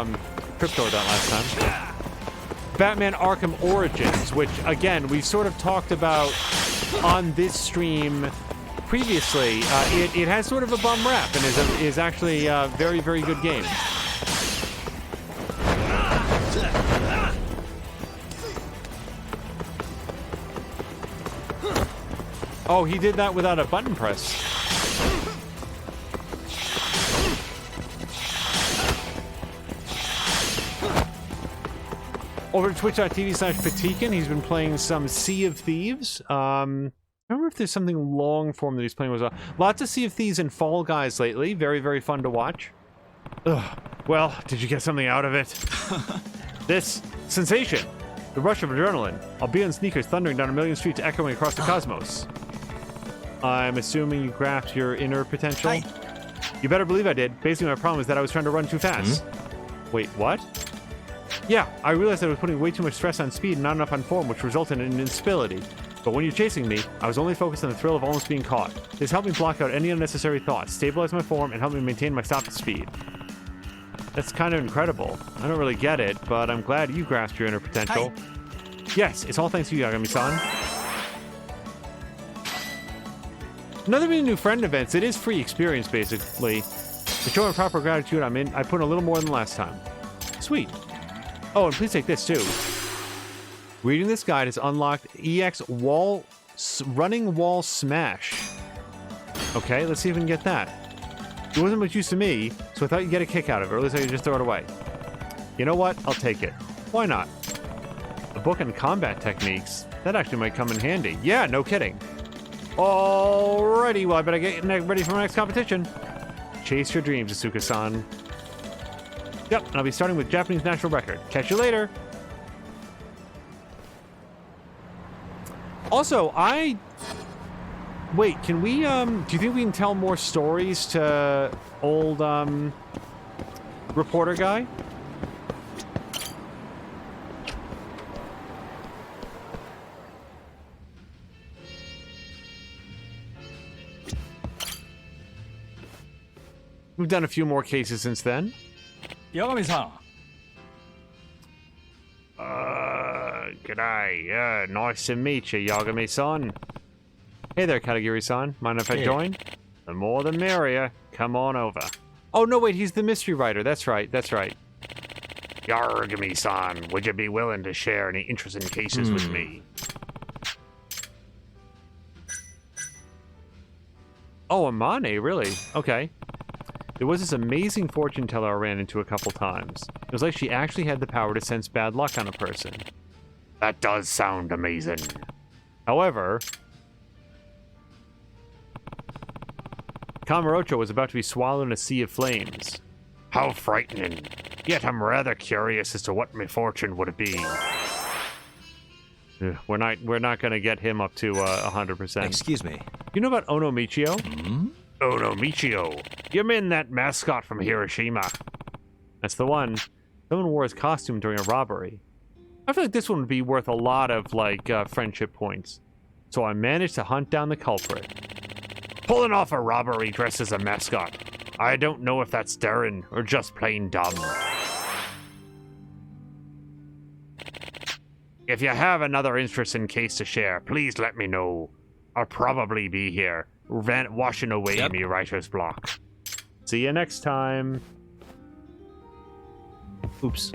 J: tripped over that last time. Batman Arkham Origins, which, again, we've sort of talked about on this stream previously. It has sort of a bum rap and is actually a very, very good game. Oh, he did that without a button press. Over to twitch.tv/Patikin, he's been playing some Sea of Thieves. I don't remember if there's something long form that he's playing with. Lots of Sea of Thieves and Fall Guys lately. Very, very fun to watch. Ugh. Well, did you get something out of it? This sensation. The rush of adrenaline. I'll be on sneakers thundering down a million streets echoing across the cosmos. I'm assuming you grasped your inner potential? Hi. You better believe I did. Basically, my problem is that I was trying to run too fast. Wait, what? Yeah, I realized I was putting way too much stress on speed and not enough on form, which resulted in instability. But when you're chasing me, I was only focused on the thrill of almost being caught. This helped me block out any unnecessary thoughts, stabilize my form, and help me maintain my stop speed. That's kind of incredible. I don't really get it, but I'm glad you grasped your inner potential. Hi. Yes, it's all thanks to you, Yagami-san. Another many new friend events. It is free experience, basically. To show my proper gratitude, I put in a little more than last time. Sweet. Oh, and please take this, too. Reading this guide has unlocked EX Running Wall Smash. Okay, let's see if we can get that. It wasn't much use to me, so I thought you'd get a kick out of it, or at least I could just throw it away. You know what? I'll take it. Why not? A book on combat techniques. That actually might come in handy. Yeah, no kidding. Alrighty, well, I better get ready for my next competition. Chase your dreams, Asuka-san. Yep, and I'll be starting with Japanese National Record. Catch you later. Also, wait, can we, do you think we can tell more stories to old, reporter guy? We've done a few more cases since then.
P: Yagami-san.
J: G'day. Nice to meet you, Yagami-san. Hey there, Katagiri-san. Mind if I join? The more the merrier. Come on over. Oh, no, wait, he's the mystery writer. That's right, that's right. Yagami-san, would you be willing to share any interesting cases with me? Oh, Amane, really? Okay. There was this amazing fortune teller I ran into a couple times. It was like she actually had the power to sense bad luck on a person. That does sound amazing. However, Kamurocho was about to be swallowed in a sea of flames.
O: How frightening. Yet I'm rather curious as to what my fortune would be.
J: We're not gonna get him up to 100%.
B: Excuse me.
J: You know about Onomichio?
O: Onomichio. You mean that mascot from Hiroshima?
J: That's the one. Someone wore his costume during a robbery. I feel like this one would be worth a lot of, like, friendship points. So I managed to hunt down the culprit.
O: Pulling off a robbery dressed as a mascot. I don't know if that's daring or just plain dumb. If you have another interesting case to share, please let me know. I'll probably be here, washing away me writer's block.
J: See you next time. Oops.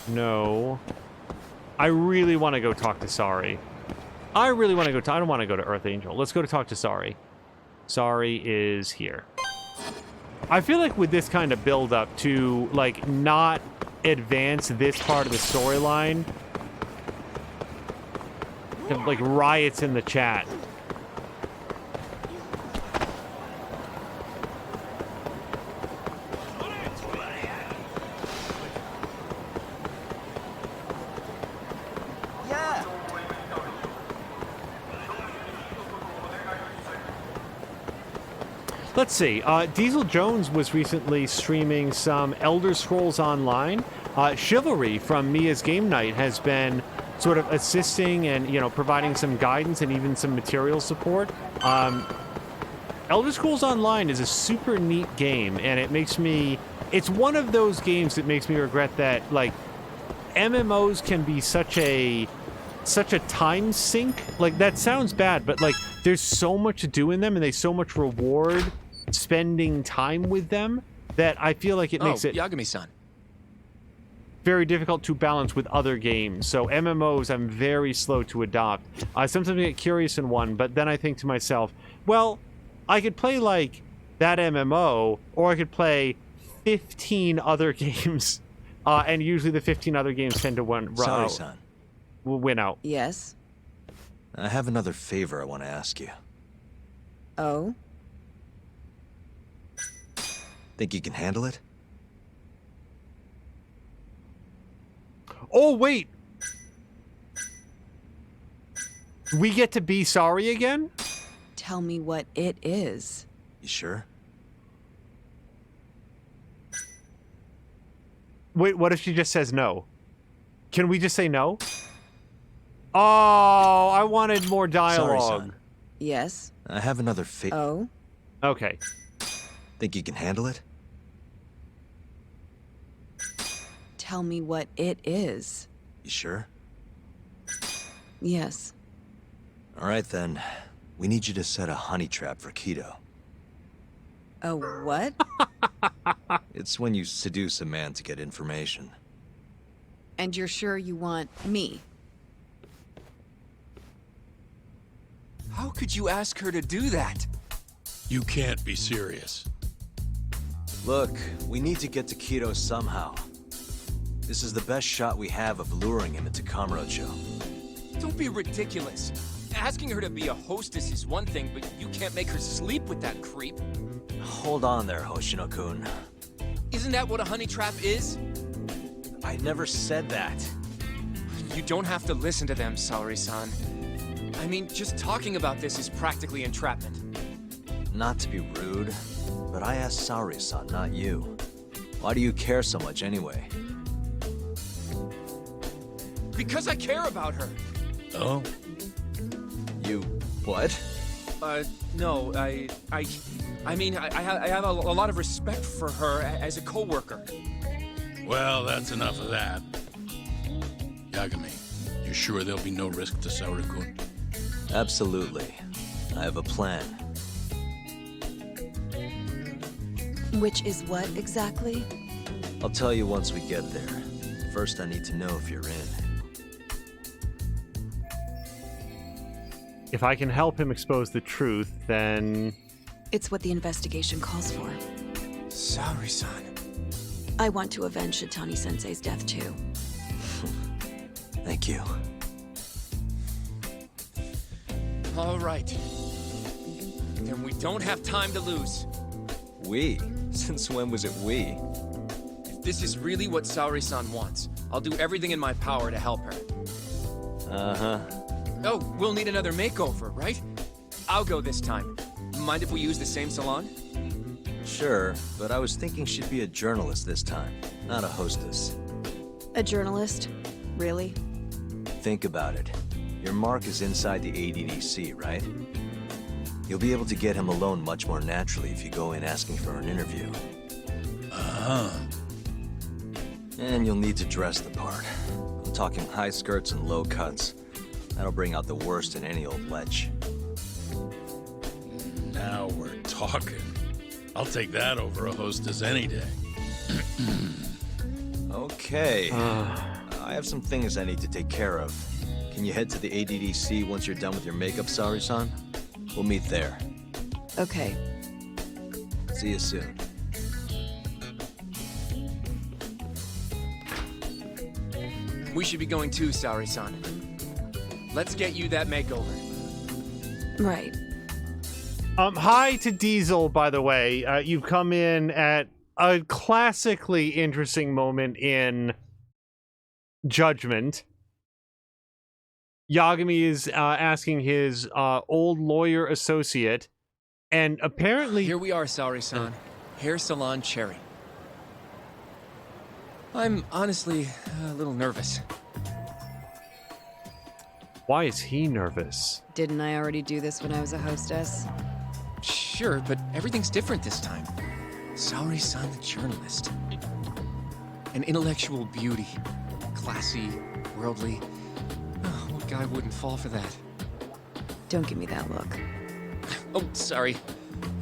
J: No. I really want to go talk to Sari. I really want to go I don't want to go to Earth Angel. Let's go to talk to Sari. Sari is here. I feel like with this kind of build up to, like, not advance this part of the storyline, like riots in the chat. Let's see. Diesel Jones was recently streaming some Elder Scrolls Online. Chivalry from Mia's Game Night has been sort of assisting and, you know, providing some guidance and even some material support. Elder Scrolls Online is a super neat game, and it makes me... It's one of those games that makes me regret that, like, MMOs can be such a time sink. Like, that sounds bad, but, like, there's so much to do in them, and they so much reward spending time with them that I feel like it makes it
H: Yagami-san.
J: very difficult to balance with other games. So MMOs, I'm very slow to adopt. Sometimes I get curious in one, but then I think to myself, well, I could play, like, that MMO, or I could play 15 other games, and usually the 15 other games tend to win out.
E: Yes?
B: I have another favor I want to ask you.
E: Oh?
B: Think you can handle it?
J: Oh, wait! We get to be sorry again?
E: Tell me what it is.
B: You sure?
J: Wait, what if she just says no? Can we just say no? Oh, I wanted more dialogue.
B: Sorry, son.
E: Yes?
B: I have another favor.
E: Oh?
J: Okay.
B: Think you can handle it?
E: Tell me what it is.
B: You sure?
E: Yes.
B: All right, then. We need you to set a honey trap for Kido.
E: A what?
B: It's when you seduce a man to get information.
E: And you're sure you want me?
H: How could you ask her to do that?
F: You can't be serious.
B: Look, we need to get to Kido somehow. This is the best shot we have of luring him into Kamurocho.
H: Don't be ridiculous. Asking her to be a hostess is one thing, but you can't make her sleep with that creep.
B: Hold on there, Hoshino-kun.
H: Isn't that what a honey trap is?
B: I never said that.
H: You don't have to listen to them, Saori-san. I mean, just talking about this is practically entrapment.
B: Not to be rude, but I asked Saori-san, not you. Why do you care so much anyway?
H: Because I care about her.
B: Oh? You... what?
H: No, I mean, I have a lot of respect for her as a co-worker.
F: Well, that's enough of that. Yagami, you sure there'll be no risk to Saori-kun?
B: Absolutely. I have a plan.
E: Which is what exactly?
B: I'll tell you once we get there. First, I need to know if you're in.
J: If I can help him expose the truth, then...
E: It's what the investigation calls for.
H: Saori-san.
Q: I want to avenge Shitani-sensei's death, too.
B: Thank you.
H: All right. Then we don't have time to lose.
B: We? Since when was it we?
H: If this is really what Saori-san wants, I'll do everything in my power to help her.
B: Uh-huh.
H: Oh, we'll need another makeover, right? I'll go this time. Mind if we use the same salon?
B: Sure, but I was thinking she'd be a journalist this time, not a hostess.
Q: A journalist? Really?
B: Think about it. Your mark is inside the ADDC, right? You'll be able to get him alone much more naturally if you go in asking for an interview.
M: Uh-huh.
B: And you'll need to dress the part. I'm talking high skirts and low cuts. That'll bring out the worst in any old lech.
M: Now we're talking. I'll take that over a hostess any day.
B: Okay. I have some things I need to take care of. Can you head to the ADDC once you're done with your makeup, Saori-san? We'll meet there.
Q: Okay.
B: See you soon.
H: We should be going too, Saori-san. Let's get you that makeover.
Q: Right.
J: Hi to Diesel, by the way. You've come in at a classically interesting moment in Judgment. Yagami is asking his old lawyer associate, and apparently...
H: Here we are, Saori-san. Hair Salon Cherry. I'm honestly a little nervous.
J: Why is he nervous?
Q: Didn't I already do this when I was a hostess?
H: Sure, but everything's different this time. Saori-san, the journalist. An intellectual beauty. Classy, worldly. Oh, what guy wouldn't fall for that?
Q: Don't give me that look.
H: Oh, sorry.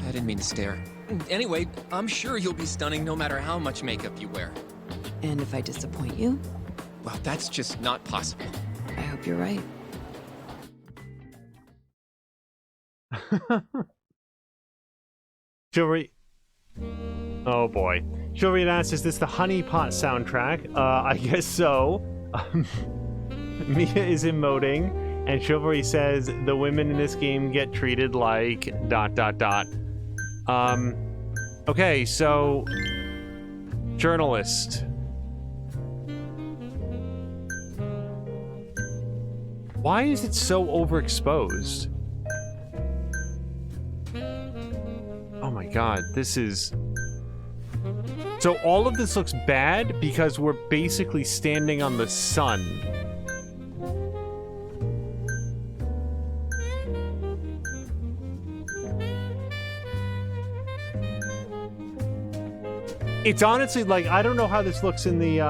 H: I didn't mean to stare. Anyway, I'm sure you'll be stunning no matter how much makeup you wear.
Q: And if I disappoint you?
H: Well, that's just not possible.
Q: I hope you're right.
J: Chivalry. Oh boy. Chivalry asks, is this the Honey Pot soundtrack? I guess so. Mia is emoting, and Chivalry says the women in this game get treated like ... Okay, so journalist. Why is it so overexposed? Oh my god, this is... So all of this looks bad because we're basically standing on the sun. It's honestly like, I don't know how this looks in the,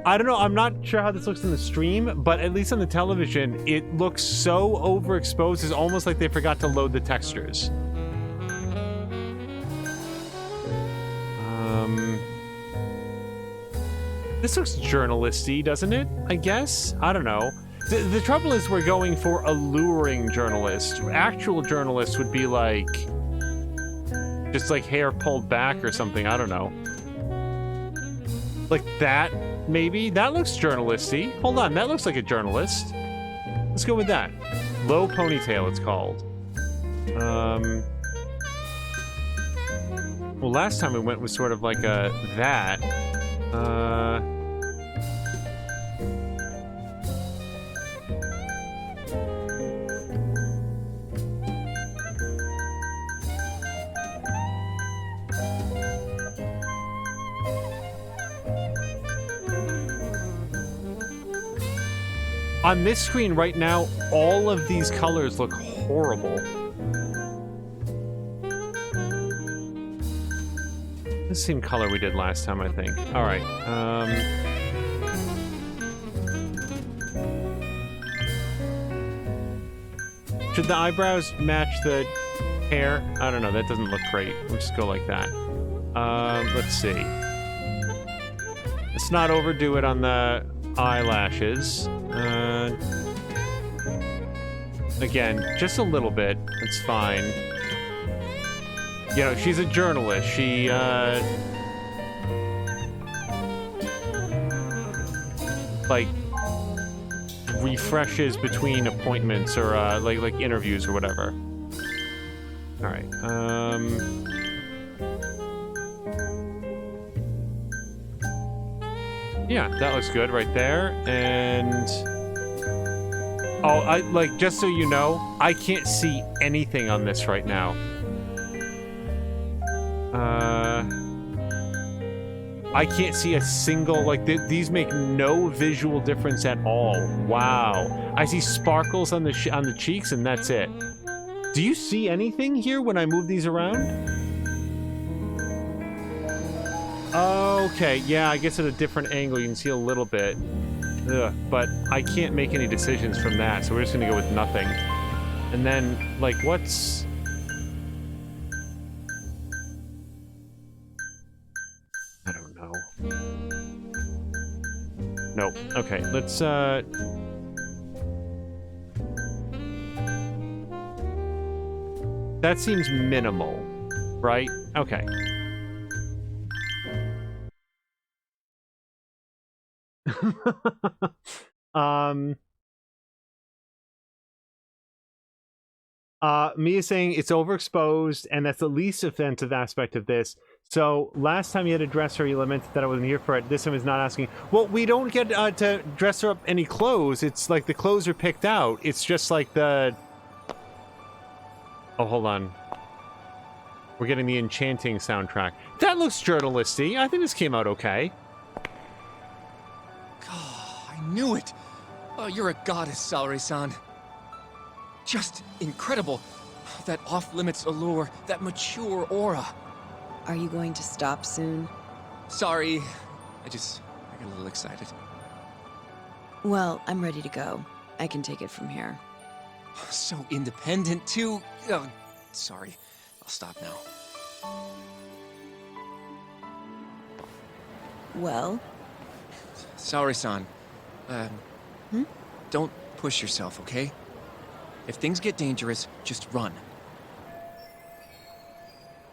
J: I don't know, I'm not sure how this looks in the stream, but at least on the television, it looks so overexposed, it's almost like they forgot to load the textures. This looks journalisty, doesn't it? I guess? I don't know. The trouble is we're going for alluring journalists. Actual journalists would be like... just like hair pulled back or something, I don't know. Like that, maybe? That looks journalisty. Hold on, that looks like a journalist. Let's go with that. Low ponytail, it's called. Well, last time we went was sort of like a... that. On this screen right now, all of these colors look horrible. The same color we did last time, I think. All right. Should the eyebrows match the hair? I don't know. That doesn't look great. We'll just go like that. Let's see. Let's not overdo it on the eyelashes. Again, just a little bit. It's fine. You know, she's a journalist. She, like, refreshes between appointments or, like interviews or whatever. Alright, yeah, that looks good right there, and... Oh, like, just so you know, I can't see anything on this right now. I can't see a single, like, these make no visual difference at all. Wow. I see sparkles on the cheeks, and that's it. Do you see anything here when I move these around? Okay, yeah, I guess at a different angle you can see a little bit. Ugh, but I can't make any decisions from that, so we're just gonna go with nothing. And then, like, what's... I don't know. Nope. Okay, let's, that seems minimal, right? Okay. Mia's saying it's overexposed, and that's the least offensive aspect of this. So last time you had to dress her, you lamented that I wasn't here for it. This time is not asking. Well, we don't get to dress her up any clothes. It's like the clothes are picked out. It's just like the... Oh, hold on. We're getting the enchanting soundtrack. That looks journalisty. I think this came out okay.
H: Oh, I knew it. Oh, you're a goddess, Saori-san. Just incredible. That off-limits allure, that mature aura.
Q: Are you going to stop soon?
H: Sorry. I got a little excited.
Q: Well, I'm ready to go. I can take it from here.
H: So independent, too. Oh, sorry. I'll stop now.
Q: Well?
H: Saori-san. Don't push yourself, okay? If things get dangerous, just run.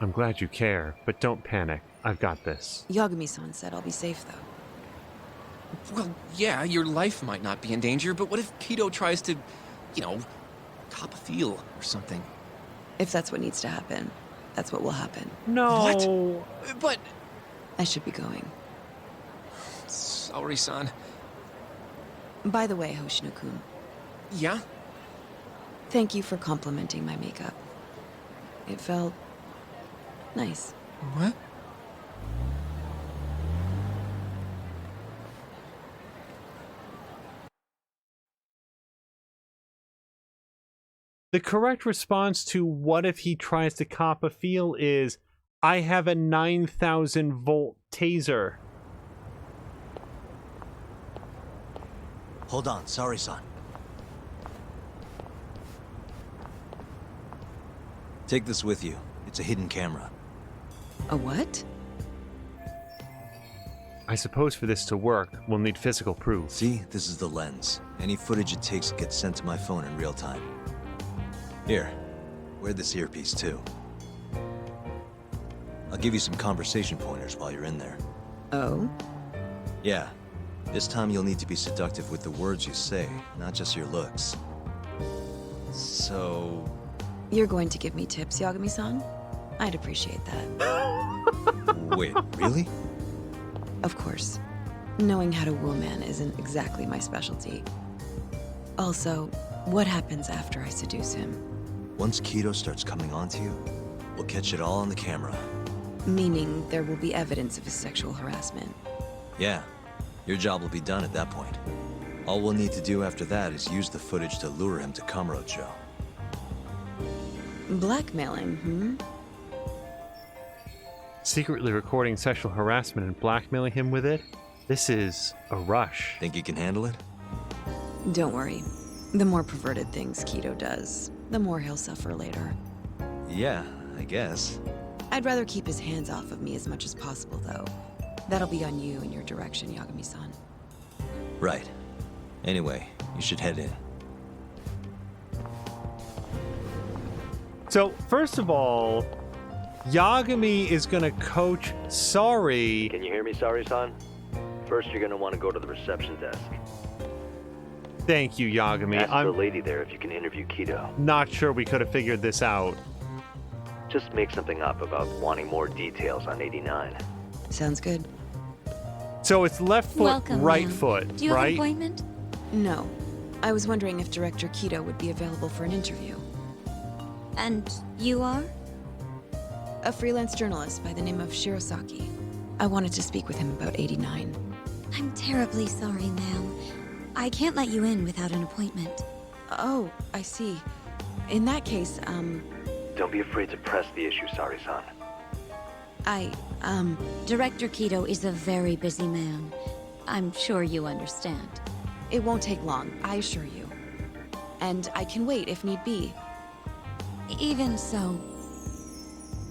J: I'm glad you care, but don't panic. I've got this.
Q: Yagami-san said I'll be safe, though.
H: Well, yeah, your life might not be in danger, but what if Kido tries to, you know, cop a feel or something?
Q: If that's what needs to happen, that's what will happen.
J: No.
H: What? But...
Q: I should be going.
H: Saori-san.
Q: By the way, Hoshino-kun.
H: Yeah?
Q: Thank you for complimenting my makeup. It felt... nice.
H: What?
J: The correct response to what if he tries to cop a feel is, I have a 9,000 volt taser.
B: Hold on, sorry, son. Take this with you. It's a hidden camera.
Q: A what?
J: I suppose for this to work, we'll need physical proof.
B: See, this is the lens. Any footage it takes gets sent to my phone in real time. Here, wear this earpiece too. I'll give you some conversation pointers while you're in there.
Q: Oh?
B: Yeah. This time you'll need to be seductive with the words you say, not just your looks. So...
Q: You're going to give me tips, Yagami-san? I'd appreciate that.
B: Wait, really?
Q: Of course. Knowing how to woo a man isn't exactly my specialty. Also, what happens after I seduce him?
B: Once Kido starts coming onto you, we'll catch it all on the camera.
Q: Meaning there will be evidence of his sexual harassment.
B: Yeah. Your job will be done at that point. All we'll need to do after that is use the footage to lure him to Kamurocho.
Q: Blackmailing, hmm?
J: Secretly recording sexual harassment and blackmailing him with it? This is a rush.
B: Think you can handle it?
Q: Don't worry. The more perverted things Kido does, the more he'll suffer later.
B: Yeah, I guess.
Q: I'd rather keep his hands off of me as much as possible, though. That'll be on you and your direction, Yagami-san.
B: Right. Anyway, you should head in.
J: So, first of all, Yagami is gonna coach Sorry.
R: Can you hear me, Sari-san? First, you're gonna want to go to the reception desk.
J: Thank you, Yagami.
R: Ask the lady there if you can interview Kido.
J: Not sure we could have figured this out.
R: Just make something up about wanting more details on 89.
Q: Sounds good.
J: So it's left foot,
E: Welcome,
J: right
E: ma'am.
J: foot,
E: Do you have
J: right?
E: an appointment?
Q: No. I was wondering if Director Kido would be available for an interview.
E: And you are?
Q: A freelance journalist by the name of Shirosaki. I wanted to speak with him about 89.
E: I'm terribly sorry, ma'am. I can't let you in without an appointment.
Q: Oh, I see. In that case,
R: Don't be afraid to press the issue, Sari-san.
E: Director Kido is a very busy man. I'm sure you understand.
Q: It won't take long, I assure you. And I can wait if need be.
E: Even so,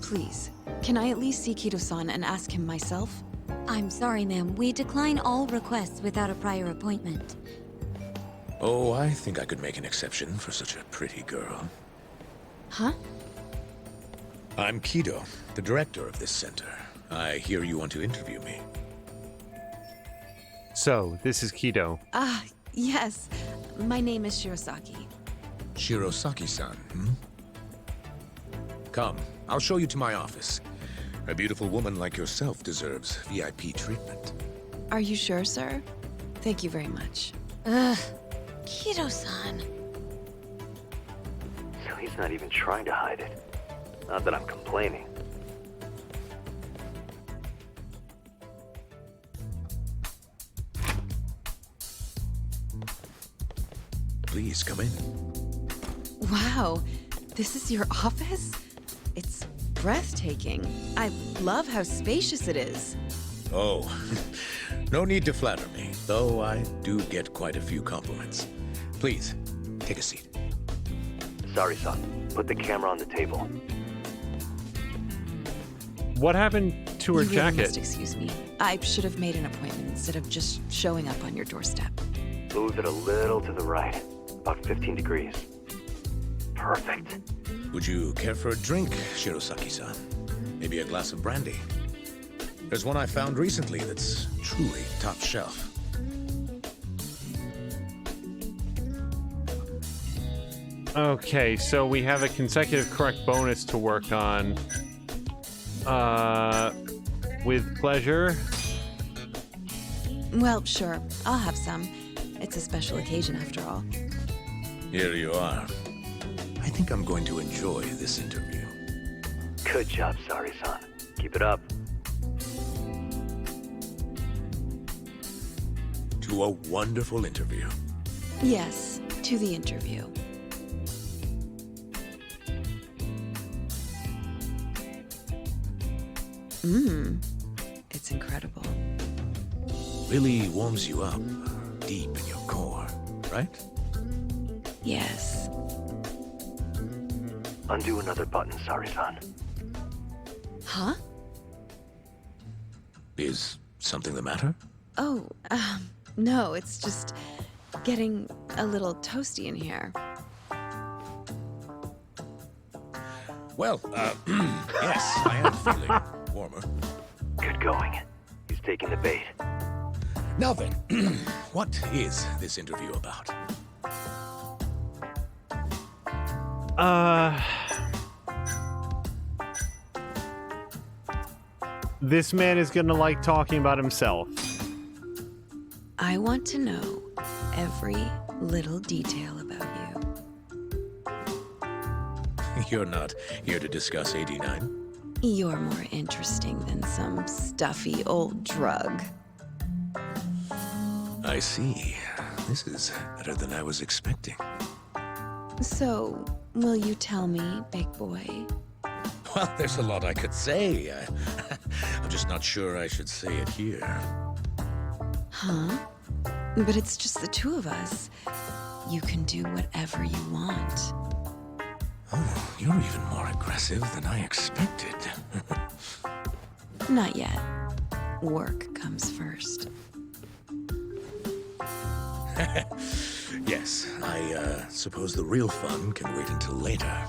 Q: Please, can I at least see Kido-san and ask him myself?
E: I'm sorry, ma'am. We decline all requests without a prior appointment.
G: Oh, I think I could make an exception for such a pretty girl.
Q: Huh?
G: I'm Kido, the director of this center. I hear you want to interview me.
J: So, this is Kido.
Q: Yes. My name is Shirosaki.
G: Shirosaki-san, Come, I'll show you to my office. A beautiful woman like yourself deserves VIP treatment.
Q: Are you sure, sir? Thank you very much.
E: Kido-san.
R: So he's not even trying to hide it. Not that I'm complaining.
G: Please, come in.
Q: Wow, this is your office? It's breathtaking. I love how spacious it is.
G: Oh, no need to flatter me, though I do get quite a few compliments. Please, take a seat.
R: Sorry-san, put the camera on the table.
J: What happened to her
Q: You really
J: jacket?
Q: must excuse me. I should have made an appointment instead of just showing up on your doorstep.
R: Move it a little to the right, about 15 degrees. Perfect.
G: Would you care for a drink, Shirosaki-san? Maybe a glass of brandy? There's one I found recently that's truly top shelf.
J: Okay, so we have a consecutive correct bonus to work on. With pleasure.
Q: Well, sure. I'll have some. It's a special occasion after all.
G: Here you are. I think I'm going to enjoy this interview.
R: Good job, Sari-san. Keep it up.
G: To a wonderful interview.
Q: Yes, to the interview. It's incredible.
G: Really warms you up deep in your core, right?
Q: Yes.
R: Undo another button, Sari-san.
Q: Huh?
G: Is something the matter?
Q: Oh, no, it's just getting a little toasty in here.
G: Well, yes, I am feeling warmer.
R: Good going. He's taking the bait.
G: Now then, what is this interview about?
J: This man is gonna like talking about himself.
Q: I want to know every little detail about you.
G: You're not here to discuss 89?
Q: You're more interesting than some stuffy old drug.
G: I see. This is better than I was expecting.
Q: So, will you tell me, big boy?
G: Well, there's a lot I could say. I'm just not sure I should say it here.
Q: Huh? But it's just the two of us. You can do whatever you want.
G: Oh, you're even more aggressive than I expected.
Q: Not yet. Work comes first.
G: Yes, I suppose the real fun can wait until later.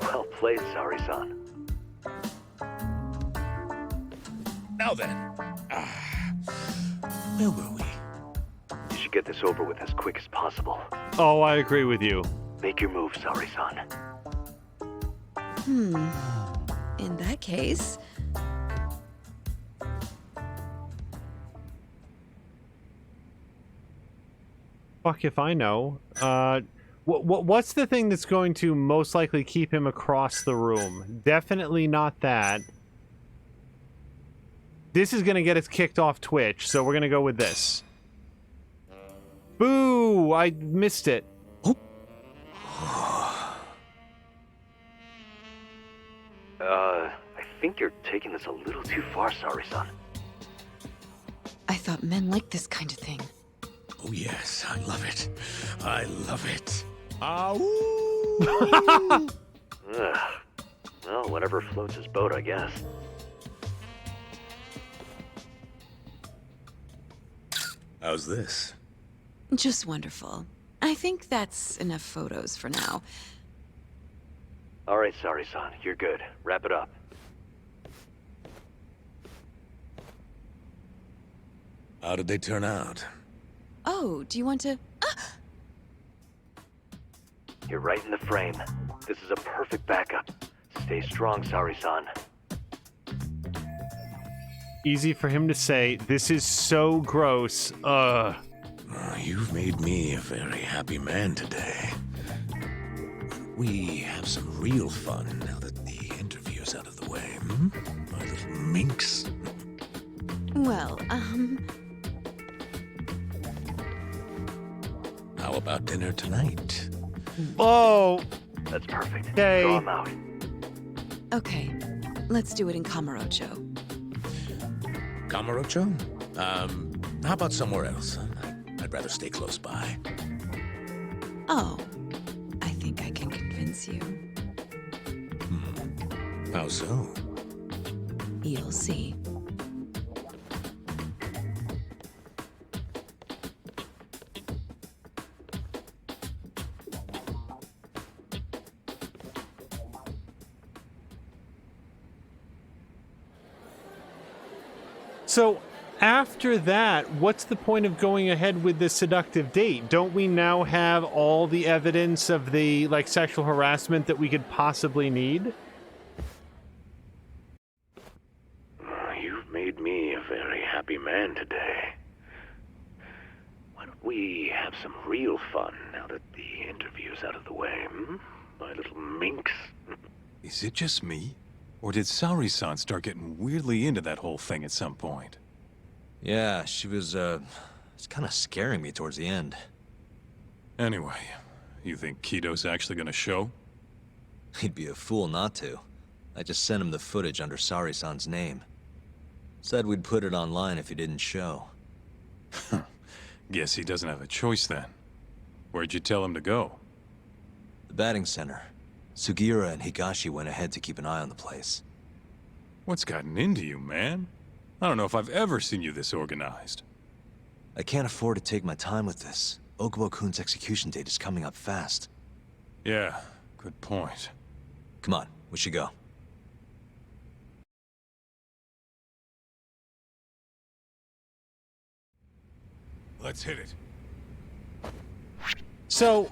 R: Well played, Sari-san.
F: Now then. Where were we?
R: You should get this over with as quick as possible.
J: Oh, I agree with you.
R: Make your move, Saori-san.
Q: In that case...
J: Fuck if I know. What's the thing that's going to most likely keep him across the room? Definitely not that. This is going to get us kicked off Twitch, so we're going to go with this. Boo! I missed it.
R: I think you're taking this a little too far, Saori-san.
Q: I thought men liked this kind of thing.
F: Oh yes, I love it. I love it.
R: Well, whatever floats his boat, I guess.
F: How's this?
Q: Just wonderful. I think that's enough photos for now.
R: All right, Saori-san, you're good. Wrap it up.
F: How did they turn out?
Q: Oh, do you want to...
R: You're right in the frame. This is a perfect backup. Stay strong, Saori-san.
J: Easy for him to say. This is so gross.
F: You've made me a very happy man today. We have some real fun now that the interview's out of the way, My little minx.
Q: Well,
F: How about dinner tonight?
J: Oh!
R: That's perfect.
J: Okay.
R: Draw him out.
Q: Okay, let's do it in Kamurocho.
F: Kamurocho? How about somewhere else? I'd rather stay close by.
Q: Oh, I think I can convince you.
F: How so?
Q: You'll see.
J: So, after that, what's the point of going ahead with the seductive date? Don't we now have all the evidence of the, like, sexual harassment that we could possibly need?
R: You've made me a very happy man today. Why don't we have some real fun now that the interview's out of the way, My little minx.
L: Is it just me? Or did Saori-san start getting weirdly into that whole thing at some point?
B: Yeah, she was, it's kind of scaring me towards the end.
L: Anyway, you think Kido's actually gonna show?
B: He'd be a fool not to. I just sent him the footage under Saori-san's name. Said we'd put it online if he didn't show.
L: Guess he doesn't have a choice then. Where'd you tell him to go?
B: The batting center. Sugiura and Higashi went ahead to keep an eye on the place.
L: What's gotten into you, man? I don't know if I've ever seen you this organized.
B: I can't afford to take my time with this. Okubo-kun's execution date is coming up fast.
L: Yeah, good point.
B: Come on, we should go.
L: Let's hit it.
J: So,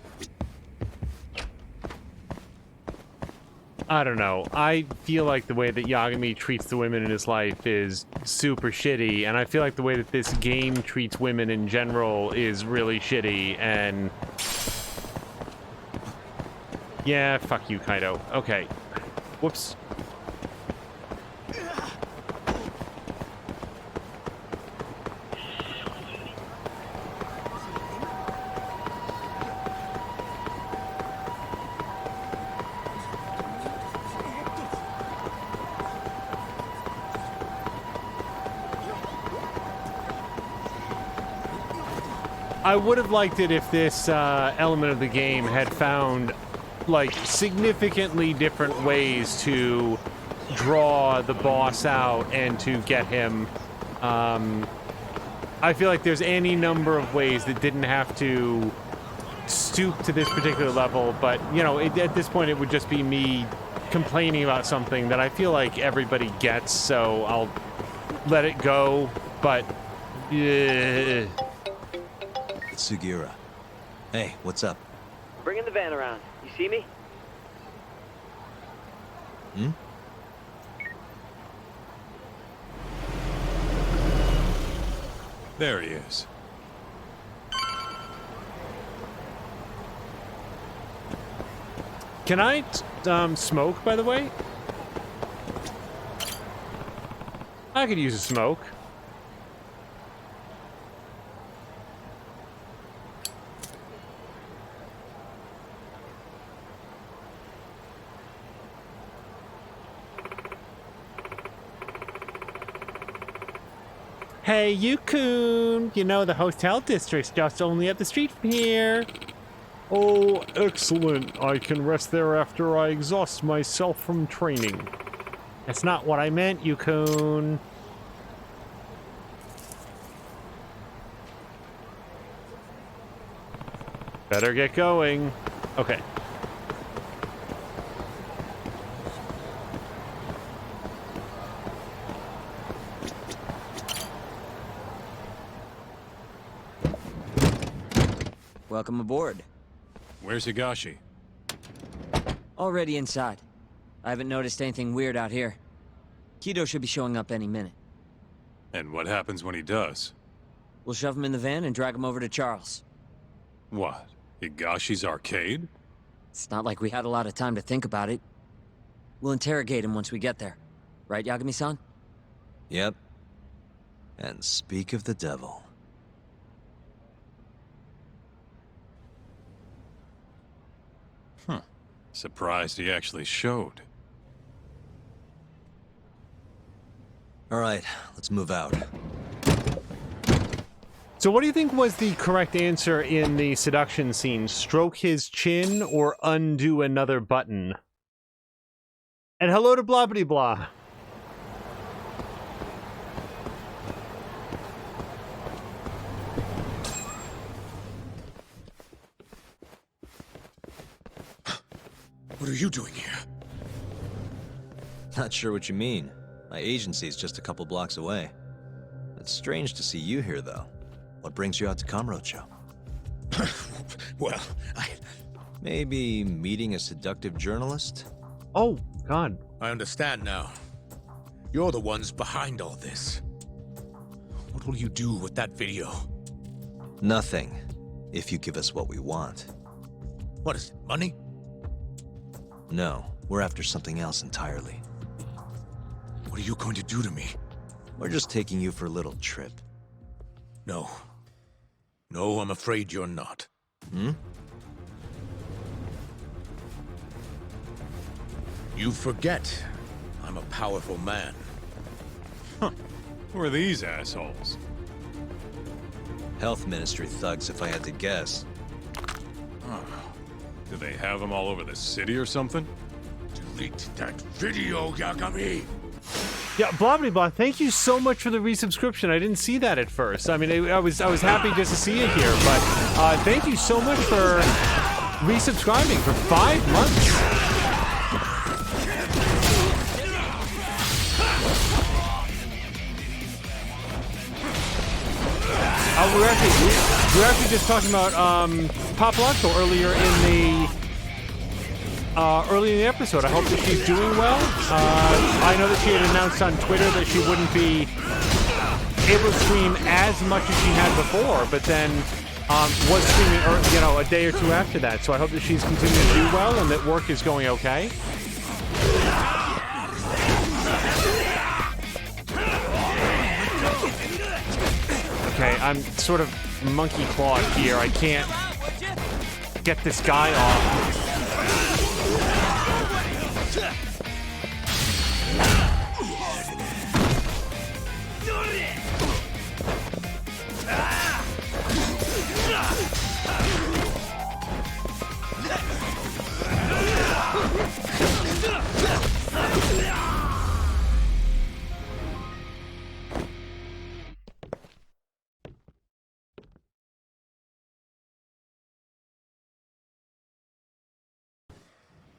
J: I don't know. I feel like the way that Yagami treats the women in his life is super shitty, and I feel like the way that this game treats women in general is really shitty, and... Yeah, fuck you, Kaido. Okay. Whoops. I would have liked it if this element of the game had found, like, significantly different ways to draw the boss out and to get him. I feel like there's any number of ways that didn't have to stoop to this particular level, but, you know, at this point it would just be me complaining about something that I feel like everybody gets, so let it go, but yeah.
B: It's Sugira. Hey, what's up?
S: Bringing the van around. You see me?
B: Hmm?
L: There he is.
J: Can I smoke, by the way? I could use a smoke. Hey, Yukun! You know, the hotel district's just only up the street from here.
O: Oh, excellent. I can rest there after I exhaust myself from training.
J: That's not what I meant, Yukun. Better get going. Okay.
T: Welcome aboard.
L: Where's Higashi?
T: Already inside. I haven't noticed anything weird out here. Kido should be showing up any minute.
L: And what happens when he does?
T: We'll shove him in the van and drag him over to Charles.
L: What? Higashi's arcade?
T: It's not like we had a lot of time to think about it. We'll interrogate him once we get there. Right, Yagami-san?
B: Yep. And speak of the devil.
L: Huh. Surprised he actually showed.
B: All right, let's move out.
J: So what do you think was the correct answer in the seduction scene? Stroke his chin or undo another button? And hello to Blobbity Blah.
G: What are you doing here?
B: Not sure what you mean. My agency's just a couple blocks away. It's strange to see you here, though. What brings you out to Kamurocho?
G: Well,
B: Maybe meeting a seductive journalist?
J: Oh, God.
G: I understand now. You're the ones behind all this. What will you do with that video?
B: Nothing, if you give us what we want.
G: What is it, money?
B: No, we're after something else entirely.
G: What are you going to do to me?
B: We're just taking you for a little trip.
G: No. No, I'm afraid you're not.
B: Hmm?
G: You forget. I'm a powerful man.
L: Huh. Who are these assholes?
B: Health Ministry thugs, if I had to guess.
L: Do they have them all over the city or something?
G: Delete that video, Yagami!
J: Yeah, Blobbity Blah, thank you so much for the resubscription. I didn't see that at first. I mean, I was happy just to see you here, but thank you so much for resubscribing for 5 months. We're actually just talking about Papalazzo earlier in the episode. I hope that she's doing well. I know that she had announced on Twitter that she wouldn't be able to stream as much as she had before, but then was streaming, a day or two after that. So I hope that she's continuing to do well and that work is going okay. Okay, I'm sort of monkey clawed here. I can't get this guy off.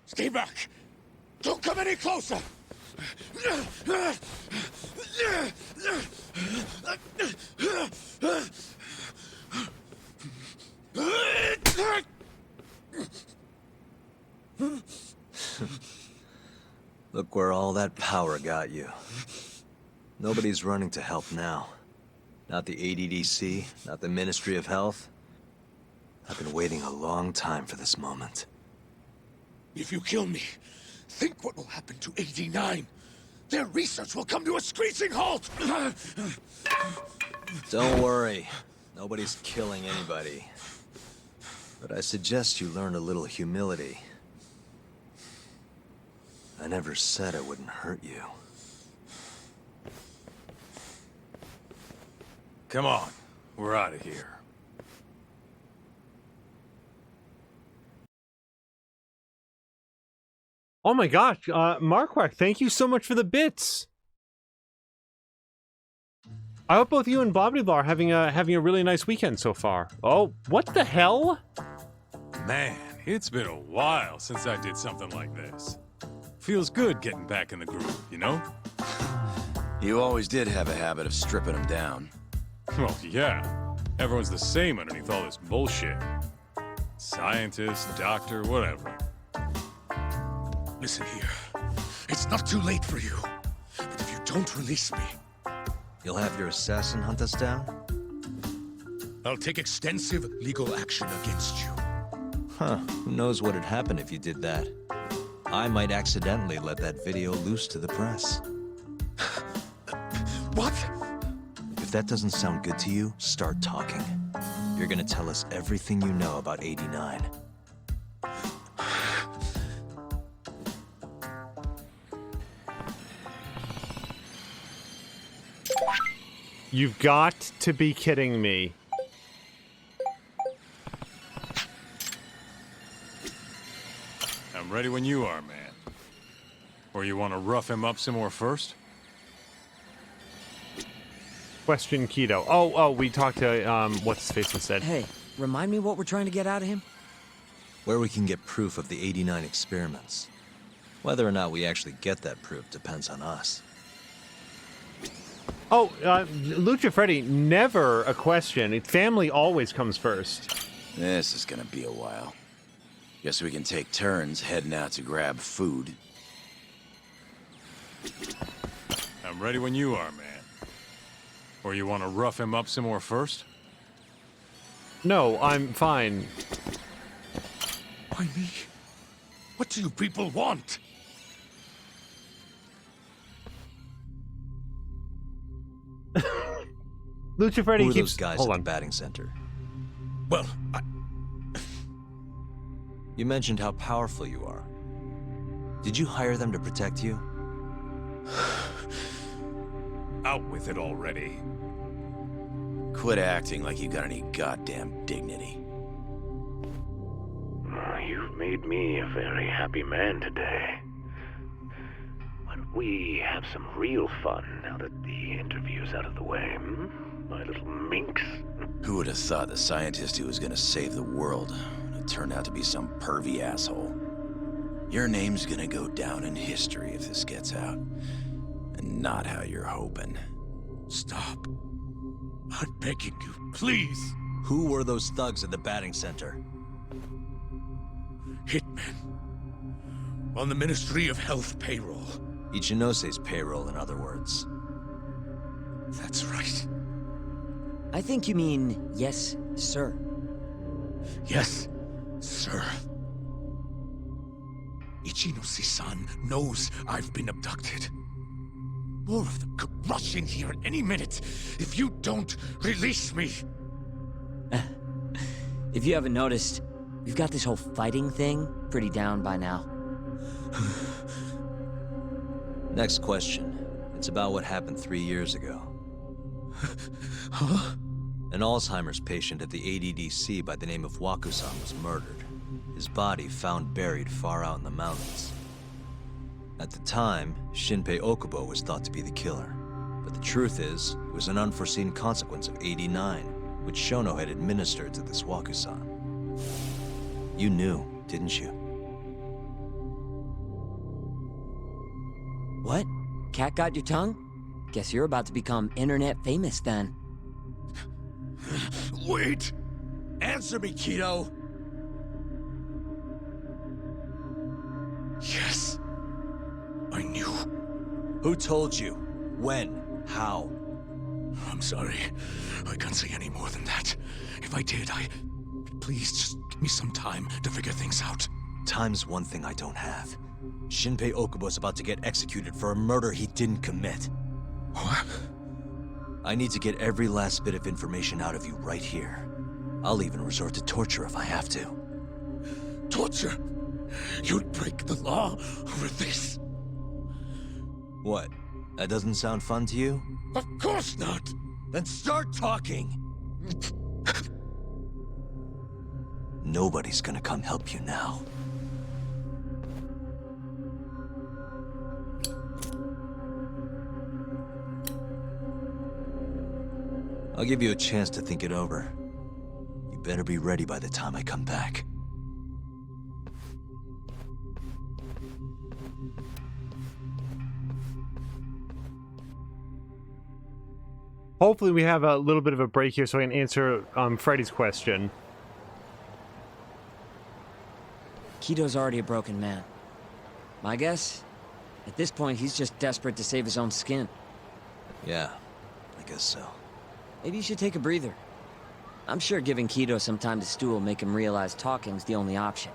G: Stay back! Don't come any closer!
B: Look where all that power got you. Nobody's running to help now. Not the ADDC, not the Ministry of Health. I've been waiting a long time for this moment.
U: If you kill me, think what will happen to 89. Their research will come to a screeching halt!
B: Don't worry. Nobody's killing anybody. But I suggest you learn a little humility. I never said I wouldn't hurt you.
L: Come on, we're out of here.
J: Oh my gosh, Marquardt, thank you so much for the bits. I hope both you and Blobbity Blah are having a really nice weekend so far. Oh, what the hell?
L: Man, it's been a while since I did something like this. Feels good getting back in the groove, you know?
V: You always did have a habit of stripping them down.
L: Well, yeah. Everyone's the same underneath all this bullshit. Scientist, doctor, whatever.
U: Listen here. It's not too late for you. But if you don't release me...
B: You'll have your assassin hunt us down?
U: I'll take extensive legal action against you.
B: Huh. Who knows what'd happen if you did that? I might accidentally let that video loose to the press.
U: What?
B: If that doesn't sound good to you, start talking. You're gonna tell us everything you know about 89.
J: You've got to be kidding me.
L: I'm ready when you are, man. Or you want to rough him up some more first?
J: Question Keto. Oh, we talked to, what's his face was said.
T: Hey, remind me what we're trying to get out of him?
B: Where we can get proof of the 89 experiments. Whether or not we actually get that proof depends on us.
J: Oh, Lucha Freddy, never a question. Family always comes first.
V: This is gonna be a while. Guess we can take turns heading out to grab food.
L: I'm ready when you are, man. Or you want to rough him up some more first?
J: No, I'm fine.
U: Why me? What do you people want?
J: Lucha Freddy
B: Who are
J: keeps...
B: those guys
J: Hold
B: at
J: on.
B: the batting center?
U: Well,
B: You mentioned how powerful you are. Did you hire them to protect you?
L: Out with it already.
V: Quit acting like you got any goddamn dignity.
R: You've made me a very happy man today. Why don't we have some real fun now that the interview's out of the way, my little minx?
V: Who would have thought the scientist who was gonna save the world would turn out to be some pervy asshole? Your name's gonna go down in history if this gets out. And not how you're hoping.
U: Stop. I'm begging you, please.
B: Who were those thugs at the batting center?
U: Hitmen. On the Ministry of Health payroll.
B: Ichinose's payroll, in other words.
U: That's right.
T: I think you mean, yes, sir.
U: Yes, sir. Ichinose-san knows I've been abducted. More of them could rush in here at any minute if you don't release me.
T: If you haven't noticed, we've got this whole fighting thing pretty down by now.
B: Next question. It's about what happened 3 years ago.
U: Huh?
B: An Alzheimer's patient at the ADDC by the name of Waku-san was murdered. His body found buried far out in the mountains. At the time, Shinpei Okubo was thought to be the killer. But the truth is, it was an unforeseen consequence of 89, which Shono had administered to this Waku-san. You knew, didn't you?
T: What? Cat got your tongue? Guess you're about to become internet famous then.
U: Wait! Answer me, Kido! Yes. I knew.
B: Who told you? When? How?
U: I'm sorry. I can't say any more than that. If I did, Please, just give me some time to figure things out.
B: Time's one thing I don't have. Shinpei Okubo's about to get executed for a murder he didn't commit.
U: What?
B: I need to get every last bit of information out of you right here. I'll even resort to torture if I have to.
U: Torture? You'd break the law over this?
B: What? That doesn't sound fun to you?
U: Of course not!
B: Then start talking! Nobody's gonna come help you now. I'll give you a chance to think it over. You better be ready by the time I come back.
J: Hopefully we have a little bit of a break here so I can answer Freddy's question.
T: Kido's already a broken man. My guess? At this point, he's just desperate to save his own skin.
B: Yeah, I guess so.
T: Maybe you should take a breather. I'm sure giving Kido some time to stew will make him realize talking's the only option.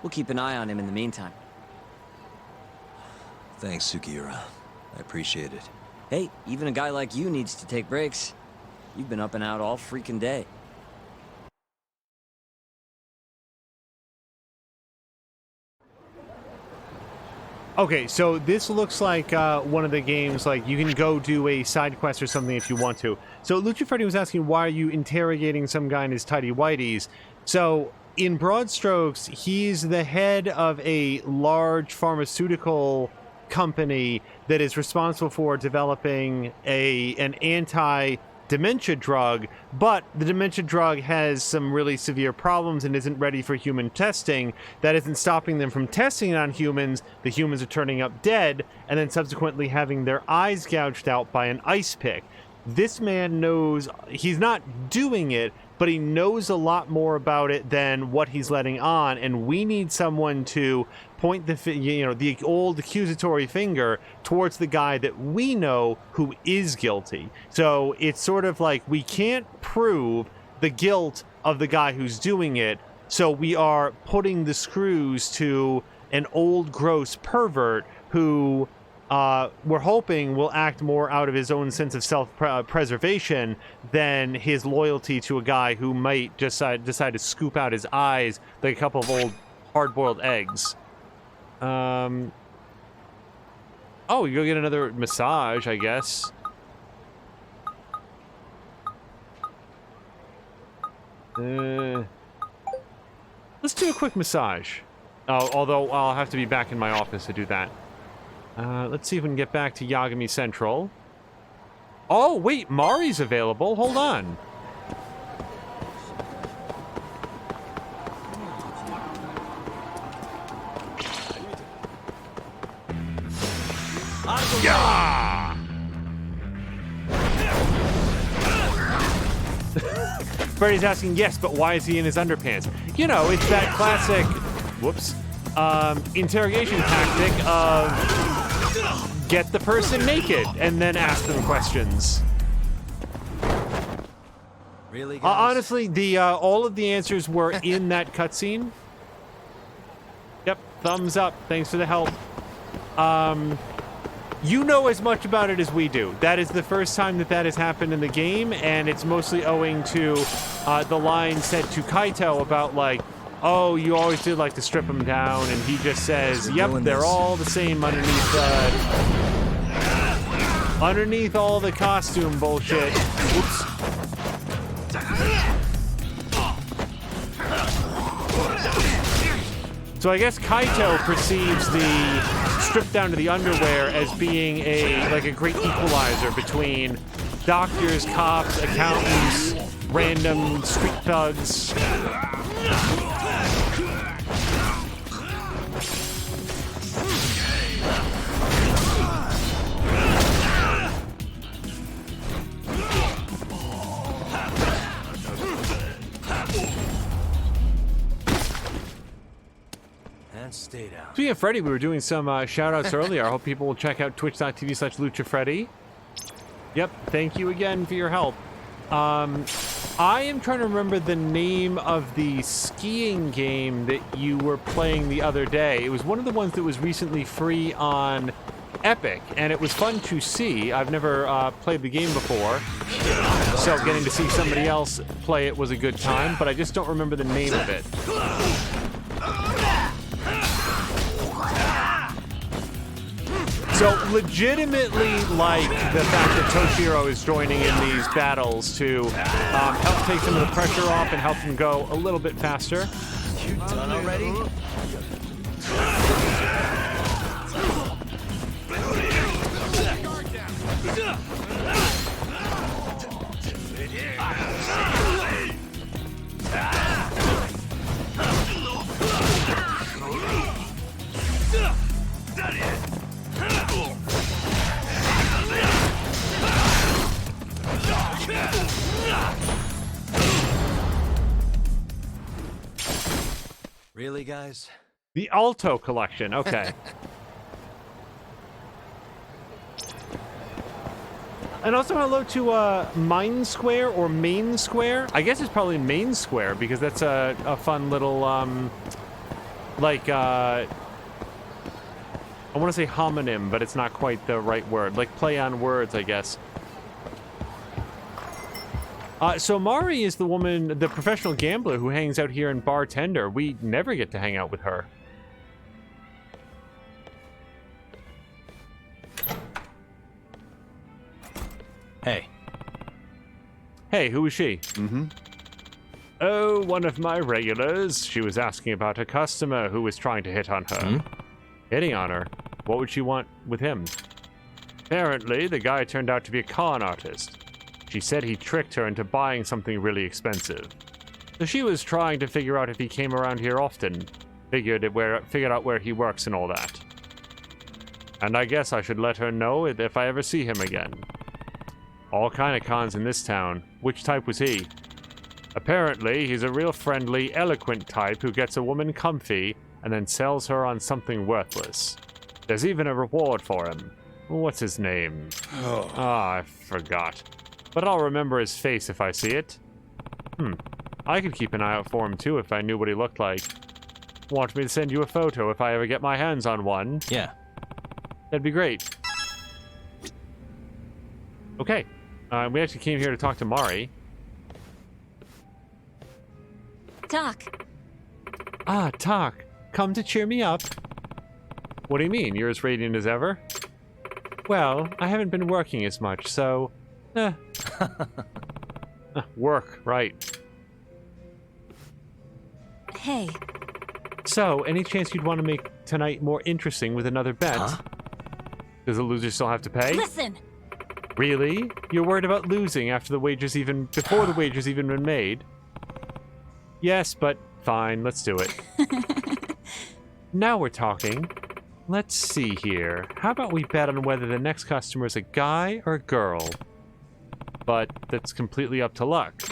T: We'll keep an eye on him in the meantime.
B: Thanks, Sugiura. I appreciate it.
T: Hey, even a guy like you needs to take breaks. You've been up and out all freaking day.
J: Okay, so this looks like one of the games, like, you can go do a side quest or something if you want to. So Lucha Freddy was asking, why are you interrogating some guy in his tighty-whities? So, in broad strokes, he's the head of a large pharmaceutical company that is responsible for developing an anti-dementia drug, but the dementia drug has some really severe problems and isn't ready for human testing. That isn't stopping them from testing it on humans. The humans are turning up dead and then subsequently having their eyes gouged out by an ice pick. This man knows, he's not doing it, but he knows a lot more about it than what he's letting on, and we need someone to point the old accusatory finger towards the guy that we know who is guilty. So it's sort of like we can't prove the guilt of the guy who's doing it, so we are putting the screws to an old gross pervert who we're hoping will act more out of his own sense of self-preservation than his loyalty to a guy who might decide to scoop out his eyes like a couple of old hard-boiled eggs. Oh, you go get another massage, I guess. Let's do a quick massage. Although I'll have to be back in my office to do that. Let's see if we can get back to Yagami Central. Oh, wait, Mari's available. Hold on.
O: Yeah!
J: Freddy's asking, yes, but why is he in his underpants? You know, it's that classic, whoops, interrogation tactic of get the person naked and then ask them questions.
B: Really,
J: honestly, all of the answers were in that cutscene. Yep, thumbs up. Thanks for the help. You know as much about it as we do. That is the first time that has happened in the game, and it's mostly owing to the line said to Kaito about, like, oh, you always did like to strip them down, and he just says, yep, they're all the same underneath all the costume bullshit. Whoops. So I guess Kaito perceives the strip down to the underwear as being a great equalizer between doctors, cops, accountants, random street thugs.
B: man, stay down.
J: Speaking of Freddy, we were doing some shout-outs earlier. I hope people will check out twitch.tv/LuchaFreddy. Yep, thank you again for your help. I am trying to remember the name of the skiing game that you were playing the other day. It was one of the ones that was recently free on Epic, and it was fun to see. I've never played the game before, so getting to see somebody else play it was a good time, but I just don't remember the name of it. So legitimately like the fact that Toshiro is joining in these battles to help take some of the pressure off and help them go a little bit faster.
B: You done already? Really, guys?
J: The Alto collection, okay. And also hello to Mine Square or Main Square. I guess it's probably Main Square because that's a fun little, like, I want to say homonym, but it's not quite the right word. Like play on words, I guess. So Mari is the woman, the professional gambler who hangs out here in Bartender. We never get to hang out with her.
B: Hey.
J: Hey, who is she? Mm-hmm. Oh, one of my regulars. She was asking about a customer who was trying to hit on her.
B: Hmm?
J: Hitting on her? What would she want with him? Apparently, the guy turned out to be a con artist. She said he tricked her into buying something really expensive. So she was trying to figure out if he came around here often. Figured out where he works and all that. And I guess I should let her know if I ever see him again. All kind of cons in this town. Which type was he? Apparently, he's a real friendly, eloquent type who gets a woman comfy and then sells her on something worthless. There's even a reward for him. What's his name? I forgot. But I'll remember his face if I see it. I could keep an eye out for him too if I knew what he looked like. Want me to send you a photo if I ever get my hands on one?
B: Yeah.
J: That'd be great. Okay. We actually came here to talk to Mari.
E: Doc.
J: Ah, Talk. Come to cheer me up? What do you mean? You're as radiant as ever? Well, I haven't been working as much, so... work, right.
E: Hey.
J: So, any chance you'd want to make tonight more interesting with another bet? Huh? Does the loser still have to pay?
E: Listen!
J: Really? You're worried about losing after the wagers before the wagers even been made? Yes, but fine, let's do it. Now we're talking. Let's see here. How about we bet on whether the next customer is a guy or a girl? But that's completely up to luck.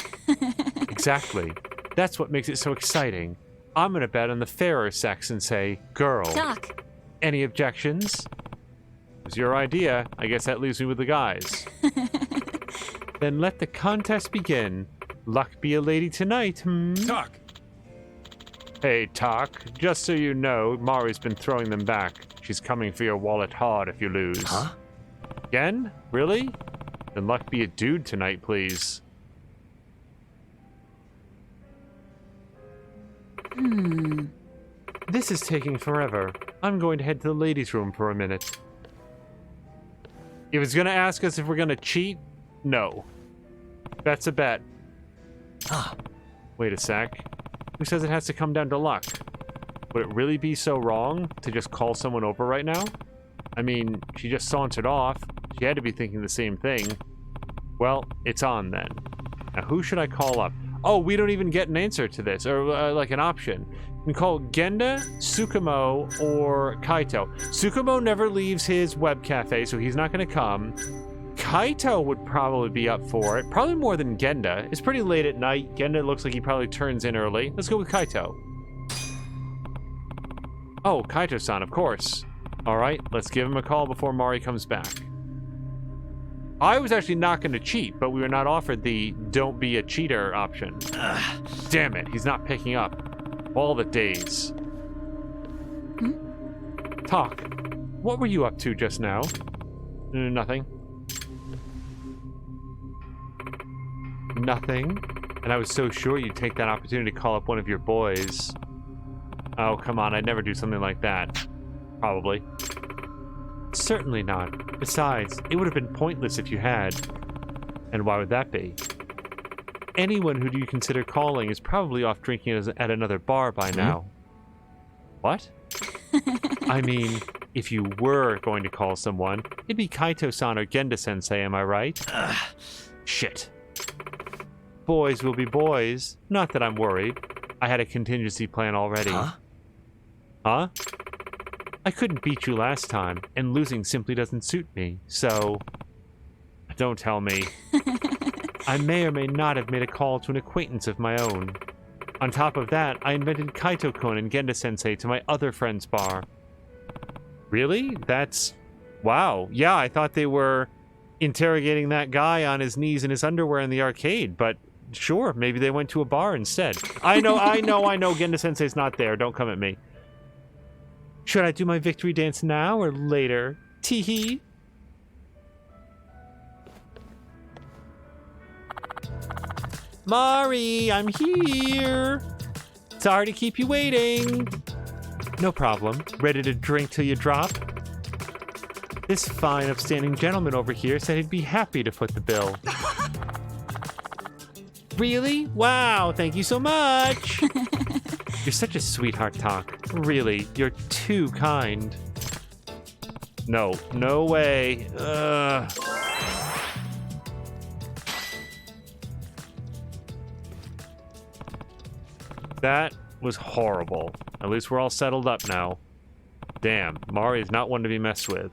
J: Exactly. That's what makes it so exciting. I'm gonna bet on the fairer sex and say girl.
E: Doc.
J: Any objections? It was your idea. I guess that leaves me with the guys. Then let the contest begin. Luck be a lady tonight,
L: Talk.
J: Hey, Talk. Just so you know, Mari's been throwing them back. She's coming for your wallet hard if you lose.
B: Huh?
J: Again? Really? Then luck be a dude tonight, please. This is taking forever. I'm going to head to the ladies' room for a minute. If it's gonna ask us if we're gonna cheat, no. Bet's a bet. Wait a sec. Who says it has to come down to luck? Would it really be so wrong to just call someone over right now? I mean, she just sauntered off. She had to be thinking the same thing. Well, it's on then. Now, who should I call up? Oh, we don't even get an answer to this, or like an option. We can call Genda, Tsukumo, or Kaito. Tsukumo never leaves his web cafe, so he's not going to come. Kaito would probably be up for it. Probably more than Genda. It's pretty late at night. Genda looks like he probably turns in early. Let's go with Kaito. Oh, Kaito-san, of course. Alright, let's give him a call before Mari comes back. I was actually not going to cheat, but we were not offered the don't be a cheater option. Damn it, he's not picking up. All the days. Talk. What were you up to just now? Nothing. Nothing? And I was so sure you'd take that opportunity to call up one of your boys. Oh, come on, I'd never do something like that. Probably. Certainly not. Besides, it would have been pointless if you had. And why would that be? Anyone who do you consider calling is probably off drinking at another bar by now. What? I mean, if you were going to call someone, it'd be Kaito-san or Genda-sensei, am I right? Shit. Boys will be boys. Not that I'm worried. I had a contingency plan already. Huh? I couldn't beat you last time, and losing simply doesn't suit me, so... Don't tell me. I may or may not have made a call to an acquaintance of my own. On top of that, I invited Kaito-kun and Genda-sensei to my other friend's bar. Really? That's... Wow. Yeah, I thought they were interrogating that guy on his knees in his underwear in the arcade, but sure, maybe they went to a bar instead. I know, Genda-sensei's not there. Don't come at me. Should I do my victory dance now or later? Teehee. Mari, I'm here. Sorry to keep you waiting. No problem. Ready to drink till you drop? This fine, upstanding gentleman over here said he'd be happy to foot the bill. Really? Wow, thank you so much. You're such a sweetheart, Talk. Really, you're too kind. No, no way. That was horrible. At least we're all settled up now. Damn, Mari is not one to be messed with.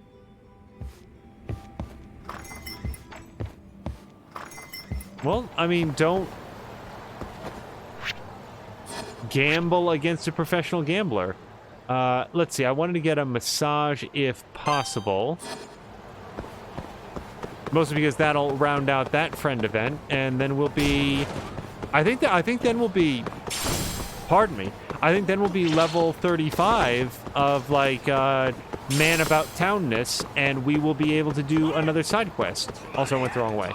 J: Well, I mean, don't gamble against a professional gambler. Let's see, I wanted to get a massage if possible. Mostly because that'll round out that friend event, and then we'll be... I think then we'll be... Pardon me. I think then we'll be level 35 of, like, man about townness, and we will be able to do another side quest. Also, I went the wrong way.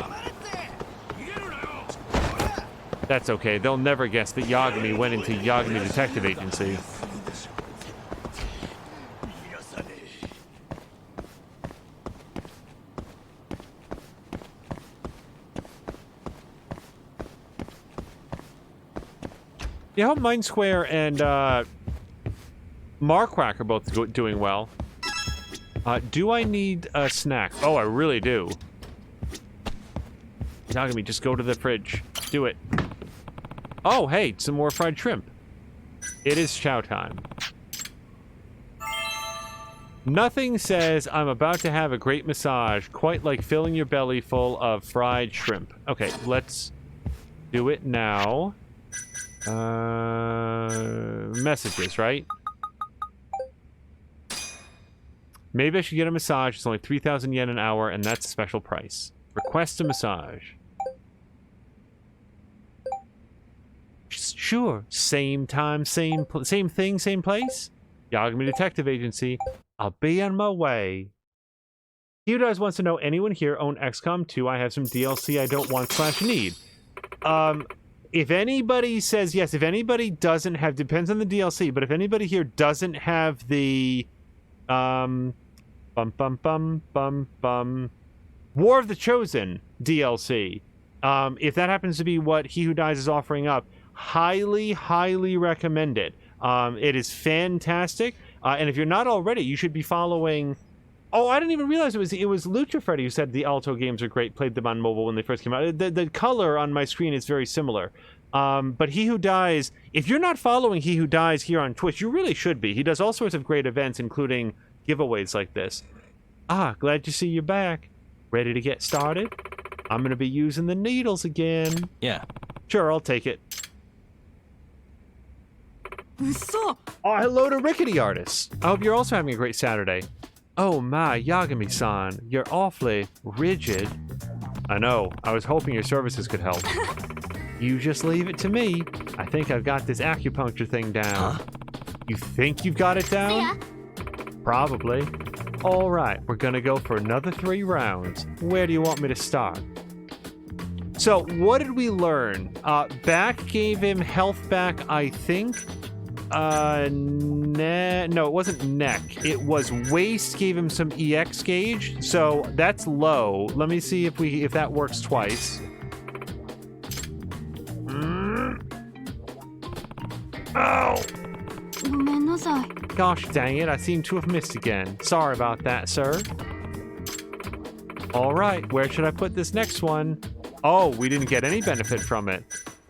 J: That's okay. They'll never guess that Yagami went into Yagami Detective Agency. Yeah, I hope Mind Square and Marquardt are both doing well. Do I need a snack? Oh, I really do. Yagami, just go to the fridge. Do it. Oh, hey, some more fried shrimp. It is chow time. Nothing says I'm about to have a great massage quite like filling your belly full of fried shrimp. Okay, let's do it now. Messages, right? Maybe I should get a massage. It's only 3,000 yen an hour, and that's a special price. Request a massage. Sure. Same time, same thing, same place? Yagami Detective Agency. I'll be on my way. He who does wants to know, anyone here own XCOM 2? I have some DLC I don't want / need. If anybody says yes, if anybody doesn't have, depends on the DLC, but if anybody here doesn't have the, War of the Chosen DLC, if that happens to be what He Who Dies is offering up, highly, highly recommend it. It is fantastic, and if you're not already, you should be following... Oh, I didn't even realize it was Lucha Freddy who said the Alto games are great, played them on mobile when they first came out. The color on my screen is very similar. But He Who Dies, if you're not following He Who Dies here on Twitch, you really should be. He does all sorts of great events, including giveaways like this. Glad to see you're back. Ready to get started? I'm going to be using the needles again.
B: Yeah.
J: Sure, I'll take it. Oh, hello to Rickety Artist. I hope you're also having a great Saturday. Oh my, Yagami-san, you're awfully rigid. I know, I was hoping your services could help. You just leave it to me. I think I've got this acupuncture thing down. You think you've got it down? Probably. All right, we're gonna go for another 3 rounds. Where do you want me to start? So, what did we learn? Back gave him health back, I think. No, it wasn't neck. It was waist gave him some EX gauge. So, that's low. Let me see if that works twice. Ow! Gosh dang it, I seem to have missed again. Sorry about that, sir. Alright, where should I put this next one? Oh, we didn't get any benefit from it.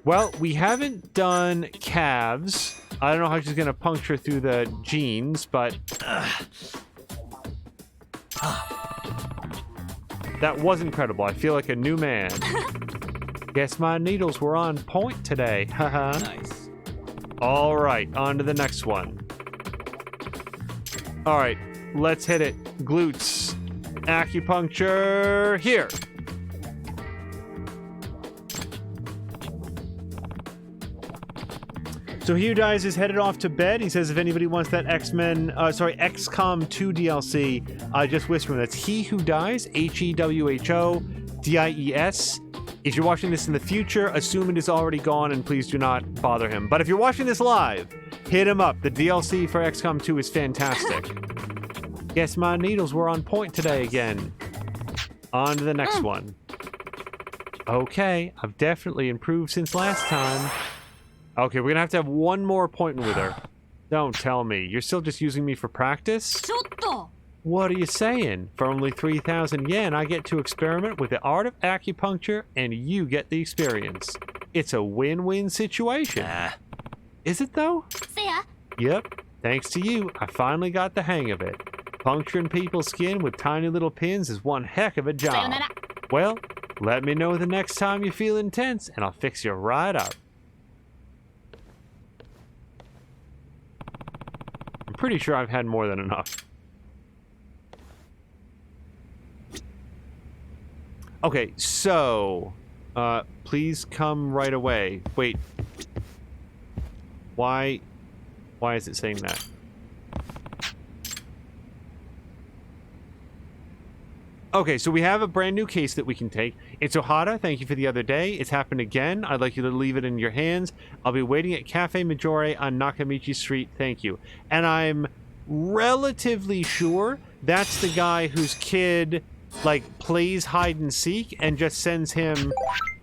J: Well, we haven't done calves. I don't know how she's gonna puncture through the jeans, but... That was incredible. I feel like a new man. Guess my needles were on point today. Haha.
T: Nice.
J: Alright, on to the next one. Alright, let's hit it. Glutes. Acupuncture here. So Hugh Dies is headed off to bed. He says if anybody wants that XCOM 2 DLC, just whisper him. That's He Who Dies, HEWHODIES. If you're watching this in the future, assume it is already gone and please do not bother him. But if you're watching this live, hit him up. The DLC for XCOM 2 is fantastic. Guess my needles were on point today again. On to the next one. Okay, I've definitely improved since last time. Okay, we're gonna have to have one more appointment with her. Don't tell me. You're still just using me for practice? What are you saying? For only 3,000 yen, I get to experiment with the art of acupuncture, and you get the experience. It's a win-win situation. Is it, though? Yep. Thanks to you, I finally got the hang of it. Puncturing people's skin with tiny little pins is one heck of a job. Well, let me know the next time you feel intense, and I'll fix you right up. I'm pretty sure I've had more than enough. Okay, so, please come right away. Wait. Why is it saying that? Okay, so we have a brand new case that we can take. It's Ohara, thank you for the other day. It's happened again. I'd like you to leave it in your hands. I'll be waiting at Cafe Maggiore on Nakamichi Street, thank you. And I'm relatively sure that's the guy whose kid... like, plays hide and seek and just sends him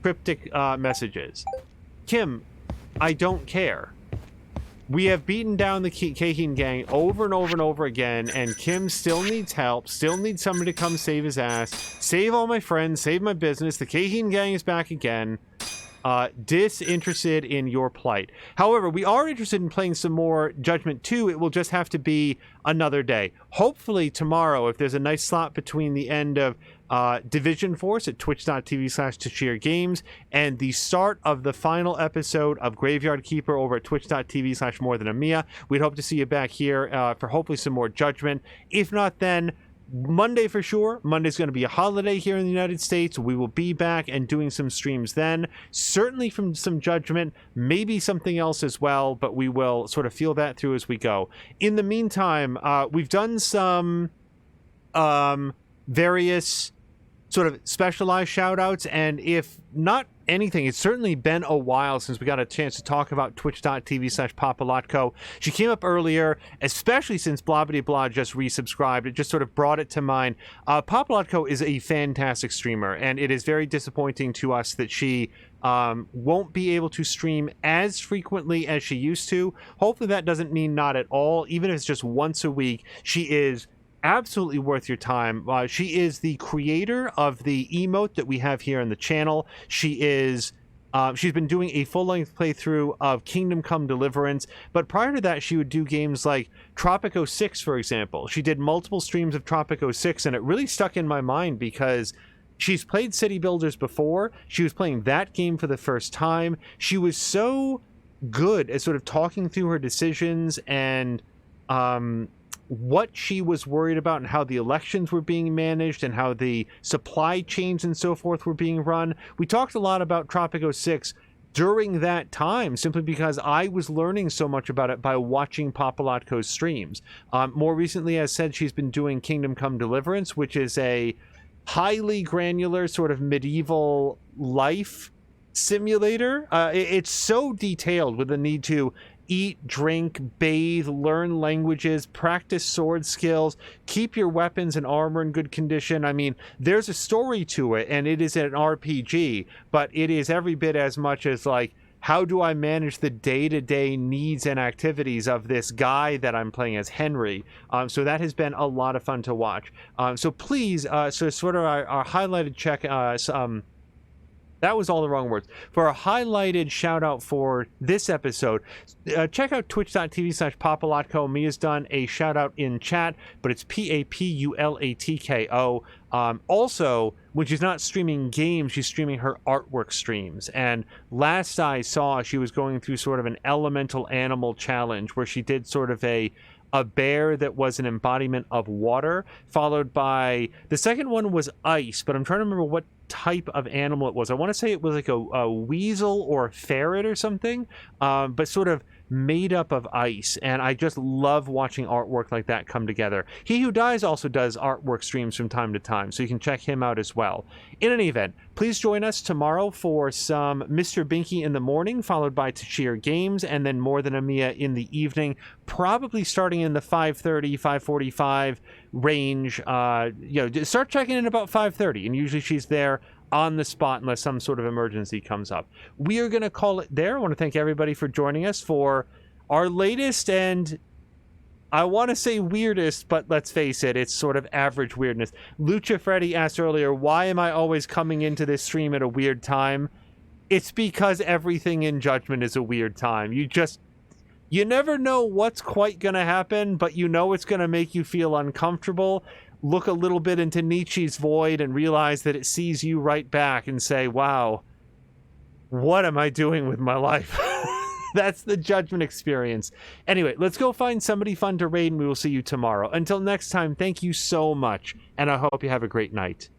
J: cryptic messages. Kim, I don't care. We have beaten down the Keihin gang over and over and over again, and Kim still needs help, still needs somebody to come save his ass, save all my friends, save my business. The Keihin gang is back again. Disinterested in your plight. However, we are interested in playing some more Judgment 2. It will just have to be another day. Hopefully tomorrow, if there's a nice slot between the end of Division Force at twitch.tv/Tashir Games and the start of the final episode of Graveyard Keeper over at twitch.tv/MoreThanAMia, we'd hope to see you back here for hopefully some more Judgment. If not, then Monday for sure. Monday's going to be a holiday here in the United States. We will be back and doing some streams then. Certainly from some Judgment, maybe something else as well, but we will sort of feel that through as we go. In the meantime, we've done some various sort of specialized shout-outs, and if not anything, it's certainly been a while since we got a chance to talk about twitch.tv/Papalotko. She came up earlier, especially since Blobbity Blah just resubscribed. It just sort of brought it to mind. Papalotko is a fantastic streamer, and it is very disappointing to us that she won't be able to stream as frequently as she used to. Hopefully that doesn't mean not at all. Even if it's just once a week, she is absolutely worth your time. She is the creator of the emote that we have here on the channel. She is she's been doing a full-length playthrough of Kingdom Come Deliverance, but prior to that she would do games like Tropico 6, for example. She did multiple streams of Tropico 6, and it really stuck in my mind because she's played City Builders before. She was playing that game for the first time. She was so good at sort of talking through her decisions and what she was worried about and how the elections were being managed and how the supply chains and so forth were being run. We talked a lot about Tropico 6 during that time, simply because I was learning so much about it by watching Papalatko's streams. More recently, as said, she's been doing Kingdom Come Deliverance, which is a highly granular sort of medieval life simulator. It's so detailed with the need to eat, drink, bathe, learn languages, practice sword skills, keep your weapons and armor in good condition. I mean, there's a story to it, and it is an RPG, but it is every bit as much as like, how do I manage the day-to-day needs and activities of this guy that I'm playing as, Henry? So that has been a lot of fun to watch. So please, so sort of our highlighted check, that was all the wrong words. For a highlighted shout out for this episode, check out twitch.tv/Papalatko. Mia's done a shout out in chat, but it's Papulatko. Also, when she's not streaming games, she's streaming her artwork streams. And last I saw, she was going through sort of an elemental animal challenge where she did sort of a bear that was an embodiment of water, followed by the second one was ice, but I'm trying to remember what type of animal it was. I want to say it was like a weasel or a ferret or something, but sort of made up of ice. And I just love watching artwork like that come together. He Who Dies also does artwork streams from time to time, so you can check him out as well. In any event, please join us tomorrow for some Mr. Binky in the morning, followed by Tashir Games, and then More Than a Mia in the evening, probably starting in the 5:30, 5:45 range. Start checking in about 5:30, and usually she's there on the spot unless some sort of emergency comes up. We are going to call it there. I want to thank everybody for joining us for our latest and I want to say weirdest, but let's face it, it's sort of average weirdness. Lucha Freddy asked earlier, why am I always coming into this stream at a weird time? It's because everything in Judgment is a weird time. You never know what's quite going to happen, but you know it's going to make you feel uncomfortable. Look a little bit into Nietzsche's void and realize that it sees you right back and say, wow, what am I doing with my life? That's the Judgment experience. Anyway, let's go find somebody fun to raid, and we will see you tomorrow. Until next time, thank you so much, and I hope you have a great night.